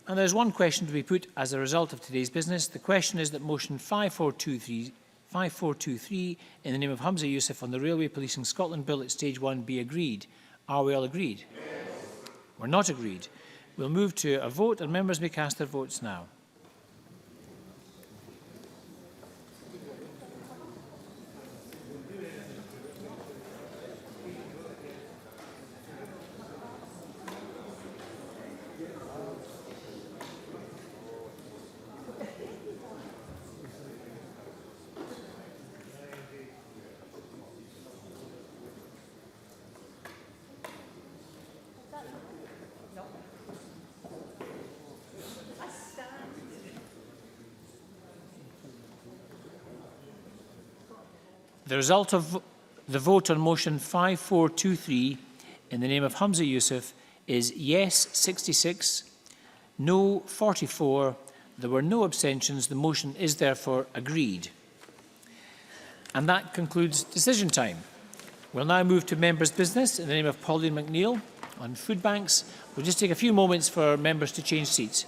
And there is one question to be put as a result of today's business. The question is that motion 5423 in the name of Hamza Youssef on the Railway Policing Scotland Bill at stage 1 be agreed. Are we all agreed? Yes. We're not agreed. We'll move to a vote and members may cast their votes now. The result of the vote on motion 5423 in the name of Hamza Youssef is yes 66, no 44. There were no abstentions. The motion is therefore agreed. And that concludes decision time. We'll now move to members' business in the name of Pauline McNeill on food banks. We'll just take a few moments for members to change seats.